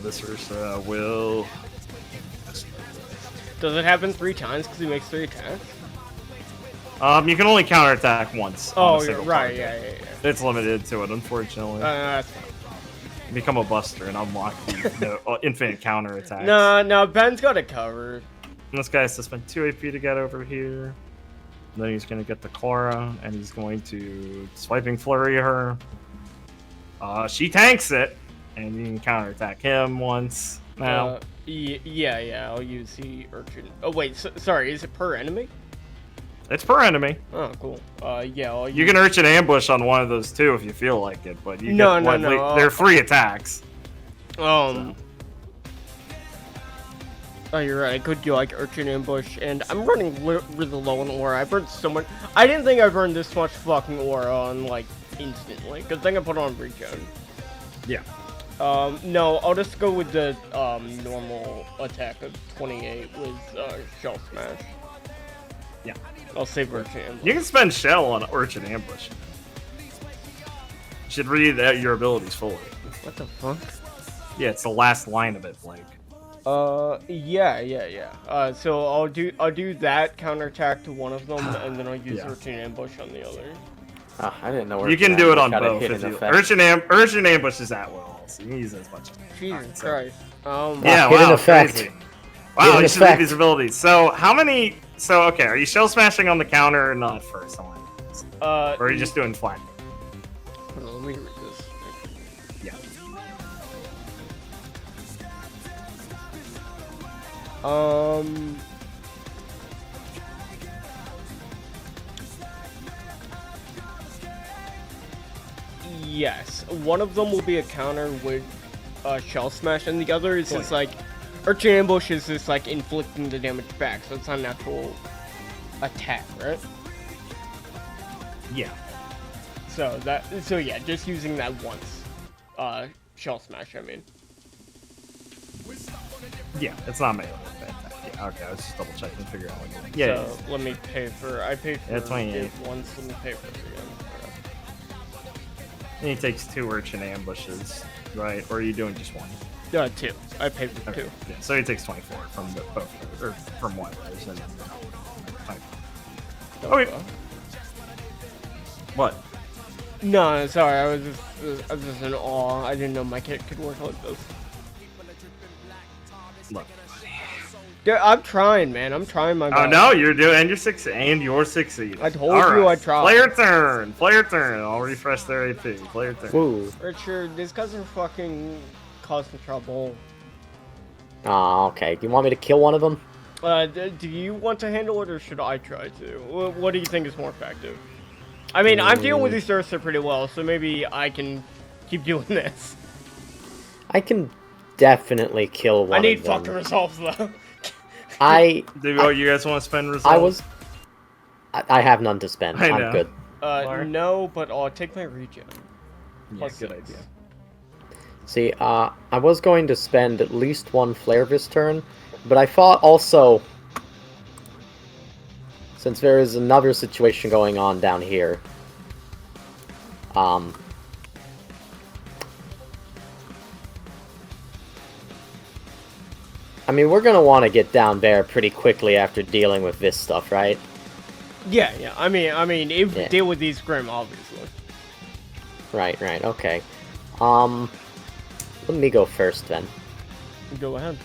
This verse will... Does it happen 3 times because he makes 3 attacks? You can only counterattack once. on a Oh, yeah, single right, target. yeah. It's limited to it, unfortunately. That's fine. Become a buster and unlock the infinite counterattacks. No, Ben's got it covered. And this guy has to spend 2 AP to get over here. And then he's going to get the Cora, and he's going to swiping flurry her. She tanks it, and you can counterattack him once. Now, Yeah, I'll use the urchin. Oh, wait, sorry, is it per enemy? it's per enemy. Oh, cool. Yeah, I'll You can urchin ambush on one of those too if you feel like it, but you No, get no. they're free attacks. Oh, you're right. I could do like urchin ambush, and I'm running really low on aura. I burned so much. I didn't think I burned this much fucking aura on like instantly. Good thing I put on regen. Yeah. No, I'll just go with the normal attack of 28 with Shell Smash. Yeah. I'll save urchin ambush. You can spend shell on urchin ambush. You should read out your abilities fully. What the fuck? Yeah, it's the last line of it, Blake. Yeah. So I'll do that counterattack to one of them, and then I'll use urchin ambush on the other. I didn't know where You can do it on got a both. hidden If you, effect. urchin ambush is at will, so you can use it as much as you want. Jesus Christ. Yeah, hidden wow, effect. crazy. Wow, Hidden you should read effect. these abilities. So, how many... So, okay, are you shell smashing on the counter or not first? Or are you just doing flat? Hold on, let me read this. Yeah. Yes, one of them will be a counter with Shell Smash, and the other is just like Urchin Ambush is just like inflicting the damage back, so it's not an actual attack, right? Yeah. So yeah, just using that once. Shell Smash, I mean. Yeah, it's not melee. Yeah, okay, I was just double checking to figure out what you're doing. Yeah, So let me pay for. I paid for Yeah, 28. it once. Let me pay for it again. and he takes 2 urchin ambushes, right? Or are you doing just 1? 2. I paid for Okay. 2. Yeah, so he takes 24 from the both, or from one. Right? So then, 24. Okay. What? No, sorry. I was just in awe. I didn't know my kit could work like this. Look. Yeah, I'm trying, man. I'm trying my best. Oh no, you're doing, and you're succeeding. I told you I tried. Player turn. I'll refresh their AP. Player turn. Woo. Richard, these guys are fucking causing trouble. Oh, okay. Do you want me to kill one of them? Do you want to handle it, or should I try to? What do you think is more effective? I mean, I'm dealing with these Ursa pretty well, so maybe I can keep doing this. I can definitely kill one I need of them. fucking resolves, though. I You guys want to spend results? I have none to spend. I I'm know. good. No, but I'll take my regen. Yeah, Plus good 6. idea. See, I was going to spend at least 1 flare this turn, but I thought also, since there is another situation going on down here, I mean, we're gonna want to get down there pretty quickly after dealing with this stuff, right? Yeah. I mean, if we Yeah. deal with these Grim, obviously. Right, okay. let me go first then. Go ahead.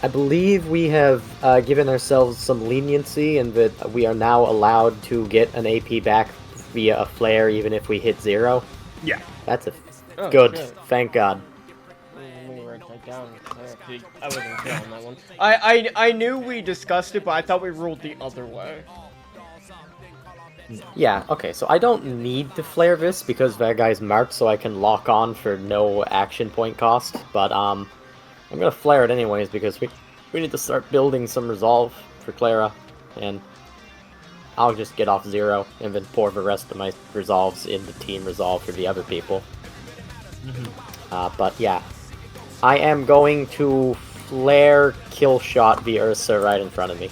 I believe we have given ourselves some leniency in that we are now allowed to get an AP back via a flare even if we hit 0. Yeah. That's a Oh, good. shit. Thank God. Let me write that down. I wasn't clear on that one. I knew we discussed it, but I thought we ruled the other way. Yeah, okay, so I don't need to flare this because that guy's marked so I can lock on for no action point cost, but I'm gonna flare it anyways because we need to start building some resolve for Clara, and I'll just get off 0 and then pour the rest of my resolves into team resolve for the other people. But yeah, I am going to flare kill shot the Ursa right in front of me.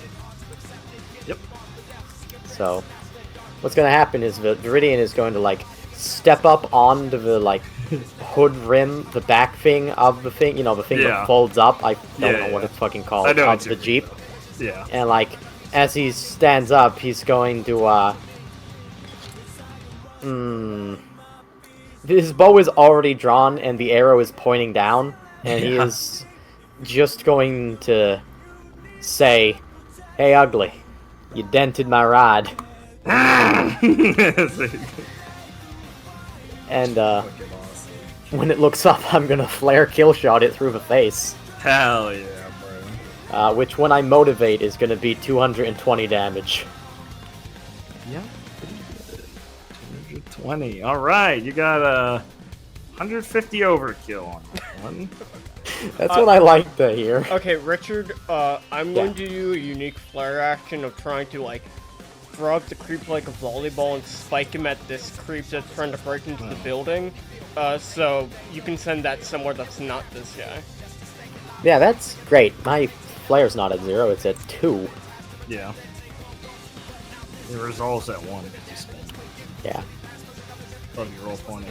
Yep. So what's going to happen is the Viridian is going to like step up onto the like hood rim, the back thing of the thing, you know, the thing that folds up. I don't know what it's fucking called. I know of the Jeep. Yeah. And like as he stands up, he's going to his bow is already drawn and the arrow is pointing down, and he is just going to say, "Hey, ugly, you dented my ride." And when it looks up, I'm gonna flare kill shot it through the face. Hell yeah, bro. Which when I motivate is gonna be 220 damage. Yeah. 220. Alright, you got a 150 overkill on that one. That's what I like to hear. Okay, Richard, I'm going to do a unique flare action of trying to, like, throw up the creep like a volleyball and spike him at this creep that's trying to break into the building. So you can send that somewhere that's not this guy. Yeah, that's great. My flare's not at 0, it's at 2. Yeah. It resolves at 1. Yeah. Oh, you roll 20.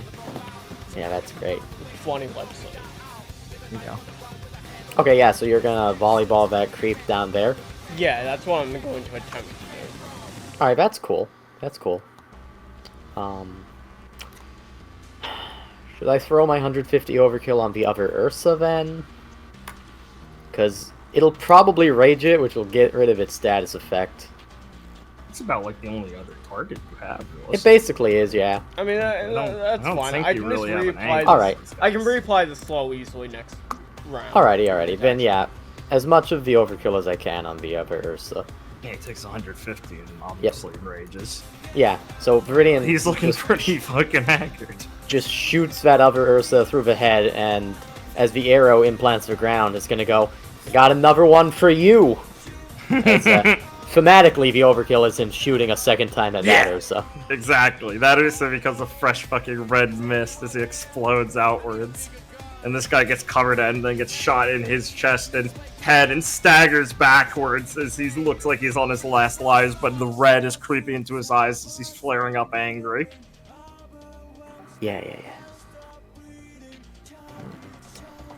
Yeah, that's great. 20 website. Yeah. Okay, yeah, so you're gonna volleyball that creep down there. Yeah, that's what I'm going to attempt to do. Alright, that's cool. That's cool. Should I throw my 150 overkill on the other Ursa then? Because it'll probably rage it, which will get rid of its status effect. It's about like the only other target you have. It basically is, yeah. I mean, that's fine. I can just reapply. Alright. I can reapply the slow easily next round. Alrighty. Then yeah, as much of the overkill as I can on the other Ursa. Yeah, he takes 150 and obviously rages. Yeah, so Viridian... He's looking pretty fucking accurate. Just shoots that other Ursa through the head, and as the arrow implants the ground, it's gonna go, "Got another one for you!" As, thematically, the overkill is him shooting a second time at that Ursa. Exactly. That Ursa becomes a fresh fucking red mist as he explodes outwards. And this guy gets covered and then gets shot in his chest and head and staggers backwards as he looks like he's on his last lives, but the red is creeping into his eyes as he's flaring up angry. Yeah.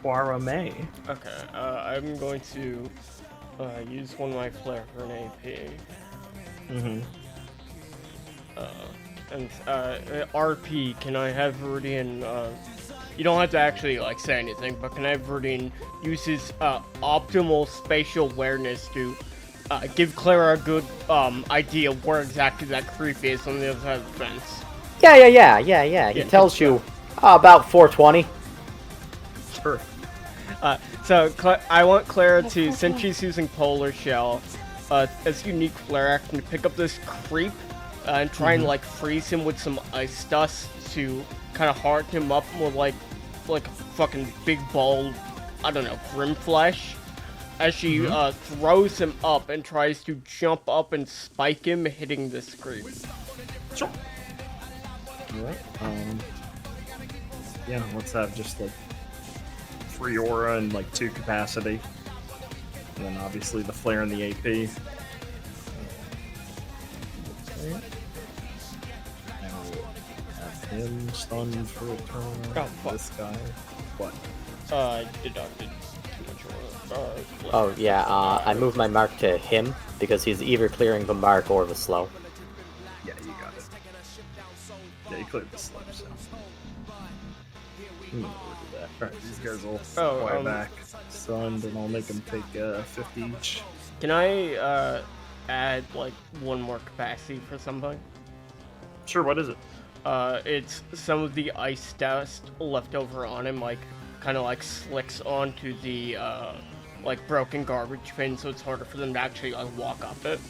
Quara May. Okay, I'm going to use one of my flare for an AP. RP, can I have Viridian, you don't have to actually, like, say anything, but can I have Viridian use his, optimal spatial awareness to, give Clara a good, idea of where exactly that creep is on the other side of the fence? Yeah. He tells you about 420. Sure. So I want Clara to, since she's using Polar Shell, as unique flare action, to pick up this creep and try and like freeze him with some ice dust to kind of harden him up with like a fucking big ball, I don't know, grim flesh. As she throws him up and tries to jump up and spike him, hitting this creep. Sure. Alright. Yeah, let's have just like free aura and like 2 capacity. And then obviously the flare and the AP. And we'll have him stunned for a turn. Oh, fuck. This guy. What? I deducted too much aura. Oh yeah, I moved my mark to him because he's either clearing the mark or the slow. Yeah, you got it. Yeah, you cleared the slip, so. We'll do that. Alright, these guys will Oh, fly back. Stunned, and I'll make them take 50 each. Can I add like one more capacity for something? Sure, what is it? It's some of the ice dust left over on him, like kind of like slicks onto the like broken garbage bin, so it's harder for them to actually like walk up it.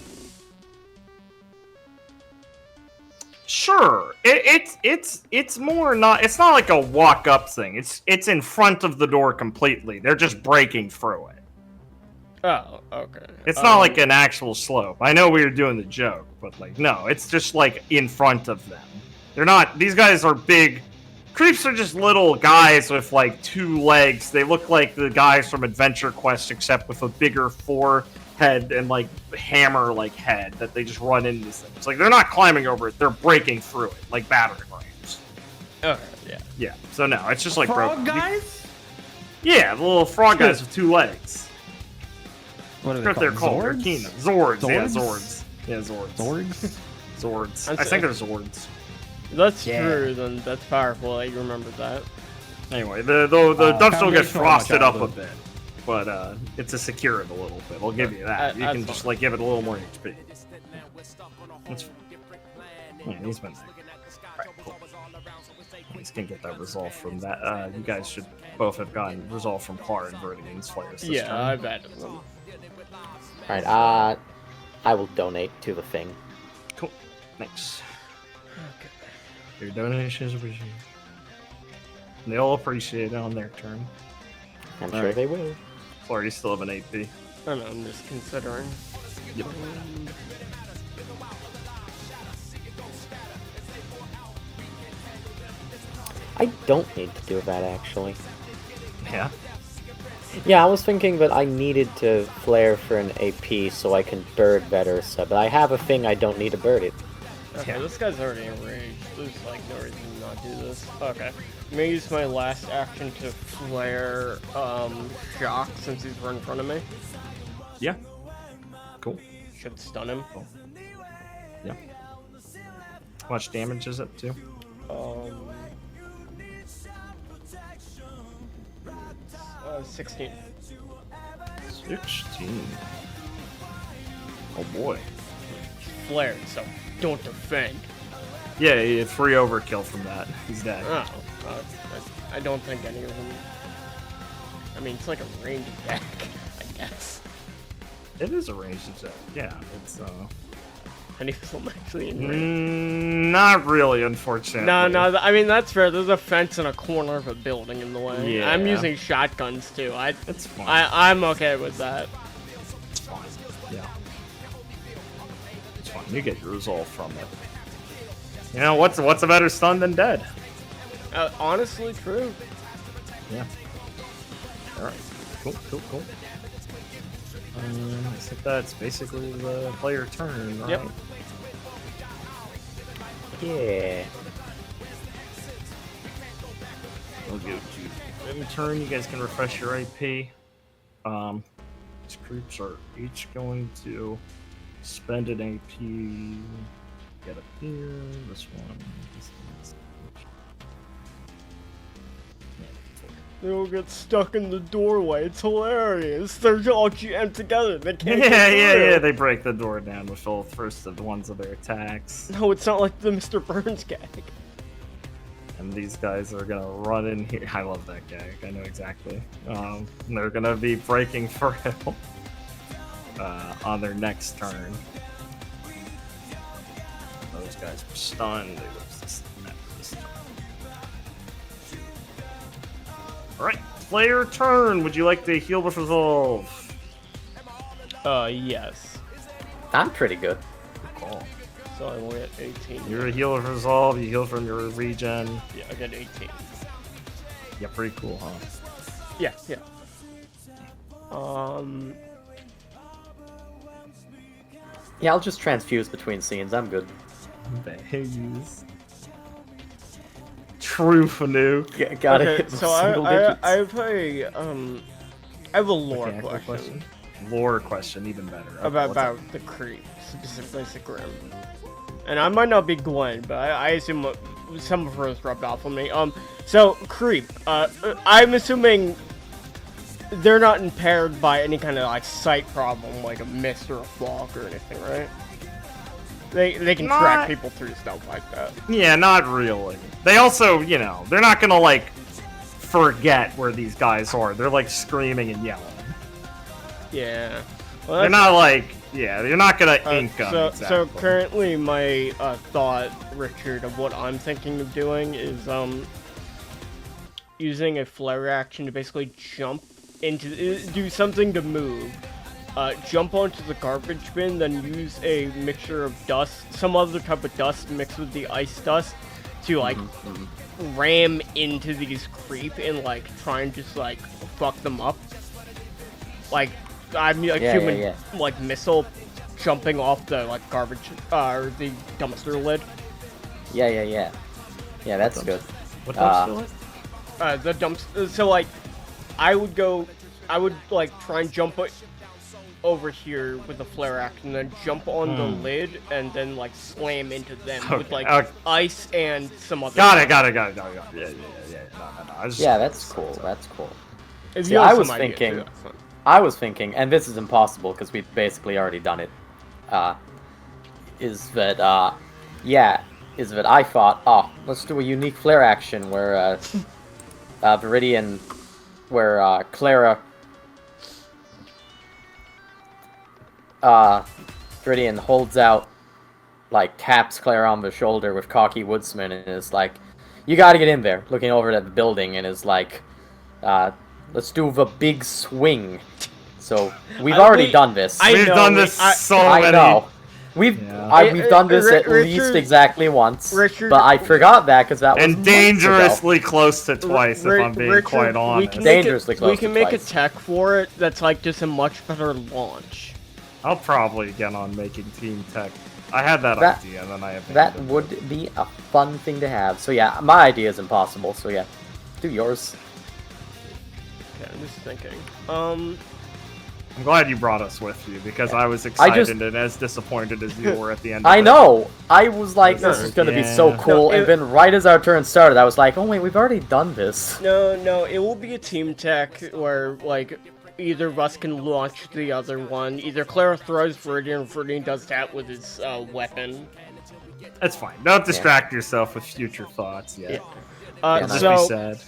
Sure, it's more not. It's not like a walk up thing. It's in front of the door completely. They're just breaking through it. Oh, okay. It's not like an actual slope. I know we were doing the joke, but like no, it's just like in front of them. They're not. These guys are big. Creeps are just little guys with like 2 legs. They look like the guys from Adventure Quest, except with a bigger forehead and like hammer like head that they just run into these things. Like they're not climbing over it; they're breaking through it like battering rams. Okay, yeah. Yeah. So no, it's just like Frog broken. guys? Yeah, the little frog guys with 2 legs. What are That's what they're called. They're Zords? Keenan. Zords. Yeah, Zords? Zords. Yeah, Zords. Zords? Zords. I'm I think they're sorry. Zords. That's Yeah. true. Then that's powerful. I remember that. Anyway, the duck still gets foundational much frosted up a childhood. bit, but it's a secure it a little bit. I'll give you that. You That's can just fine. like give it a little more HP. That's fine. Yeah, he's been there. Alright, cool. He's gonna get that resolve from that. You guys should both have gotten resolve from Clar and Vertigan's flares. This Yeah, turn. I've added them. Alright, I will donate to the thing. Cool. Thanks. Okay. Your donations appreciated. They'll appreciate it on their turn. I'm sure Alright. they will. Clar, you still have an AP. I don't know, I'm just considering. Yep. I don't need to do that, actually. Yeah. Yeah, I was thinking that I needed to flare for an AP so I can bird better, so, but I have a thing I don't need to bird it. Okay, Yeah. this guy's already enraged. There's like no reason to not do this. Okay. I'm gonna use my last action to flare shock since he's right in front of me. Yeah. Cool. Should stun him. Yeah. How much damage is it too? 16. 16. Oh boy. Flared, so don't defend. Yeah, you had 3 overkill from that. He's dead. Oh, I don't think any of them. I mean, it's like a ranged attack, I guess. It is a ranged attack. Yeah, it's Any of them actually in range. not really, unfortunately. No, I mean, that's fair. There's a fence in a corner of a building in the way. Yeah. I'm using shotguns too. It's fine. I'm okay with that. It's fine. Yeah. It's fine. You get your resolve from it. You know what's a better stun than dead? Honestly, true. Yeah. All right. Cool. I think that's basically the player turn, right? Yep. Yeah. We'll go to in turn. You guys can refresh your AP. These groups are each going to spend an AP. Get up here. This one. This one. They all get stuck in the doorway. It's hilarious. They're all jammed together. They can't. Yeah, get through. yeah. They break the door down with all first of the ones of their attacks. No, it's not like the Mr. Burns gag. And these guys are gonna run in here. I love that gag. I know exactly. They're gonna be breaking for him on their next turn. Those guys were stunned. They lose this turn. All right, player turn. Would you like to heal with resolve? Yes. I'm pretty good. Call. So I only get 18. You're a heal with resolve. You heal from your regen. Yeah, I get 18. Yeah, pretty cool, huh? Yeah. Yeah, I'll just transfuse between scenes. I'm good. Bays. True Fanu. Gotta Okay, hit the so single I digits. have a lore Mechanical question. Lore question, even better. Okay, about what's up? the creep, specifically Glen. And I might not be Glen, but I assume some of hers rubbed off on me. So creep. I'm assuming they're not impaired by any kind of like sight problem, like a mist or a fog or anything, right? They can track people through stuff like that. Yeah, not really. They also, you know, they're not gonna like forget where these guys are. They're like screaming and yelling. Yeah. Well, They're not like, yeah, you're not gonna ink them. So exactly. currently my thought, Richard, of what I'm thinking of doing is using a flare action to basically jump into do something to move. Jump onto the garbage bin, then use a mixture of dust, some other type of dust mixed with the ice dust to like ram into these creep and like try and just like fuck them up. Like I'm like human like missile jumping off the like garbage or the dumpster lid. Yeah, that's good. What dumpster lid? The dumpster. So like, I would like try and jump over here with the flare action, then jump on the lid, and then like slam into them with like ice and some other. Got it. Yeah. No. Yeah, that's cool. That's cool. If See, you I have was some ideas, thinking- too, that's fine. I was thinking, and this is impossible because we've basically already done it, is that I thought, let's do a unique flare action where, Viridian, where, Clara, Viridian holds out, like, taps Clara on the shoulder with cocky woodsman and is like, you gotta get in there, looking over at the building, and is like, let's do the big swing. So we've already done this. We've done this so many. I know. We've done this at least exactly once, Richard, but I forgot that because that was And months ago. dangerously close to twice, if I'm being quite honest. Dangerously close We can to make a twice. tech for it that's like just a much better launch. I'll probably get on making team tech. I had that idea, and then I abandoned That it. would be a fun thing to have. So yeah, my idea is impossible. So yeah, do yours. Okay, I'm just thinking. I'm glad you brought us with you, because I was excited and as disappointed as you were at the end of I it. know. I was like, this is gonna be so cool, and then right as our turn started, I was like, oh wait, we've already done this. No, it will be a team tech where, like, either of us can launch the other one. Either Clara throws Viridian, or Viridian does that with his weapon. That's fine. Don't distract yourself with future thoughts yet. Just be sad.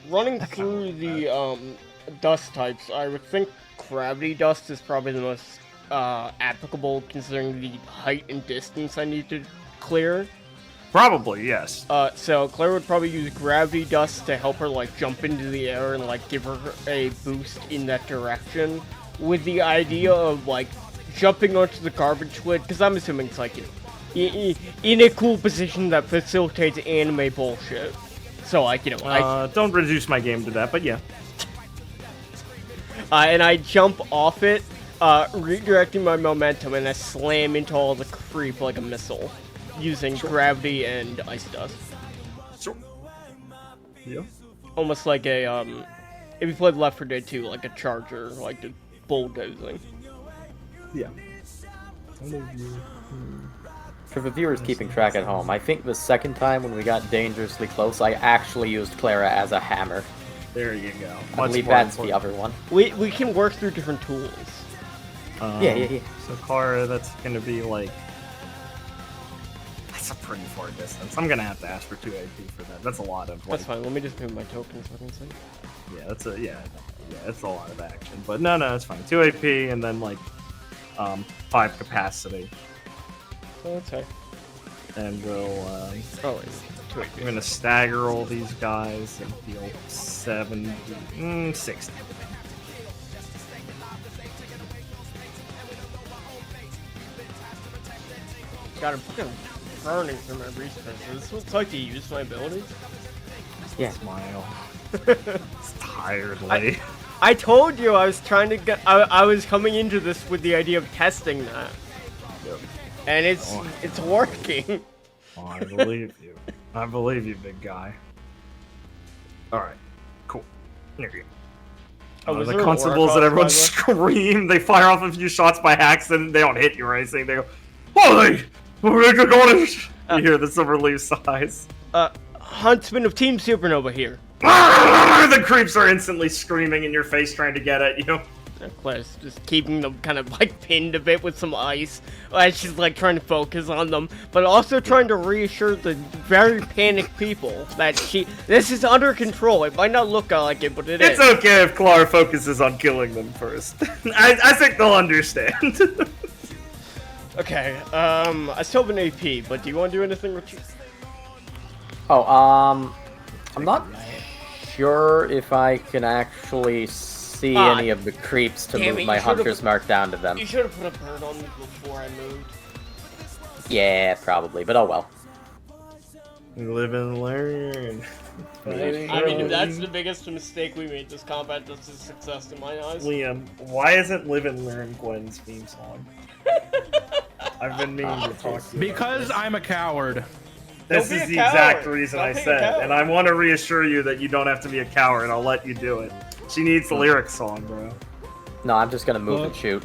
Running through the dust types, I would think gravity dust is probably the most applicable considering the height and distance I need to clear. Probably, yes. So Claire would probably use gravity dust to help her like jump into the air and like give her a boost in that direction, with the idea of like jumping onto the garbage lid, because I'm assuming it's like, you know, in a cool position that facilitates anime bullshit. So like, you know, don't reduce my game to that, but yeah. And I jump off it, redirecting my momentum, and I slam into all the creep like a missile, using gravity and ice dust. Sure. Yeah. Almost like a, if you played Left 4 Dead 2, like a charger, like the bulldozing. Yeah. For the viewers keeping track at home, I think the second time when we got dangerously close, I actually used Clara as a hammer. There you go. I believe that's the other one. We can work through different tools. Yeah. So Clara, that's gonna be like, that's a pretty far distance. I'm gonna have to ask for 2 AP for that. That's a lot of. Like, That's fine. Let me just move my tokens so I can see. Yeah, that's a lot of action. But no, it's fine. 2 AP and then like 5 capacity. So that's okay. And we'll. Oh wait. 2 AP. I'm gonna stagger all these guys and deal 60. God, I'm fucking burning through my resources. This is what it's like to use my abilities. Yeah. Smile. It's tiredly. I told you I was trying to get. I was coming into this with the idea of testing that. Yep. And it's working. Oh, I believe you. I believe you, big guy. Alright. Cool. There you go. Oh, was the there a constables war that everyone cost, scream. They fire off a few shots by accident. They don't hit you or anything. They go, "Holy! You hear the silver leaf sighs. Huntsman of Team Supernova here. The creeps are instantly screaming in your face, trying to get at you. Quest just keeping them kind of like pinned a bit with some ice as she's like trying to focus on them, but also trying to reassure the very panicked people that this is under control. It might not look like it, but It's okay if Clara focuses on killing them first. I think they'll understand. Okay, I still have an AP, but do you want to do anything with you? Oh, I'm not sure if I can actually see any of the creeps to move my hunter's mark down to them. You should have put a bird on me before I moved. Yeah, probably, but oh well. Live and learn. I mean, that's the biggest mistake we made this combat. That's a success in my eyes. Liam, why isn't Live and Learn Glen's theme song? I've been meaning to talk to you. Because I'm a coward. This Don't be is a the coward. exact reason Don't I be a said, coward. and I want to reassure you that you don't have to be a coward. I'll let you do it. She needs the lyric song, bro. No, I'm just gonna move and shoot.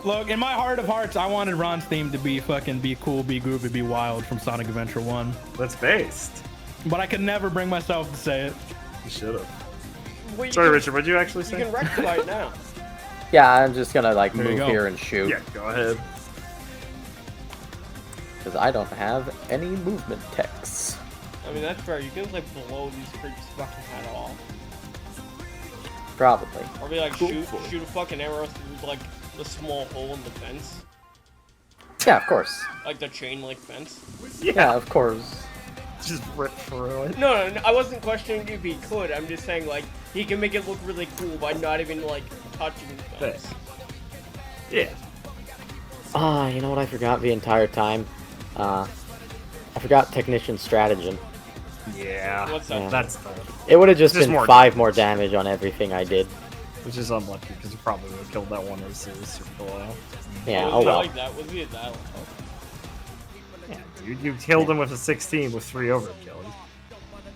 Look, in my heart of hearts, I wanted Ron's theme to be fucking be cool, be groovy, be wild from Sonic Adventure 1. That's based. But I could never bring myself to say it. You should have. Well, Sorry, Richard, what'd you actually You say? can rectify it now. Yeah, I'm just gonna like There you move go. here and shoot. Yeah, go ahead. Because I don't have any movement text. I mean, that's fair. You can like blow these creeps fucking head off. Probably. Or be like shoot a fucking arrow through like the small hole in the fence. Yeah, of course. Like the chain link fence. Yeah, of course. Just rip through it. No, I wasn't questioning if he could. I'm just saying like he can make it look really cool by not even like touching the fence. Yeah. You know what I forgot the entire time? I forgot Technician Stratagem. Yeah. What's that? Yeah. That's tough. It would have just Just been more 5 more damage on everything I did. Which is unlucky, because you probably would have killed that one as super low. Yeah, Was oh it well. like that? Was he at that level? Yeah, dude, you killed him with a 16 with 3 overkills.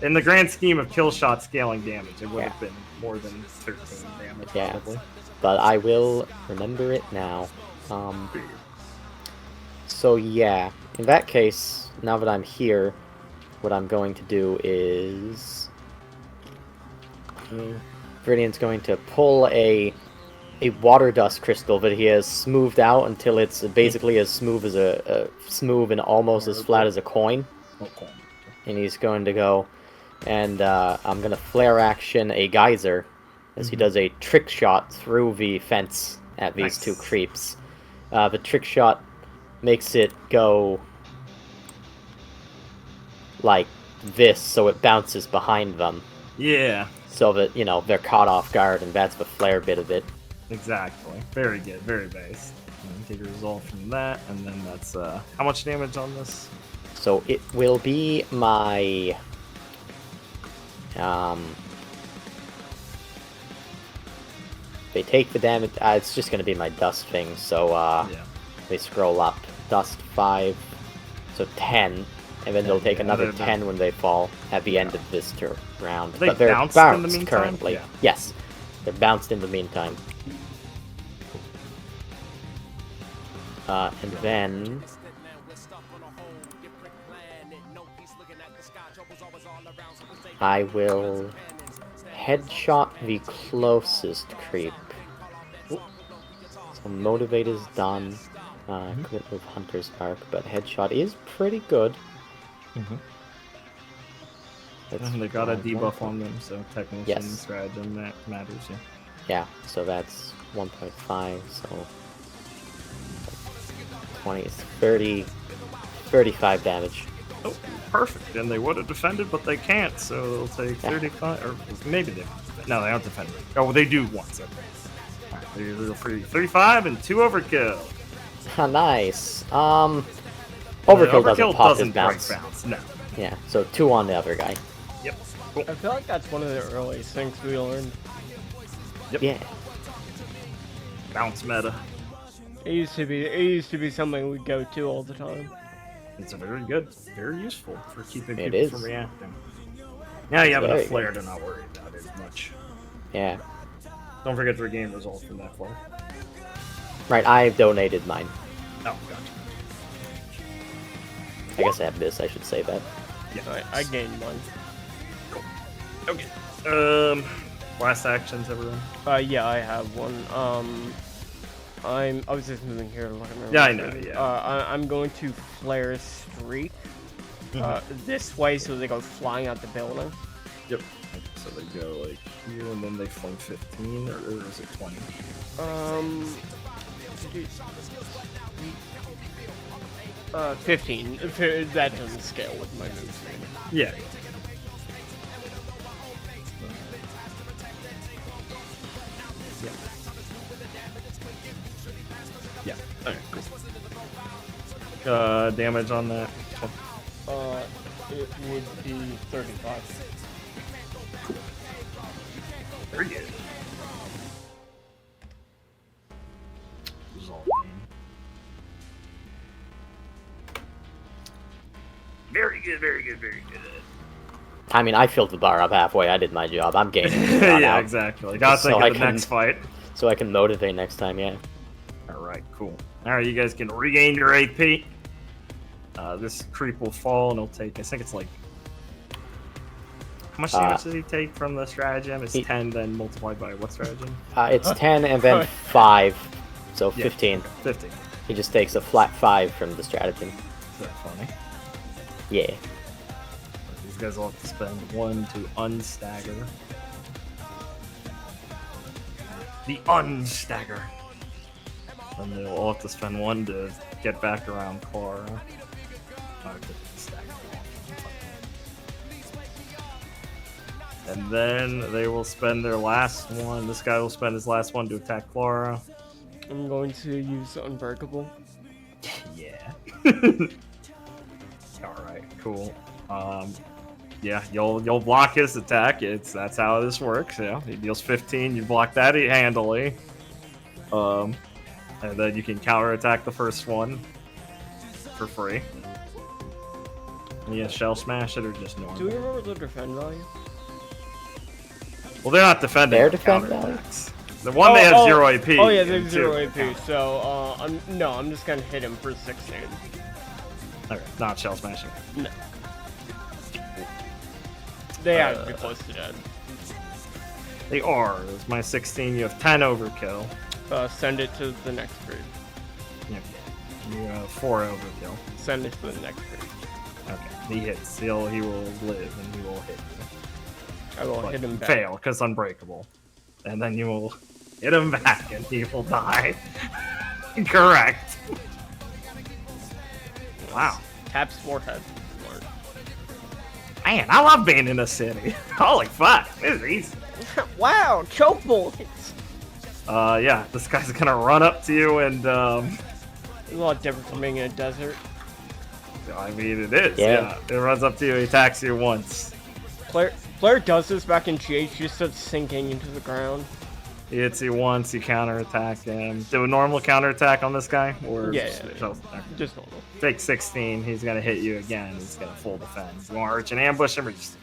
In the grand scheme of kill shot scaling damage, it would have been more than 13 damage, Yeah. probably. But I will remember it now. So yeah, in that case, now that I'm here, what I'm going to do is... Viridian's going to pull a water dust crystal that he has smoothed out until it's basically as smooth as smooth and almost as flat as a coin. Okay. And he's going to go, and I'm going to flare action a geyser as he does a trick shot through the fence at these two creeps. The trick shot makes it go like this, so it bounces behind them. Yeah, So that, you know, they're caught off guard, and that's the flare bit of it. exactly. Very good, very based. Take a result from that, and then that's, how much damage on this? So it will be my... They take the damage... it's just going to be my dust thing, so Yeah. they scroll up. Dust 5, so 10, and then they'll take another 10 when they fall at the end of this round. Are they But they're bounced in the bounced meantime? currently. Yeah. Yes, they're bounced in the meantime. And then... I will headshot the closest creep. So motivate is done. Couldn't move Hunter's Mark, but headshot is pretty good. That's They got a 1, debuff on them, so technician Yes. stratagem that matters, yeah. Yeah, so that's 1.5, so 20 is 30, 35 damage. Oh, perfect. And they would have defended, but they can't, so they'll take Yeah. 35, or maybe they... No, they don't defend. Oh, well, they do once, okay. Alright, they're little free. 35 and 2 overkill. Nice. Overkill doesn't pop his break bounce. No. Yeah, so 2 on the other guy. Yep. Cool. I feel like that's one of the earliest things we learned. Yep. Yeah. Bounce meta. It used to be something we'd go to all the time. It's a very good, very useful for keeping It people is. from reacting. Now you have enough Very flare to not worry about it as much. Yeah. Don't forget to regain results from that flare. Right, I've donated mine. Oh, gotcha. I guess I have this. I should say that. Yeah. Alright, I gained one. Okay. Last actions, everyone. Yeah, I have one. I was just moving here to look at my. Yeah, I know. room. Yeah. I'm going to flare streak. This way, so they go flying out the building. Yep. So they go like here, and then they fling 15, or is it 20? 15. That doesn't scale with my move speed. Yeah. Yeah. Alright, cool. Damage on that. It would be 35. Very good. Very good, very good, very good. I mean, I filled the bar up halfway. I did my job. I'm gaining. Yeah, exactly. Gotta think of the next fight. So I can motivate next time, yeah. Alright, cool. Alright, you guys can regain your AP. This creep will fall and he'll take, I think it's like... How much damage does he take from the stratagem? It's 10, then multiplied by what stratagem? It's 10 and then 5, so 15. 15. He just takes a flat 5 from the stratagem. Is that funny? Yeah. These guys will have to spend 1 to unstagger. The unstagger. And they'll all have to spend 1 to get back around Clara. And then they will spend their last one. This guy will spend his last one to attack Clara. I'm going to use Unbreakable. Yeah. Alright, cool. Yeah, you'll block his attack. That's how this works. Yeah, he deals 15. You block that handily. And then you can counterattack the first one for free. Yeah, shell smash it or just normal. Do we remember the defend value? Well, they're not defending. Their the defend counterattacks. The one they have 0 AP. Oh yeah, they have and 0 2. AP. So I'm just gonna hit him for 16. Okay, not shell smashing. No. They have to be close to dead. They are. It's my 16. You have 10 overkill. Send it to the next group. Yeah. You have 4 overkill. Send it to the next group. Okay. He hits. He will live and he will hit you. I will But hit him back. fail because unbreakable, and then you will hit him back and he will die. Correct. Wow. Taps forehead. Smart. Man, I love being in a city. Holy fuck, this is easy. Wow, choke bullets. Yeah, this guy's gonna run up to you and It's a lot different from being in a desert. I mean it is. Yeah. It runs up to you, he attacks you once. Claire does this back in GH. She just starts sinking into the ground. He hits you once, you counterattack him. Do a normal counterattack on this guy? Or Yeah. Just normal. Take 16, he's gonna hit you again, he's gonna full defend. You want Urchin ambush him or just...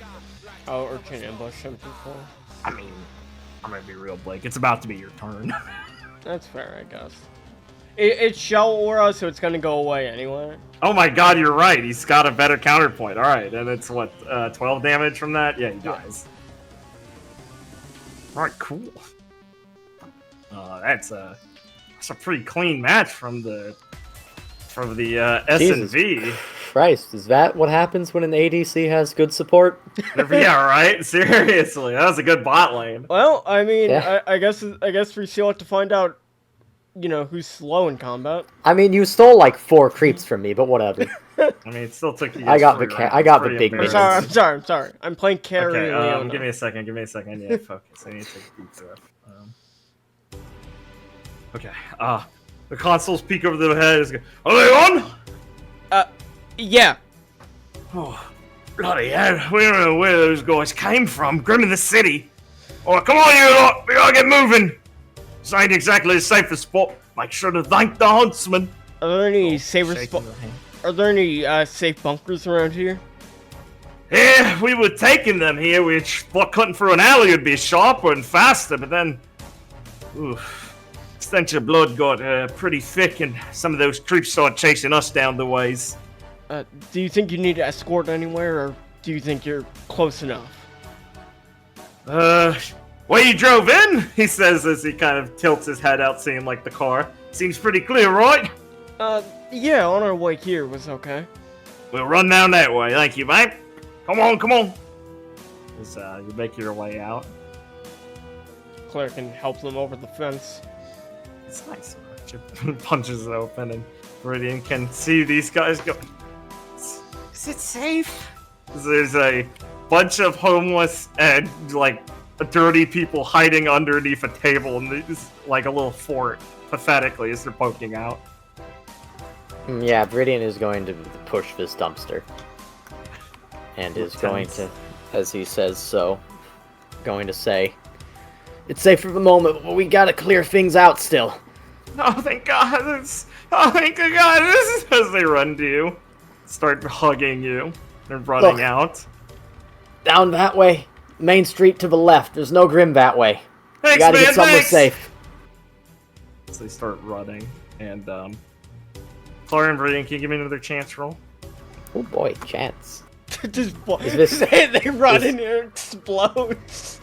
Oh, Urchin ambush him before. I mean, I'm gonna be real, Blake. It's about to be your turn. That's fair, I guess. It's shell aura, so it's gonna go away anyway. Oh my god, you're right. He's got a better counterpoint. Alright, and it's what, 12 damage from that? Yeah, he dies. Alright, cool. That's a pretty clean match from the S&V. Christ, is that what happens when an ADC has good support? Yeah, right? Seriously, that was a good bot lane. Well, I mean, Yeah. I guess we still have to find out, you know, who's slow in combat. I mean, you stole like 4 creeps from me, but whatever. I mean, it still took you I guys got 3 the rounds. I got Pretty the big embarrassing. minions. I'm sorry. I'm playing carry. Okay, Leona. give me a second. Yeah, focus. I need to take a deep breath. Okay. The consoles peek over their heads. Are they on? Yeah. Oh, bloody hell. We don't know where those guys came from. Grim in the city. Oh, come on, you lot. We gotta get moving. This ain't exactly the safest spot. Make sure to thank the huntsman. Are there any safer Shaking spots? the hand. Are there any safe bunkers around here? Yeah, we were taking them here. We thought cutting through an alley would be sharper and faster, but then... Oof. Stench of blood got pretty thick, and some of those creeps started chasing us down the ways. Do you think you need to escort anywhere, or do you think you're close enough? Well, you drove in, he says as he kind of tilts his head out, seeing like the car. Seems pretty clear, right? Yeah, on our way here was okay. We'll run down that way. Thank you, mate. Come on, come on. As you make your way out. Claire can help them over the fence. It's nice. She punches it open, and Viridian can see these guys go. Is it safe? There's a bunch of homeless and like dirty people hiding underneath a table, and it's like a little fort, pathetically, as they're poking out. Yeah, Viridian is going to push this dumpster. And is going to, as he says so, going to say, "It's safe for the moment, but we gotta clear things out still." Oh, thank God. Oh, thank God. This is as they run to you. Start hugging you. They're running Look. out. Down that way. Main street to the left. There's no Grim that way. Thanks, You gotta man, get somewhere thanks. safe. So they start running, and Clara and Viridian, can you give me another chance roll? Oh boy, chance. Just Is this- they run is- and it explodes.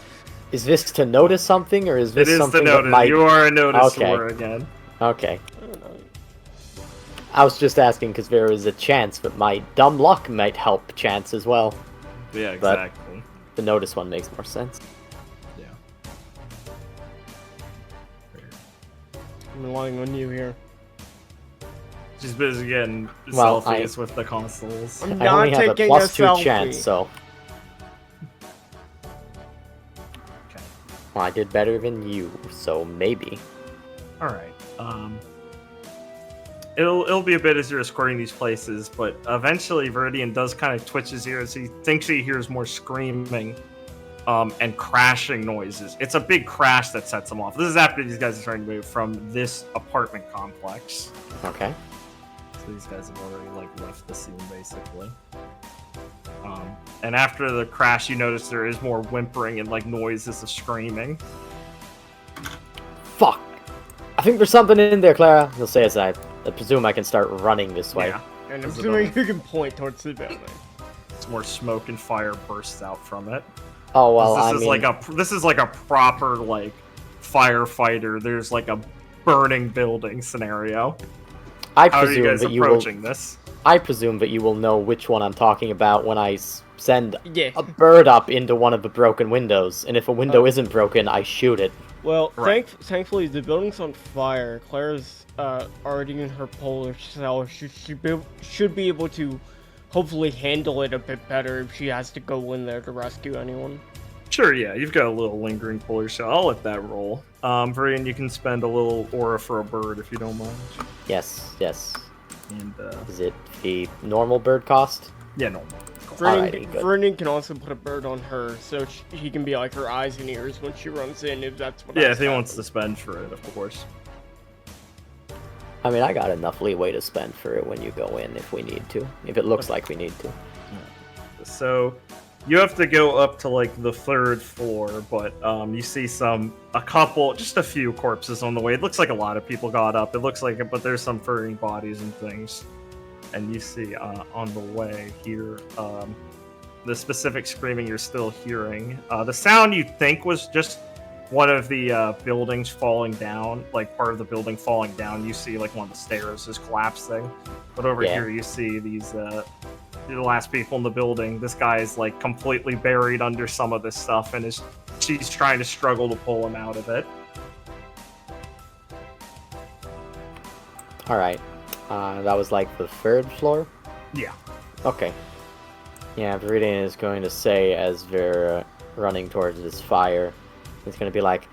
Is this to notice something, or is this It is something the that notice. might... You are a notice Okay. for again. Okay. I was just asking because there is a chance that my dumb luck might help chance as well. Yeah, But- exactly. The notice one makes more sense. Yeah. I'm relying on you here. She's busy getting Well, selfies with the consoles. I'm I not only have a taking plus a 2 selfie. chance, so... Okay. Well, I did better than you, so maybe. All right. It'll be a bit as you're escorting these places, but eventually Viridian does kind of twitch his ears. He thinks he hears more screaming, and crashing noises. It's a big crash that sets him off. This is after these guys are trying to move from this apartment complex. Okay. So these guys have already like left the scene basically. And after the crash, you notice there is more whimpering and like noises of screaming. Fuck! I think there's something in there, Clara. He'll say as I presume I can start running this way. Yeah. And I'm Is it assuming over? you can point towards the building. It's more smoke and fire bursts out from it. Oh, well, this I is mean... this is like a proper like firefighter. There's like a burning building scenario. I How are you presume guys that you will... approaching this? I presume that you will know which one I'm talking about when I send Yeah. a bird up into one of the broken windows. And if a window isn't broken, I shoot it. Well, Right. thankfully the building's on fire. Claire's already in her polar cell. She should be able to hopefully handle it a bit better if she has to go in there to rescue anyone. Sure, yeah. You've got a little lingering polar shell. I'll let that roll. Viridian, you can spend a little aura for a bird if you don't mind. Yes, yes. And Is it the normal bird cost? yeah, no. Alrighty, good. Vernon can also put a bird on her, so he can be like her eyes and ears when she runs in, if that's what. Yeah, has if he to wants to happen. spend for it, of course. I mean, I got enough leeway to spend for it when you go in if we need to. If it looks like we need to. So you have to go up to like the 3rd floor, but you see just a few corpses on the way. It looks like a lot of people got up. It looks like it, but there's some furry bodies and things. And you see on the way here, the specific screaming you're still hearing. The sound you think was just one of the buildings falling down, like part of the building falling down. You see like one of the stairs is collapsing. But over Yeah. here you see these the last people in the building. This guy is like completely buried under some of this stuff, and she's trying to struggle to pull him out of it. Alright. That was like the 3rd floor? Yeah. Okay. Yeah, Viridian is going to say as they're running towards this fire, it's going to be like,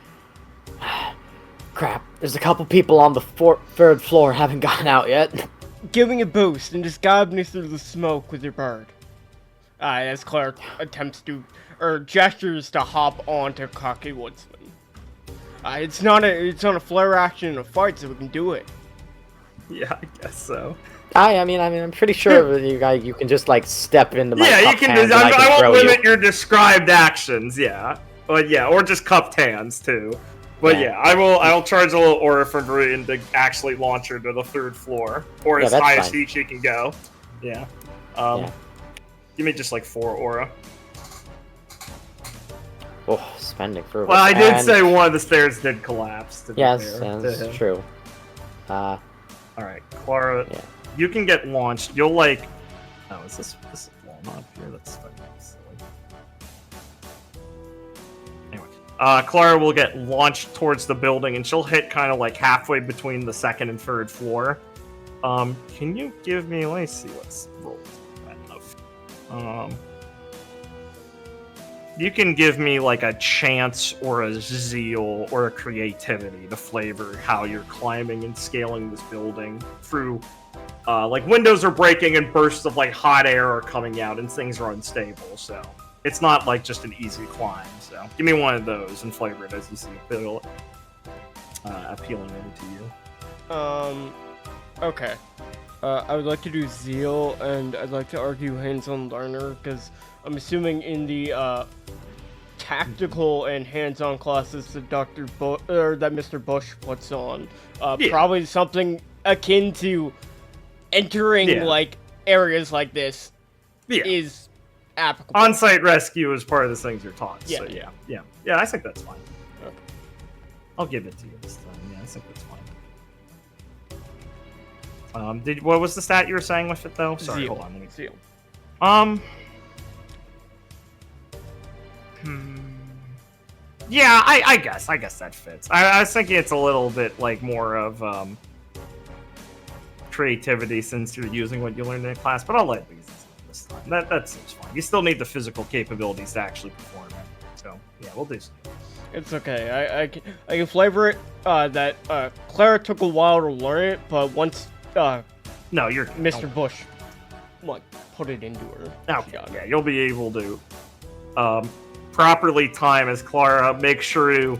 crap, there's a couple people on the 3rd floor haven't gotten out yet. Give me a boost and just guide me through the smoke with your bird. As Claire attempts to, or gestures to hop onto Cocky Woodsman. It's not a flare action in a fight, so we can do it. Yeah, I guess so. I mean, I'm pretty sure that you can just like step into my Yeah, you cupped can. hands and I I can won't throw limit you. your described actions. Yeah, but yeah, or just cupped hands too. But Yeah. yeah, I'll charge a little aura for Viridian to actually launch her to the 3rd floor, or Yeah, as that's high as fine. she can go. Yeah. Yeah. Give me just like 4 aura. Oh, spending for. Well, I did and- say one of the stairs did collapse. To be Yes, fair to that's him. true. All right, Clara, Yeah. you can get launched. You'll like. Oh, is this wall not up here? That's fucking silly. Anyway, Clara will get launched towards the building, and she'll hit kind of like halfway between the 2nd and 3rd floor. Can you give me? Let me see what's rolled. You can give me like a chance or a zeal or a creativity to flavor how you're climbing and scaling this building through. Like windows are breaking and bursts of like hot air are coming out and things are unstable. So it's not like just an easy climb. So give me one of those and flavor it as you see it appealing to you. Okay. I would like to do Zeal, and I'd like to argue hands-on learner, because I'm assuming in the tactical and hands-on classes that that Mr. Bush puts on, probably something akin to entering like areas like this is applicable. On-site rescue is part of the things you're taught. Yeah. So yeah, I think that's fine. Okay. I'll give it to you this time. Yeah, I think that's fine. What was the stat you were saying with it though? Sorry, Zeal. hold on. Let me... Zeal. Yeah, I guess that fits. I was thinking it's a little bit like more of creativity since you're using what you learned in class, but I'll let it be this time. That seems fine. You still need the physical capabilities to actually perform it. So yeah, we'll do. It's okay. I can flavor it. That Clara took a while to learn it, but once No, you're Mr. Bush like put it into her. Okay, yeah, you'll be able to properly time as Clara make sure to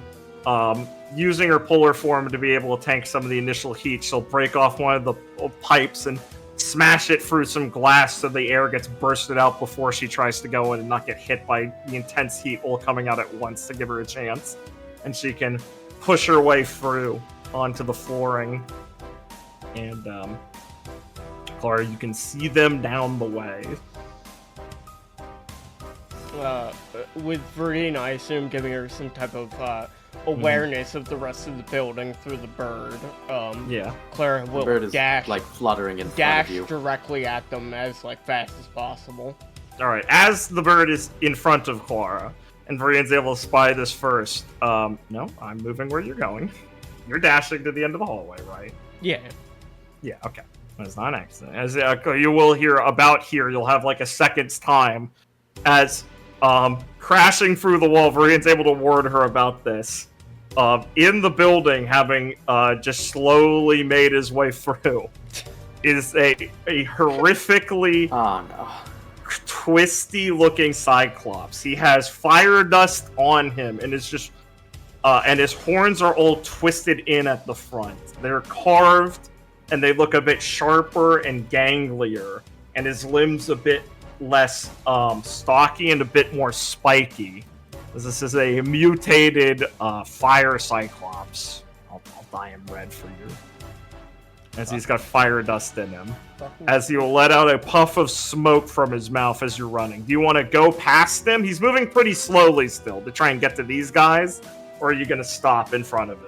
using her polar form to be able to tank some of the initial heat. She'll break off one of the pipes and smash it through some glass so the air gets bursted out before she tries to go in and not get hit by the intense heat all coming out at once to give her a chance. And she can push her way through onto the flooring. And Clara, you can see them down the way. With Viridian, I assume giving her some type of awareness of the rest of the building through the bird. Yeah. Clara will Bird is dash like fluttering in front dash of you. directly at them as fast as possible. All right. As the bird is in front of Clara, and Viridian's able to spy this first. No, I'm moving where you're going. You're dashing to the end of the hallway, right? Yeah. Yeah. Okay. That's not an accident. As you will hear about here, you'll have like a second's time as crashing through the wall. Viridian's able to warn her about this. In the building, having just slowly made his way through, is a horrifically twisty-looking Cyclops. He has fire dust on him, and it's just, and his horns are all twisted in at the front. They're carved, and they look a bit sharper and ganglier, and his limbs a bit less stocky and a bit more spiky. This is a mutated fire Cyclops. I'll dye him red for you. As he's got fire dust in him. As he will let out a puff of smoke from his mouth as you're running. Do you want to go past him? He's moving pretty slowly still to try and get to these guys. Or are you going to stop in front of him?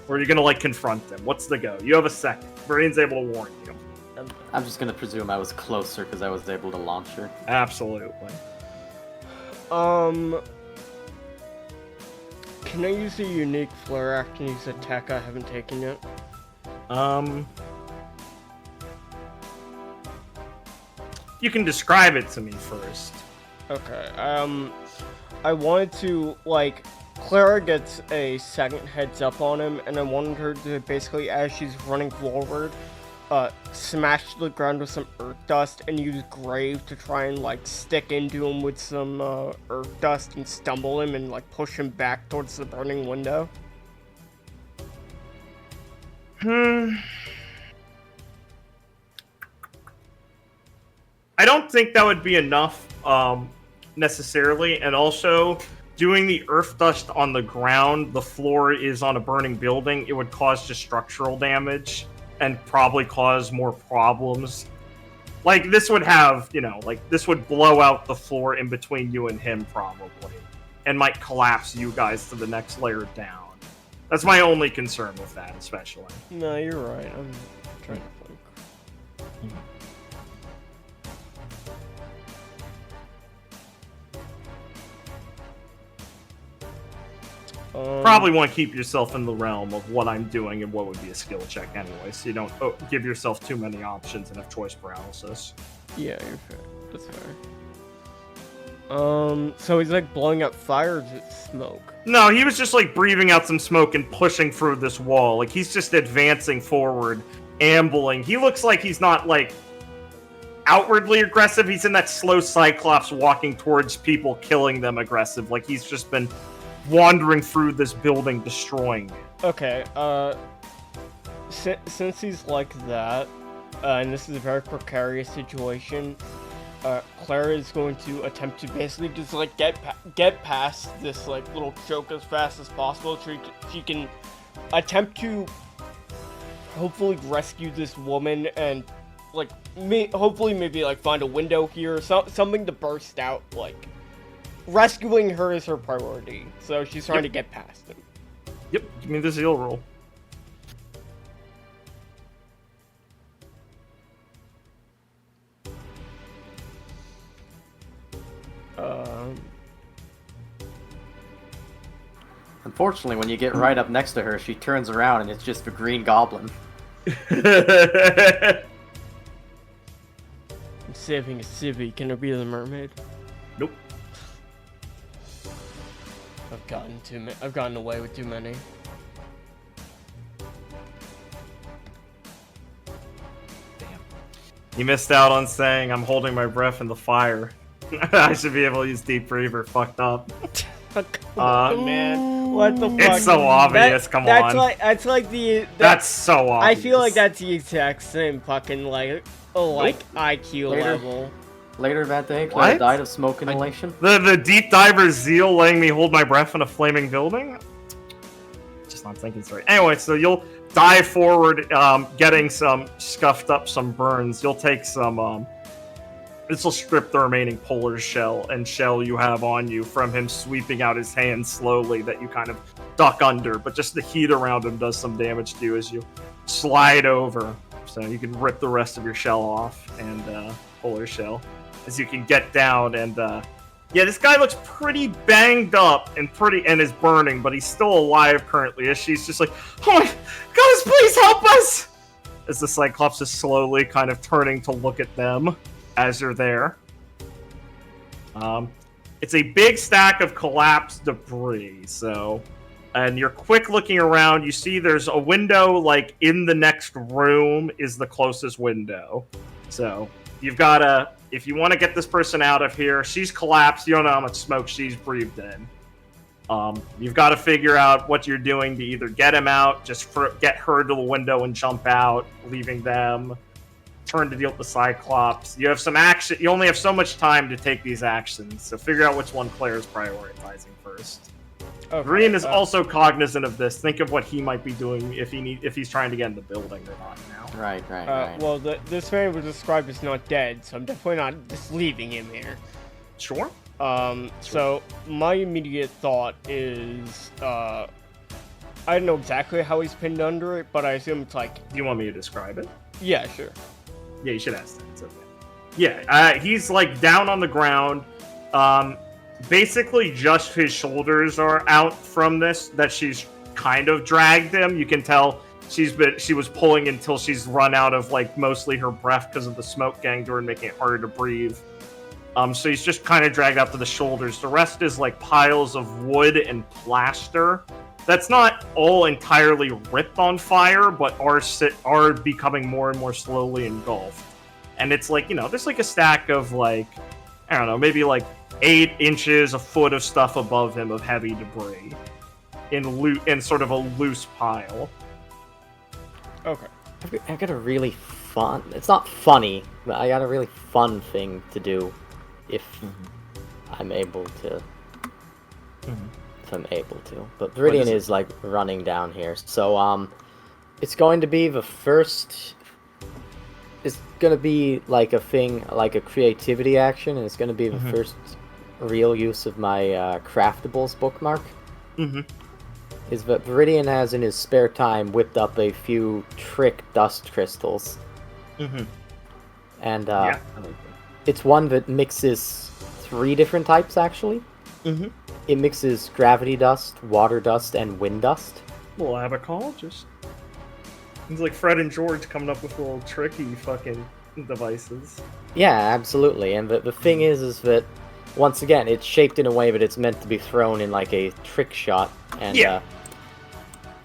Or are you going to like confront them? What's the go? You have a second. Viridian's able to warn you. I'm just gonna presume I was closer because I was able to launch her. Absolutely. Can I use a unique flare action use attack I haven't taken yet? You can describe it to me first. Okay, I wanted to, like, Clara gets a second heads up on him, and I wanted her to basically, as she's running forward, smash the ground with some earth dust and use Grave to try and, like, stick into him with some, earth dust and stumble him and, like, push him back towards the burning window. I don't think that would be enough, necessarily, and also doing the earth dust on the ground, the floor is on a burning building, it would cause just structural damage and probably cause more problems Like, this would have, like, this would blow out the floor in between you and him, probably. And might collapse you guys to the next layer down. That's my only concern with that, especially. No, you're right. I'm trying to think. Probably want to keep yourself in the realm of what I'm doing and what would be a skill check anyway, so you don't give yourself too many options and have choice paralysis. Yeah, you're fair. That's fair. So he's like blowing up fire or is it smoke? No, he was just like breathing out some smoke and pushing through this wall. Like, he's just advancing forward, ambling. He looks like he's not like outwardly aggressive. He's in that slow Cyclops walking towards people, killing them aggressive. Like, he's just been wandering through this building, destroying it. Okay, since he's like that, and this is a very precarious situation, Clara is going to attempt to basically just like get past this like little choke as fast as possible. So she can attempt to hopefully rescue this woman and like hopefully maybe like find a window here or something to burst out. Like, rescuing her is her priority, so she's trying to get past him. Yep, give me the zeal roll. Unfortunately, when you get right up next to her, she turns around and it's just a green goblin. I'm saving a civvy. Can it be the mermaid? Nope. I've gotten away with too many. Damn. You missed out on saying I'm holding my breath in the fire. I should be able to use deep breather. Fucked up. Oh man, what the fuck? It's so obvious. Come on. That's so obvious. I feel like that's the exact same fucking IQ level. Later that day, Clara died of smoke inhalation. The deep diver zeal letting me hold my breath in a flaming building? Just not thinking straight. Anyway, so you'll dive forward, getting some scuffed up, some burns. You'll take some, this will strip the remaining polar shell you have on you from him sweeping out his hand slowly that you kind of duck under, but just the heat around him does some damage to you as you slide over. So you can rip the rest of your shell off and polar shell as you can get down. And yeah, this guy looks pretty banged up and is burning, but he's still alive currently. As she's just like, oh my gosh, please help us! As the Cyclops is slowly kind of turning to look at them as you're there. It's a big stack of collapsed debris, so... And you're quick looking around, you see there's a window, like, in the next room is the closest window. So, you've got to... If you want to get this person out of here, she's collapsed, you don't know how much smoke she's breathed in. You've got to figure out what you're doing to either get him out, get her to the window and jump out, leaving them... Turn to deal with the Cyclops. You have some action. You only have so much time to take these actions, so figure out which one Claire's prioritizing first. Okay, Green is also cognizant of this. Think of what he might be doing if he's trying to get in the building or not now. Right. Well, this man was described as not dead, so I'm definitely not just leaving him here. Sure. So my immediate thought is, I don't know exactly how he's pinned under it, but I assume it's like. Do you want me to describe it? Yeah, sure. Yeah, you should ask that. It's okay. Yeah, he's like down on the ground. Basically, just his shoulders are out from this. That she's kind of dragged him. You can tell she was pulling until she's run out of like mostly her breath because of the smoke getting to her and making it harder to breathe. So he's just kind of dragged out to the shoulders. The rest is like piles of wood and plaster. That's not all entirely ripped on fire, but are becoming more and more slowly engulfed. And it's like, there's like a stack of like, I don't know, maybe like 8 inches, a foot of stuff above him of heavy debris in sort of a loose pile. Okay. I've got a really fun, it's not funny, but I got a really fun thing to do if I'm able to. If I'm able to. But Viridian is like running down here. So it's going to be the first gonna be like a thing, like a creativity action, and it's gonna be the first real use of my craftables bookmark. Is that Viridian has in his spare time whipped up a few trick dust crystals. And Yeah. it's one that mixes 3 different types actually. It mixes gravity dust, water dust, and wind dust. Little abacologist. It's like Fred and George coming up with little tricky fucking devices. Yeah, absolutely. And the thing is that once again, it's shaped in a way that it's meant to be thrown in like a trick shot. And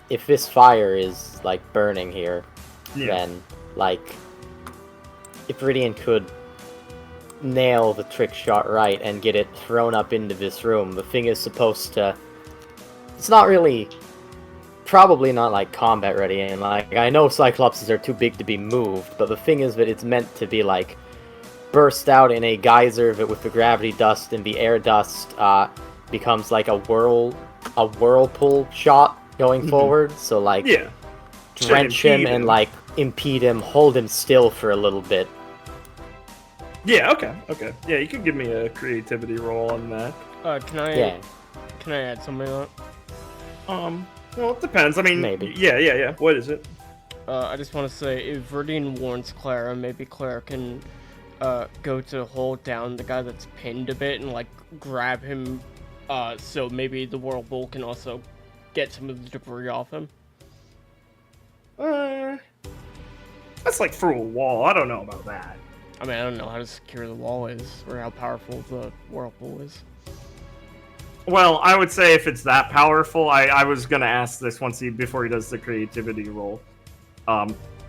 if this fire is like burning here, then like if Viridian could nail the trick shot right and get it thrown up into this room, the thing is supposed to... It's not really... Probably not like combat ready, and like I know Cyclopses are too big to be moved, but the thing is that it's meant to be like burst out in a geyser that with the gravity dust and the air dust becomes like a whirlpool shot going forward. So like drench him and like impede him, hold him still for a little bit. Yeah, okay. Yeah, you could give me a creativity roll on that. Can I add something to that? Well, it depends. I mean, maybe. Yeah. What is it? I just want to say, if Viridian warns Clara, maybe Clara can go to hold down the guy that's pinned a bit and like grab him, so maybe the whirlpool can also get some of the debris off him. That's like through a wall. I don't know about that. I mean, I don't know how secure the wall is or how powerful the whirlpool is. Well, I would say if it's that powerful, I was gonna ask this before he does the creativity roll.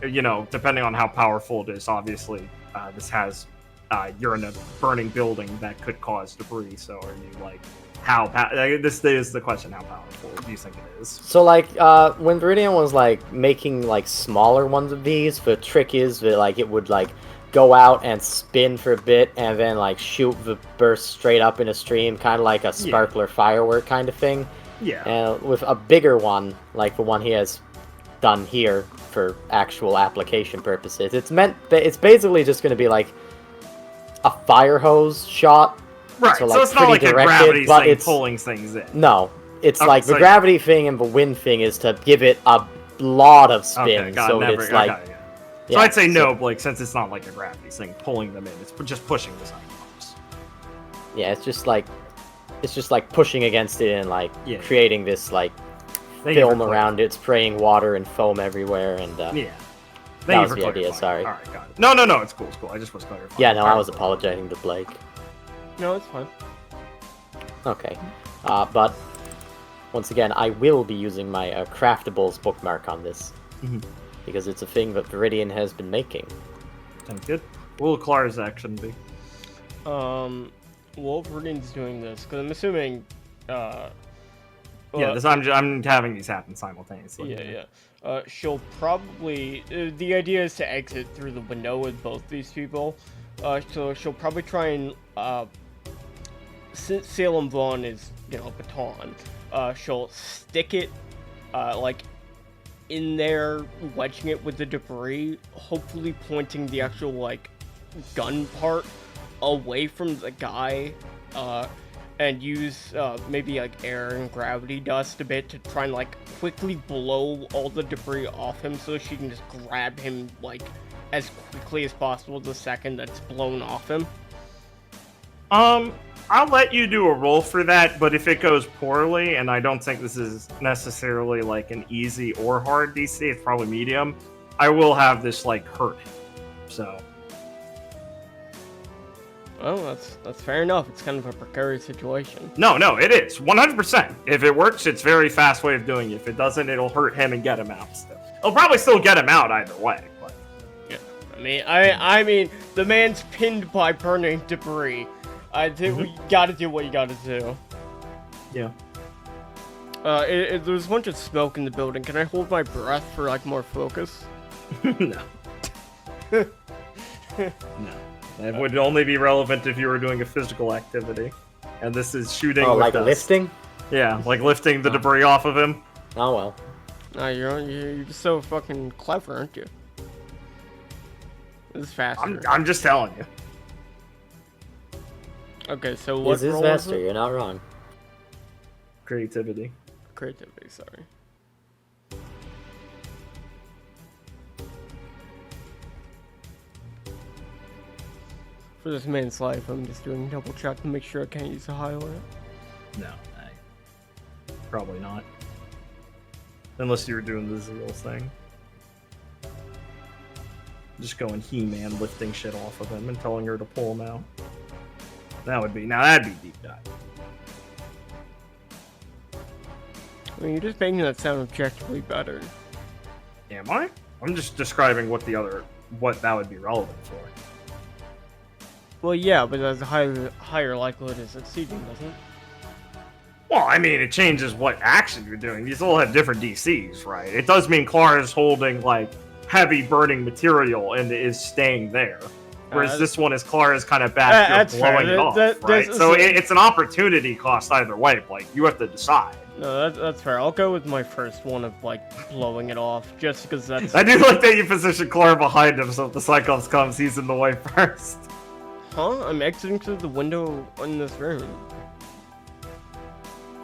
You know, depending on how powerful it is, obviously, this has you're in a burning building that could cause debris. So, are you like this is the question: how powerful do you think it is? So like when Viridian was like making like smaller ones of these, the trick is that like it would like go out and spin for a bit and then like shoot the burst straight up in a stream, kind of like a sparkler firework kind of thing. Yeah. And with a bigger one, like the one he has done here for actual application purposes, it's basically just going to be like a fire hose shot. Right. So, So it's not like pretty a gravity but thing it's pulling things in. No, it's Okay, like the so- gravity thing and the wind thing is to give it a lot of spin, so it's like. Okay. So Yeah, I'd say no, Blake, since it's not like a gravity thing pulling them in. It's just pushing the Cyclops. Yeah, it's just like pushing against it and like creating this like Thank you for film around it, spraying water and foam everywhere, and Yeah. that Thank was you for the idea. clarifying. Sorry. All right, got it. No, it's cool. I just was clarifying. Yeah, no, I was Powerful. apologizing to Blake. No, it's fine. Okay, but once again, I will be using my craftables bookmark on this because it's a thing that Viridian has been making. Sounds good. What will Clara's action be? While Viridian's doing this, because I'm assuming, I'm having these happen simultaneously. Yeah. She'll probably. The idea is to exit through the window with both these people. So she'll probably try and. Since Salem Vaughn is, baton, she'll stick it, like, in there, wedging it with the debris, hopefully pointing the actual, like, gun part away from the guy, and use maybe like air and gravity dust a bit to try and like quickly blow all the debris off him so she can just grab him like as quickly as possible the second that's blown off him. I'll let you do a roll for that, but if it goes poorly, and I don't think this is necessarily like an easy or hard DC, it's probably medium, I will have this like hurt him. So Oh, that's fair enough. It's kind of a precarious situation. No, it is 100%. If it works, it's a very fast way of doing it. If it doesn't, it'll hurt him and get him out. Still, it'll probably still get him out either way. But yeah, I mean, the man's pinned by burning debris. I think we gotta do what you gotta do. Yeah. There's a bunch of smoke in the building. Can I hold my breath for like more focus? No. No. It would only be relevant if you were doing a physical activity. And this is shooting with like dust. lifting? Yeah, like lifting the debris off of him. Oh well. You're just so fucking clever, aren't you? It's faster. I'm just telling you. Okay, so what This is roll is faster, it? you're not wrong. Creativity. Creativity, sorry. For this man's life, I'm just doing double check to make sure I can't use the highlight. No, probably not. Unless you were doing the Zeal thing. Just going He-Man, lifting shit off of him and telling her to pull him out. That'd be deep dive. I mean, you're just making that sound objectively better. Am I? I'm just describing what that would be relevant for. Well, yeah, but there's a higher likelihood of succeeding, doesn't it? Well, I mean, it changes what action you're doing. These all have different DCs, right? It does mean Clara's holding, like, heavy burning material and is staying there. Whereas this one is Clara's kind of back here blowing it off, right? So it's an opportunity cost either way, Blake. You have to decide. No, that's fair. I'll go with my first one of, like, blowing it off, just because that's... I do like that you position Clara behind him, so if the Cyclops comes, he's in the way first. Huh? I'm exiting through the window in this room.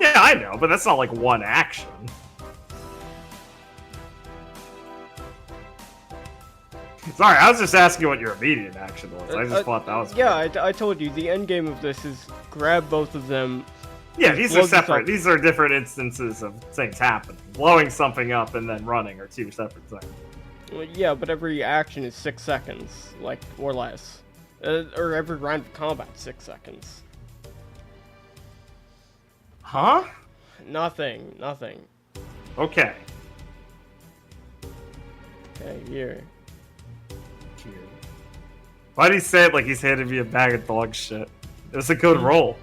Yeah, I know, but that's not like one action. Sorry, I was just asking what your immediate action was. I just thought that was... Yeah, I told you, the end game of this is grab both of them. Yeah, these are blow separate. yourself- These are different instances of things happening. Blowing something up and then running are two separate things. Well, yeah, but every action is 6 seconds, like, or less. Or every round of combat, 6 seconds. Huh? Nothing. Okay. Okay, here. Why'd he say it like he's handed me a bag of dog shit? It was a good roll.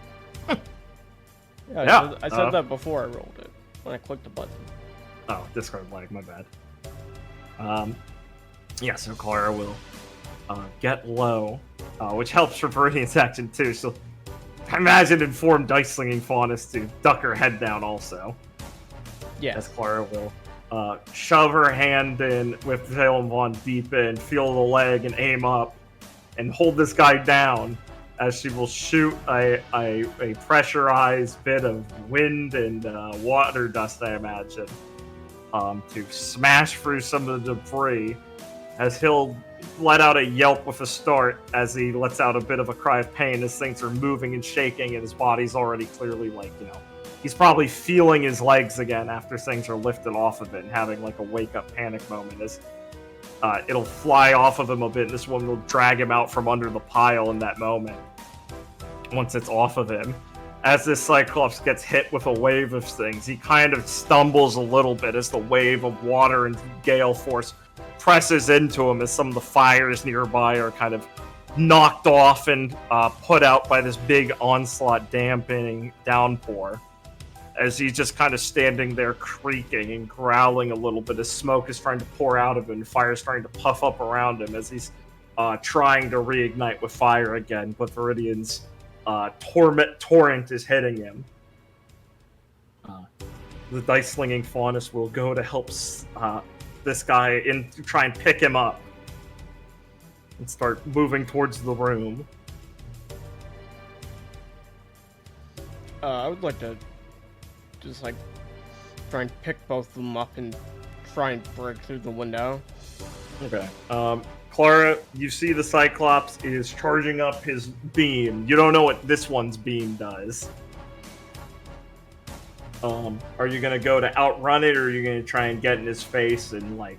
Yeah, I said that before I rolled it, when I clicked the button. Oh, discard lag, my bad. Yeah, so Clara will get low, which helps for Viridian's action too, so I imagine inform Dice Slinging Faunus to duck her head down also. Yeah. As Clara will shove her hand in with Salem Vaughn deep in, feel the leg and aim up, and hold this guy down as she will shoot a pressurized bit of wind and water dust, I imagine, to smash through some of the debris, as he'll let out a yelp with a start as he lets out a bit of a cry of pain as things are moving and shaking and his body's already clearly, like, you know, he's probably feeling his legs again after things are lifted off of it and having like a wake-up panic moment as it'll fly off of him a bit and this woman will drag him out from under the pile in that moment once it's off of him. As this Cyclops gets hit with a wave of things, he kind of stumbles a little bit as the wave of water and gale force presses into him as some of the fires nearby are kind of knocked off and put out by this big onslaught dampening downpour. As he's just kind of standing there creaking and growling a little bit as smoke is trying to pour out of him and fire is starting to puff up around him as he's trying to reignite with fire again, but Viridian's torrent is hitting him. The Dice Slinging Faunus will go to help this guy in to try and pick him up and start moving towards the room. I would like to just, like, try and pick both of them up and try and break through the window. Okay. Clara, you see the Cyclops is charging up his beam. You don't know what this one's beam does. Are you gonna go to outrun it, or are you gonna try and get in his face and, like,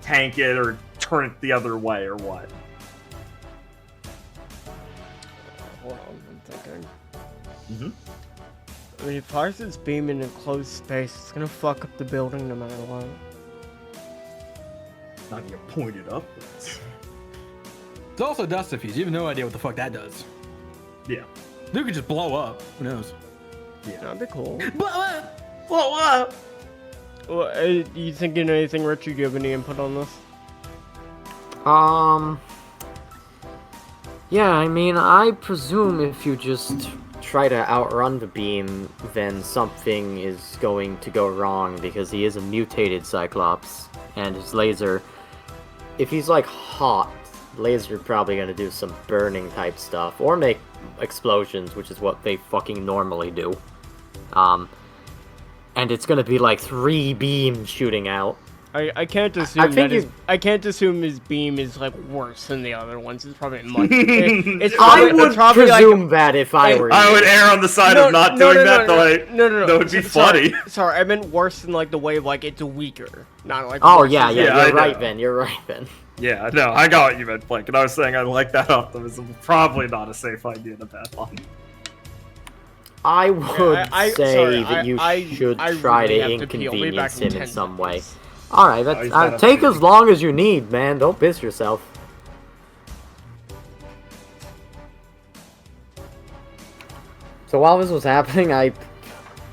tank it or turn it the other way, or what? Hold on, I'm thinking. Mm-hmm. I mean, if fires its beam in a closed space, it's gonna fuck up the building no matter what. Not gonna point it upwards. It's also dust diffuse. You have no idea what the fuck that does. Yeah. It could just blow up. Who knows? Yeah. That'd be cool. Blow up! Blow up! Well, you thinking anything, Richard? Do you have any input on this? Yeah, I mean, I presume if you just try to outrun the beam, then something is going to go wrong, because he is a mutated Cyclops, and his laser, if he's, like, hot, Laser probably gonna do some burning type stuff, or make explosions, which is what they fucking normally do. And it's gonna be like 3 beams shooting out. I can't assume I can't assume his beam is like worse than the other ones. It's probably much. I would presume that if I were. I would err on the side of not doing that. No. That would be funny. Sorry, I meant worse than like the way like it's weaker, not like. Oh worse yeah, than- you're right, Ben. You're right, Ben. Yeah, no, I got what you meant, Blake. And I was saying I like that optimism. Probably not a safe idea to bet on. I would say that sorry, you should I try really to have to pee. I'll be back inconvenience him in 10 some way. seconds. Alright, he's got that's a take pee. as long as you need, man. Don't piss yourself. So while this was happening, I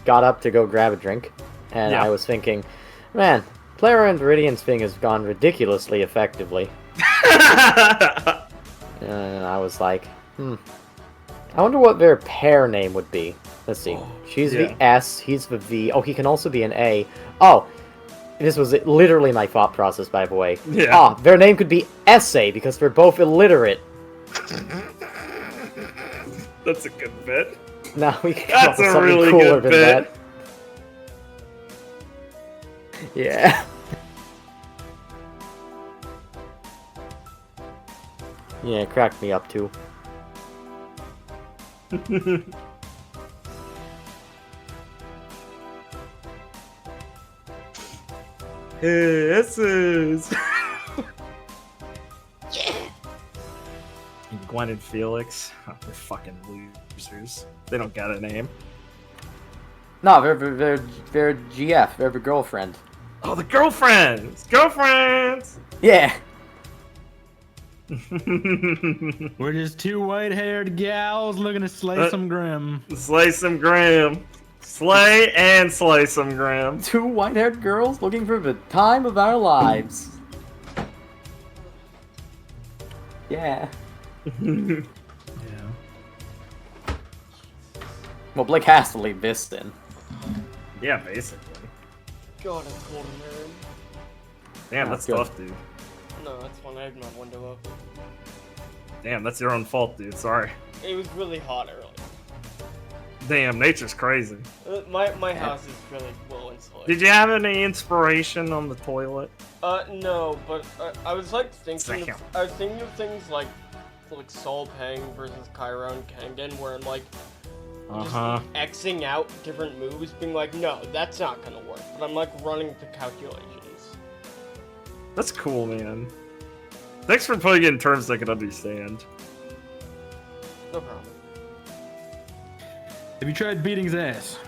got up to go grab a drink, and Yeah. I was thinking, man, Player and Viridian's thing has gone ridiculously effectively. And I was like, I wonder what their pair name would be. Let's see. She's yeah. the S, he's the V. Oh, he can also be an A. Oh, this was literally my thought process, by the way. Yeah. Their name could be Essay, because they're both illiterate. That's a good bit. Now we can come up That's with a something really cooler good than bit. that. Yeah. Yeah, it cracked me up too. Hey, this is. Gwen and Felix. Oh, they're fucking losers. They don't got a name. No, they're GF. They're the girlfriend. Oh, the girlfriends! Girlfriends! Yeah. We're just two white-haired gals looking to slay some grim. Slay some Grim. Slay and slay some Grim. 2 white-haired girls looking for the time of our lives. Yeah. Yeah. Well, Blake has to leave this then. Yeah, basically. God, it's cold in my room. Damn, Oh, that's good. tough, dude. No, that's fine. I had my window open. Damn, that's your own fault, dude. Sorry. It was really hot earlier. Damn, nature's crazy. My house is really well insulated. Did you have any inspiration on the toilet? No, but I was like thinking. Damn. I was thinking of things like Sol Pang versus Chiron Kangen, where I'm like just Xing out different moves, being like, no, that's not gonna work. But I'm like running the calculations. That's cool, man. Thanks for putting it in terms I can understand. No problem. Have you tried beating his ass?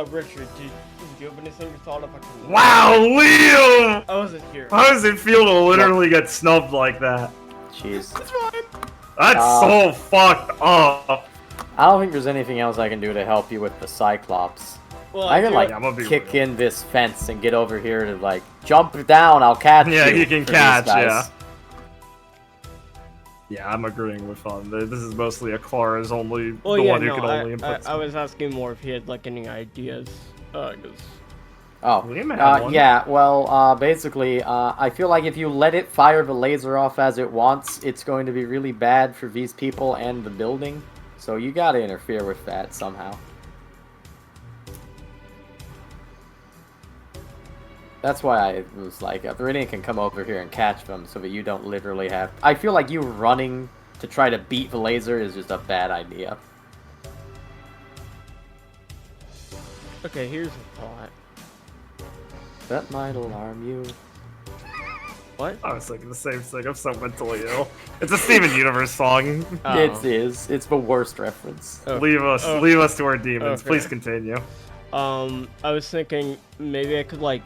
Richard, did you have anything you thought of? Wow, Liam! I wasn't here. How does it feel to literally get snubbed like that? Jeez. That's so fucked up. I don't think there's anything else I can do to help you with the Cyclops. Well, I can I'm gonna be kick real. in this fence and get over here to jump down. I'll catch you. Yeah, you can for these catch, guys. yeah. Yeah, I'm agreeing with This is mostly a Clara's only the one who can only input. I was asking more if he had like any ideas, because. Oh, Liam had one. yeah, well, basically, I feel like if you let it fire the laser off as it wants, it's going to be really bad for these people and the building. So you gotta interfere with that somehow. That's why I was like, Viridian can come over here and catch them so that you don't literally have... I feel like you running to try to beat the laser is just a bad idea. Okay, here's a thought. That might alarm you. What? I was thinking the same thing. I'm so mentally ill. It's a Steven Universe song. Oh. It is. It's the worst reference. Oh. Leave us to our demons. Okay. Please continue. I was thinking maybe I could like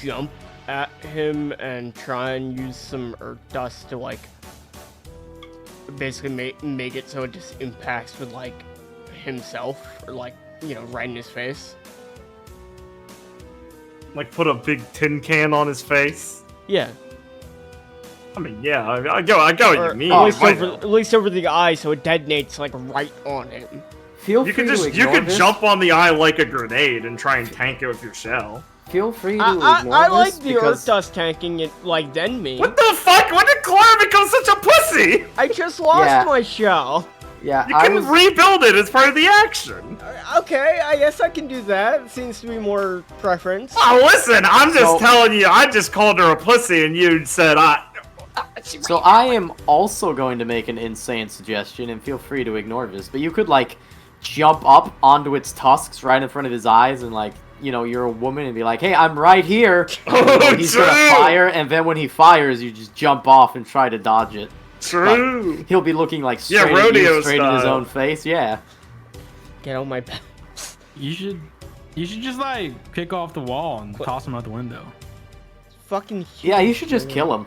jump at him and try and use some earth dust to like basically make it so it just impacts with like himself or like, you know, right in his face. Like put a big tin can on his face. Yeah. I mean, yeah, I go what you mean. At least over the eye, so it detonates like right on him. Feel You free can to just ignore this. jump on the eye like a grenade and try and tank it with your shell. feel free to I ignore like this the because Earth dust tanking it like then me. What the fuck? When did Clara become such a pussy? I just lost Yeah. my shell. yeah, You I can was rebuild it as part of the action. Okay, I guess I can do that. Seems to be more preference. Oh, listen, I'm just So- telling you, I just called her a pussy and you said So I am also going to make an insane suggestion, and feel free to ignore this, but you could, like, jump up onto its tusks right in front of his eyes and, like, you know, you're a woman and be like, hey, I'm right here! And, you know, he's gonna True. fire, and then when he fires, you just jump off and try to dodge it. True. He'll be looking, like, Yeah, straight at rodeo you, straight in his style. own face, yeah. Get on my back. You should just like kick off the wall and toss him out the window. Fucking huge. Yeah, you should just kill him.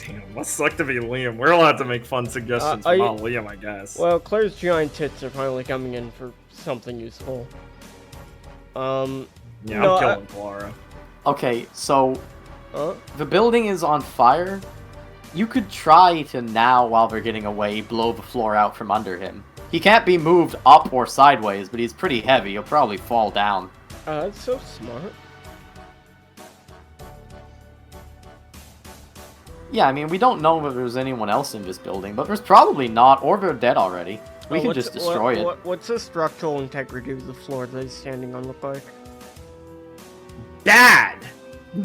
Damn, must suck to be Liam. We're allowed to make fun suggestions are from you- not Liam, I guess. Well, Claire's giant tits are finally coming in for something useful. Yeah, no, I'm killing Clara. Okay, so Huh? the building is on fire. You could try to now, while they're getting away, blow the floor out from under him. He can't be moved up or sideways, but he's pretty heavy. He'll probably fall down. That's so smart. Yeah, I mean, we don't know if there's anyone else in this building, but there's probably not, or they're dead already. We can just destroy it. What's the structural integrity of the floor that he's standing on look like? Bad!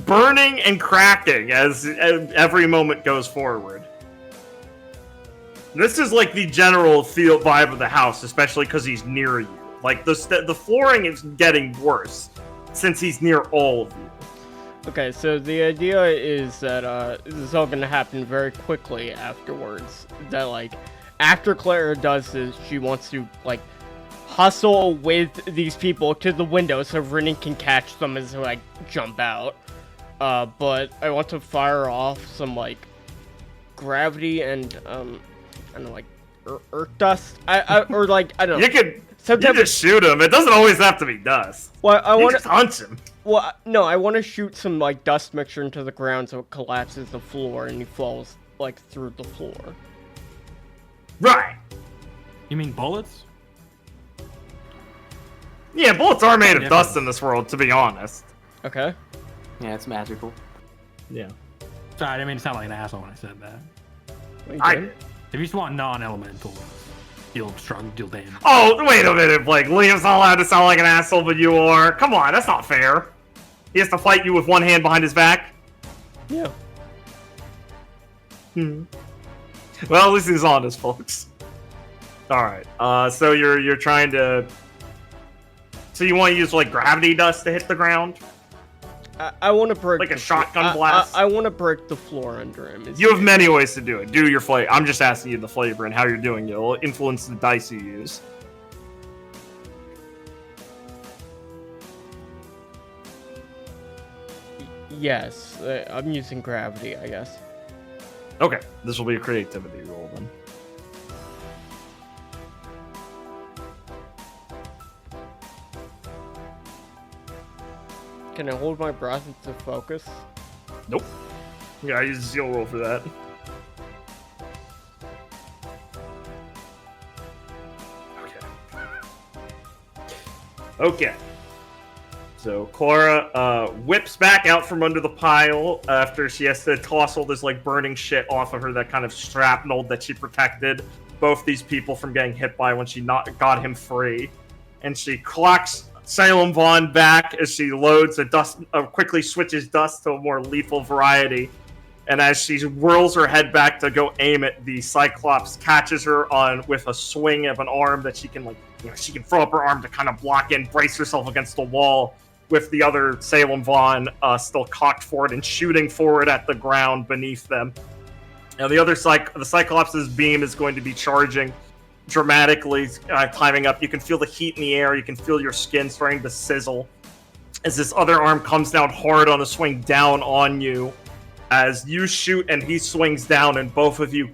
Burning and cracking as every moment goes forward. This is like the general feel vibe of the house, especially because he's near you. Like, the flooring is getting worse since he's near all of you. Okay, so the idea is that this is all gonna happen very quickly afterwards. That, like, after Clara does this, she wants to, like, hustle with these people to the window so Remnant can catch them as they, like, jump out. But I want to fire off some, like, gravity and, I don't know, like, earth dust? Or, like, I don't know. You could Some you type just shoot him. It doesn't always have to be dust. Well, I You want just punch him. Well, no, I want to shoot some, like, dust mixture into the ground so it collapses the floor and he falls, like, through the floor. Right. You mean bullets? Yeah, bullets are made of Yeah. dust in this world, to be honest. Okay. Yeah, it's magical. Yeah. Sorry, I didn't mean to sound like an asshole when I said that. What, you I. doing? If you just want non-elemental, deal damage. Oh, wait a minute, Blake. Liam's not allowed to sound like an asshole, but you are. Come on, that's not fair. He has to fight you with one hand behind his back. Yeah. Well, at least he's honest, folks. All right. So you're trying to. So you want to use like gravity dust to hit the ground? I want to break Like a the shotgun blast? I want to break the floor under him. You have many ways to do it. Do your flavor. I'm just asking you the flavor and how you're doing it. It'll influence the dice you use. Yes, I'm using gravity, I guess. Okay, this will be a creativity roll then. Can I hold my breath to focus? Nope. Yeah, I use a skill roll for that. Okay. So Clara whips back out from under the pile after she has to toss all this like burning shit off of her, that kind of shrapnel that she protected both these people from getting hit by when she got him free. And she clocks Salem Vaughn back as she loads quickly switches dust to a more lethal variety. And as she whirls her head back to go aim it, the Cyclops catches her with a swing of an arm that she can she can throw up her arm to kind of block in, brace herself against the wall, with the other Salem Vaughn still cocked forward and shooting forward at the ground beneath them. Now the other the Cyclops' beam is going to be charging dramatically, climbing up. You can feel the heat in the air. You can feel your skin starting to sizzle as this other arm comes down hard on a swing down on you. As you shoot and he swings down, and both of you,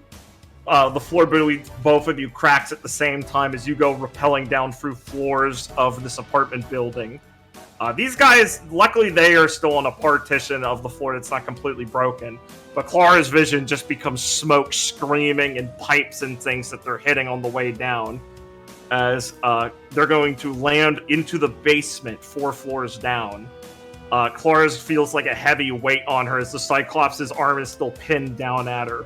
the floor beneath both of you cracks at the same time as you go rappelling down through floors of this apartment building. These guys, luckily they are still on a partition of the floor that's not completely broken, but Clara's vision just becomes smoke screaming and pipes and things that they're hitting on the way down. as they're going to land into the basement 4 floors down. Clara feels like a heavy weight on her as the Cyclops' arm is still pinned down at her.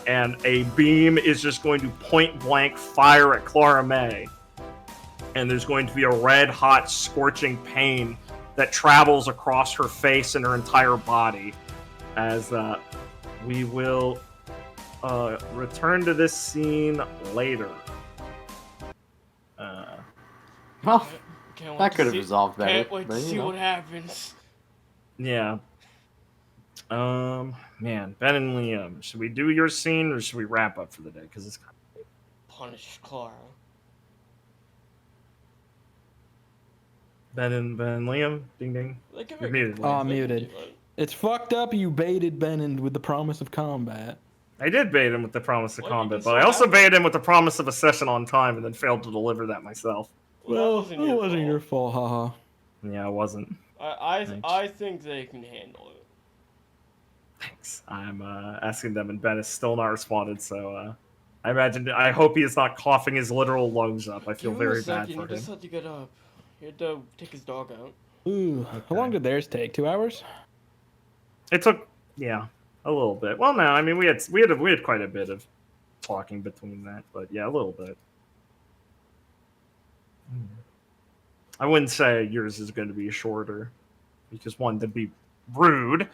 And a beam is just going to point blank fire at Clara May. And there's going to be a red hot scorching pain that travels across her face and her entire body. As we will return to this scene later. Well, Can't wait that to could have see- resolved better. Can't wait to but, see you know. what happens. Yeah. Man, Ben and Liam, should we do your scene or should we wrap up for the day? Because it's kind of... Punish Clara. Ben and Liam, ding ding. They can You're make- muted. Oh, Liam. I'm muted. It's fucked up you baited Benend with the promise of combat. I did bait him with the promise of Well, you combat, can but I still also have baited him with the promise of a session on time and then failed to deliver that myself. Well, It wasn't your fault, haha. Yeah, I wasn't. I think they can handle it. Thanks. I'm asking them, and Ben has still not responded, so I hope he is not coughing his literal lungs up. I feel Give him a very bad second, for he just him. had to get up. He had to take his dog out. Ooh, how long did theirs take? 2 hours? It took, yeah, a little bit. Well, no, I mean we had quite a bit of talking between that, but yeah, a little bit. I wouldn't say yours is going to be shorter, because one, that'd be rude,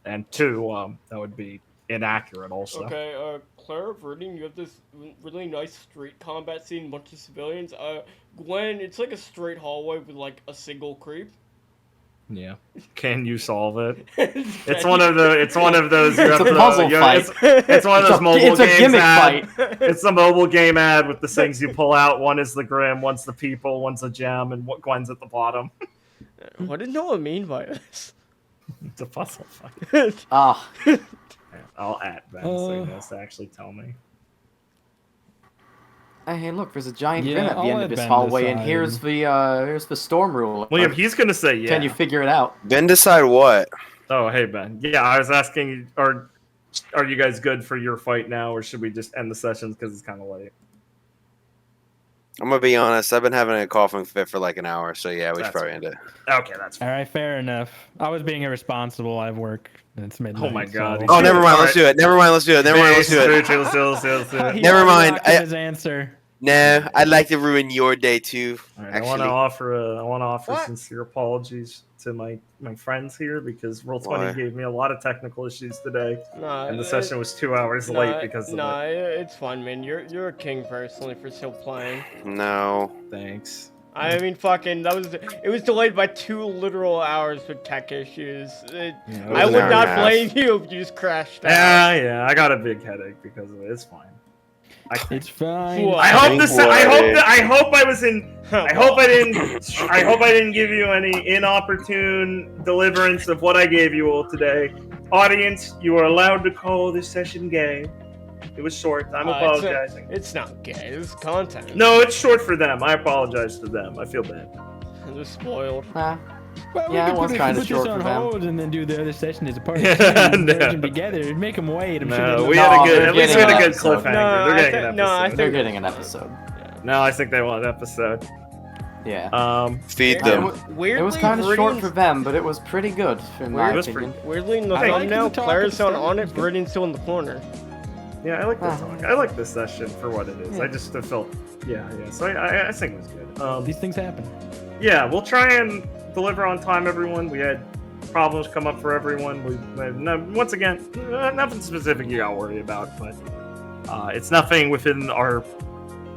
and two, that would be inaccurate also. Okay, Clara Verding, you have this really nice street combat scene, bunch of civilians. Gwen, it's like a straight hallway with like a single creep. Yeah. Can you solve it? It's It's one of those. You It's have a to, puzzle fight. It's one of those mobile It's a games gimmick ad. fight. It's a mobile game ad with the things you pull out. One is the Grim, one's the people, one's a gem, and what Gwen's at the bottom. What did Noah mean by this? It's a puzzle fight. Ah, Yeah, I'll at Ben so he knows to actually tell me. hey, look, there's a giant Yeah, grin at the I'll end let of this Ben hallway, and decide. here's the storm rule. William, he's gonna say yeah. Can you figure it out? Then decide what? Oh, hey Ben. Yeah, I was asking, are you guys good for your fight now, or should we just end the sessions because it's kind of late? I'm gonna be honest. I've been having a coughing fit for like an hour, so yeah, we should That's probably fine. end it. Okay, that's All fine. right, fair enough. I was being irresponsible. I have work. And it's midnight. Oh my God, so- Oh, never mind. Let's do it. Never mind. Let's do it. Never mind. Let's do it. Let's do it. He Never already mind, locked in I- his answer. No, I'd like to ruin your day too. All right, I want Actually, to offer What? sincere apologies to my friends here because Roll20 Why? gave me a lot of technical issues today, Nah, and the session was 2 hours late because of nah, it. it's fine, man. You're a king personally for still playing. no. Thanks. I mean, fucking, it was delayed by 2 literal hours with tech issues. Yeah, it I was would an hour not and a half. blame you if you just crashed out. Yeah, I got a big headache because of it. It's fine. It's fine. What? I hope this. I hope I didn't give you any inopportune deliverance of what I gave you all today. Audience, you are allowed to call this session gay. It was short. I'm apologizing. It's not gay. It's content. No, it's short for them. I apologize to them. I feel bad. They're spoiled. Nah. Well, Yeah, it we was could kinda put short this on for them. hold and then do the other session as a part of Yeah, the no. merge them together. Make them wait. I'm sure No, they'll we know. had a No, good. they're At least we getting had a an good episode. cliffhanger. No, They're I getting thi- an no, I episode. They're getting an episode. No, I think they want an episode. Yeah. Feed It them. wa- Weirdly, It was kind of short Viridian's- for them, but it was pretty good, in my It was opinion. Weirdly, in the I like thumbnail, the talk Claire's and not stuff. on it. Viridian's still in the corner. Yeah, I like this Uh-huh. talk. I like this session for what it is. Yeah. I just felt, yeah. So I think it was good. These things happen. Yeah, we'll try and deliver on time, everyone. We had problems come up for everyone. Once again, nothing specific you gotta worry about, but it's nothing within our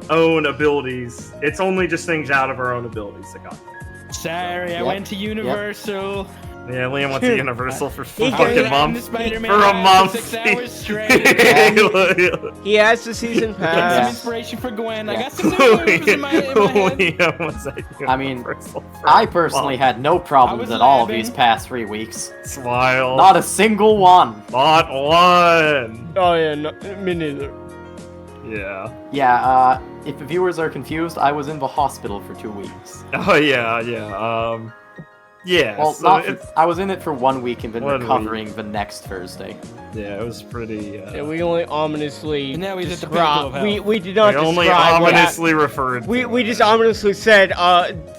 own abilities. It's only just things out of our own abilities that got there. Sorry, I Yep. went to Universal. Yeah, Liam went to Universal for He fucking goes- month. Spider-Man For a ride month. 6 hours straight. He has the season Got some Yeah. pass. inspiration for Gwen. I Yeah. got some new moves in my head. Liam was at I mean, Universal for I a personally month. had no I problems was at all laughing. these past 3 weeks. Smile. Not a single one. Not one. Oh yeah, no, me neither. Yeah. Yeah, if the viewers are confused, I was in the hospital for 2 weeks. Oh yeah. Yeah. Well, so I was in it for 1 week and been 1 recovering the next Thursday. yeah, it was pretty. Yeah, we only ominously And now he's at the pinnacle of describe. health. We did not we only describe what ominously referred. we just ominously said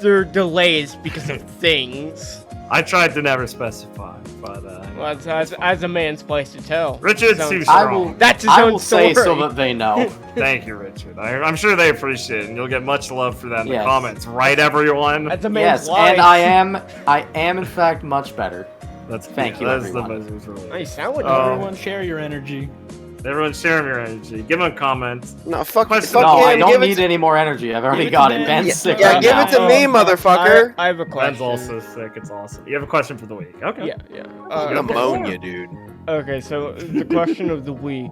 there are delays because of things. I tried to never specify, but Well, that's a man's place to tell. Richard's His own too story. strong. That's his I own will story. say so that they know. Thank you, Richard. I'm sure they appreciate it, and you'll get much love for that in the Yes. comments, right, everyone? That's a man's Yes, life. and I am in fact much better. Thank you, That's everyone. the best really. You sound like Everyone share your energy. Everyone share your energy. Give them a comment. No, fuck, Question- fuck No, him. I don't give it need to, any more energy. I've already Give it got to it. Ben. Ben's Yeah, sick yeah, right give now. it to me, motherfucker. I have a question. Ben's also sick. It's awesome. You have a question for the week. Okay. Yeah. Pneumonia, dude. Okay, so the question of the week.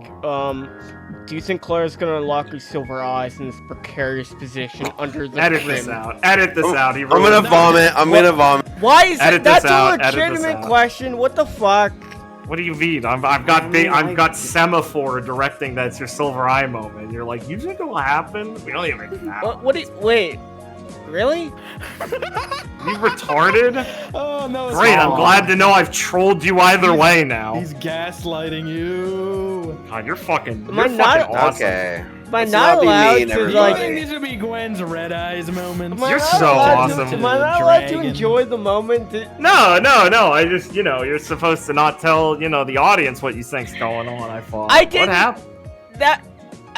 Do you think Claire's gonna unlock her silver eyes in this precarious position under the Edit rim? this out. Edit this out. He I'm gonna ruined it. vomit. I'm gonna vomit. Why is Edit that? That's this a out, edit this legitimate out. question. What the fuck? What do you mean? I've got Semaphore directing that's your silver eye moment. You're like, you think it will happen? We don't even know. What do you, wait, really? You retarded? Oh no! Great, I'm Oh. glad to know I've trolled you either way now. He's gaslighting you. God, you're fucking Am I not- awesome. Okay. Am I Let's not not be allowed mean, to everybody. I like? think these would be Gwen's red eyes moments. Am I You're not so allowed to- awesome. Am I not allowed to Dragon. enjoy the moment? That, No. I just, you're supposed to not tell, the audience what you think's going on. I thought. I What didn't- happened? that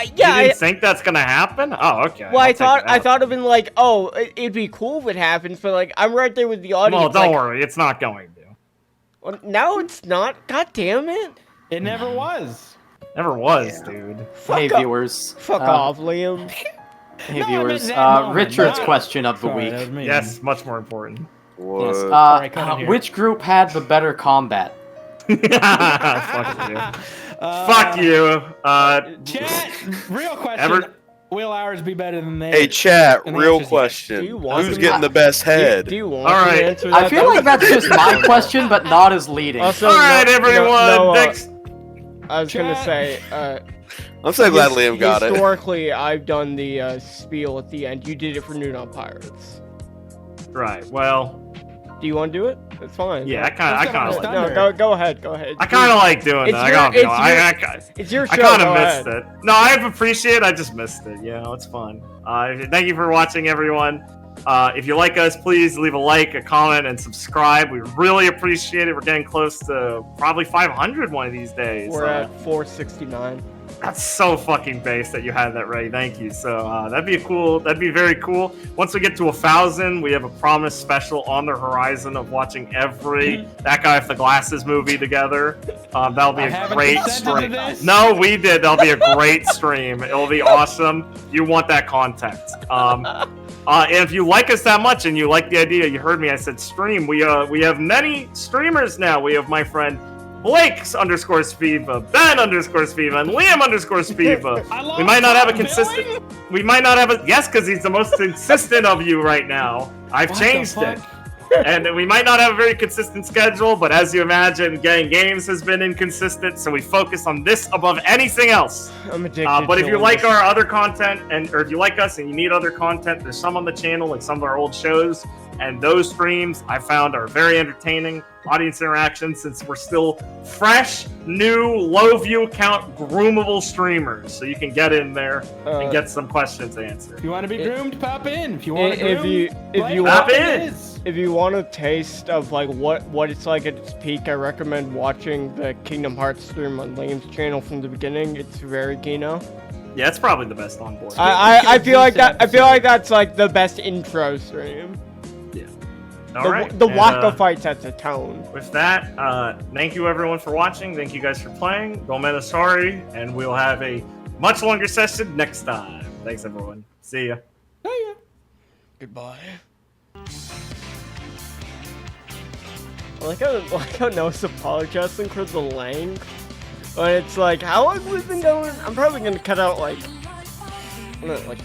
You yeah. didn't think that's gonna happen? Oh, okay. Well, I'll I take thought it I out. thought it'd been like, oh, it'd be cool if it happens, but like I'm right there with the audience. Well, don't like, worry, it's not going to. Well, no, it's not. God damn it! It never was. Never was, dude. Hey Fuck off. viewers. Fuck off, Liam. Hey No, I viewers. meant that moment, Richard's not- question of the Sorry, week. that was me. Yes, much more important. Whoa. Yes. Sorry, cut in here. Which group had the better combat? Fuck you. Fuck you. Chat. Real question. Ever- Will ours be better than they? Hey, chat. And the Real answer's yes. Do question. you want Who's to- getting the best head? Do you want All me right. to answer that? I feel like that's just my question, but not as leading. Also, All right, everyone. Next. I was gonna Chat. say, I'm so glad Liam got it. Historically, I've done the spiel at the end. You did it for Noon on Pirates. Right. Well, Do you want to do it? It's fine. yeah, I kind of like. No, go ahead. I kind of like doing It's that. your- I gotta be it's honest. your- It's your show. I kind go of missed ahead. it. No, I appreciate it. I just missed it. It's fun. Thank you for watching, everyone. If you like us, please leave a like, a comment, and subscribe. We really appreciate it. We're getting close to probably 500 one of these days. We're at 469. That's so fucking base that you had that ready. Thank you. So that'd be very cool. Once we get to 1,000, we have a promise special on the horizon of watching every That Guy with the Glasses movie together. That'll be I a haven't great consented stream. to this. No, we did. That'll be a great stream. It'll be awesome. You want that content. And if you like us that much and you like the idea, you heard me. I said stream. We have many streamers now. We have my friend Blake_Spiva, Ben_Spiva, and Liam_Spiva. We might not have a consistent. We might not have a yes, because he's the most consistent of you right now. I've changed it, and we might not have a very consistent schedule. But as you imagine, getting games has been inconsistent, so we focus on this above anything else. I'm addicted. But if to you like this. our other content, or if you like us and you need other content, there's some on the channel, like some of our old shows, and those streams I found are very entertaining. Audience interaction, since we're still fresh, new, low view count, groomable streamers, so you can get in there and get some questions answered. If you want to be groomed, pop in. If you want to if you Pop want in. if you want a taste of like what it's like at its peak, I recommend watching the Kingdom Hearts stream on Liam's channel from the beginning. It's very Kino. Yeah, it's probably the best on board. I feel like that's like the best intro stream. All right. The and, Waka fight sets a tone. With that, thank you everyone for watching. Thank you guys for playing. Gomena sorry, and we'll have a much longer session next time. Thanks everyone. See ya. Goodbye. I like how Noah's apologizing for the length. But it's like, how long we've been going? I'm probably gonna cut out like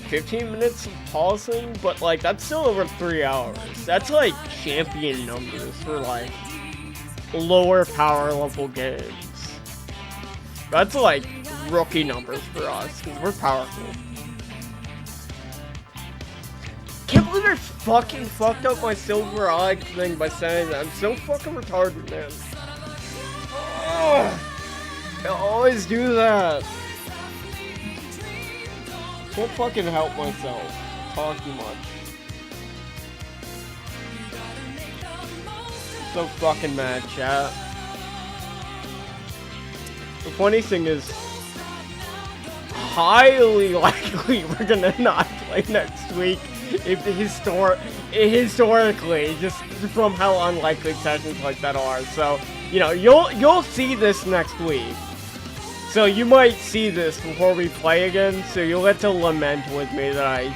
15 minutes of pausing, but like that's still over 3 hours. That's like champion numbers for like lower power level games. That's like rookie numbers for us because we're powerful. can't believe I fucking fucked up my Silver Eye thing by saying that. I'm so fucking retarded, man. Ugh. I always do that. Can't fucking help myself. Talk too much. So fucking mad, chat. The funny thing is, highly likely we're gonna not play next week. If historically, just from how unlikely sessions like that are. So, you know, you'll see this next week. So you might see this before we play again. So you'll get to lament with me that I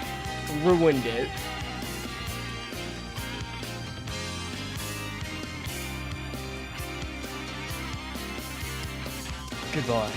ruined it. Goodbye.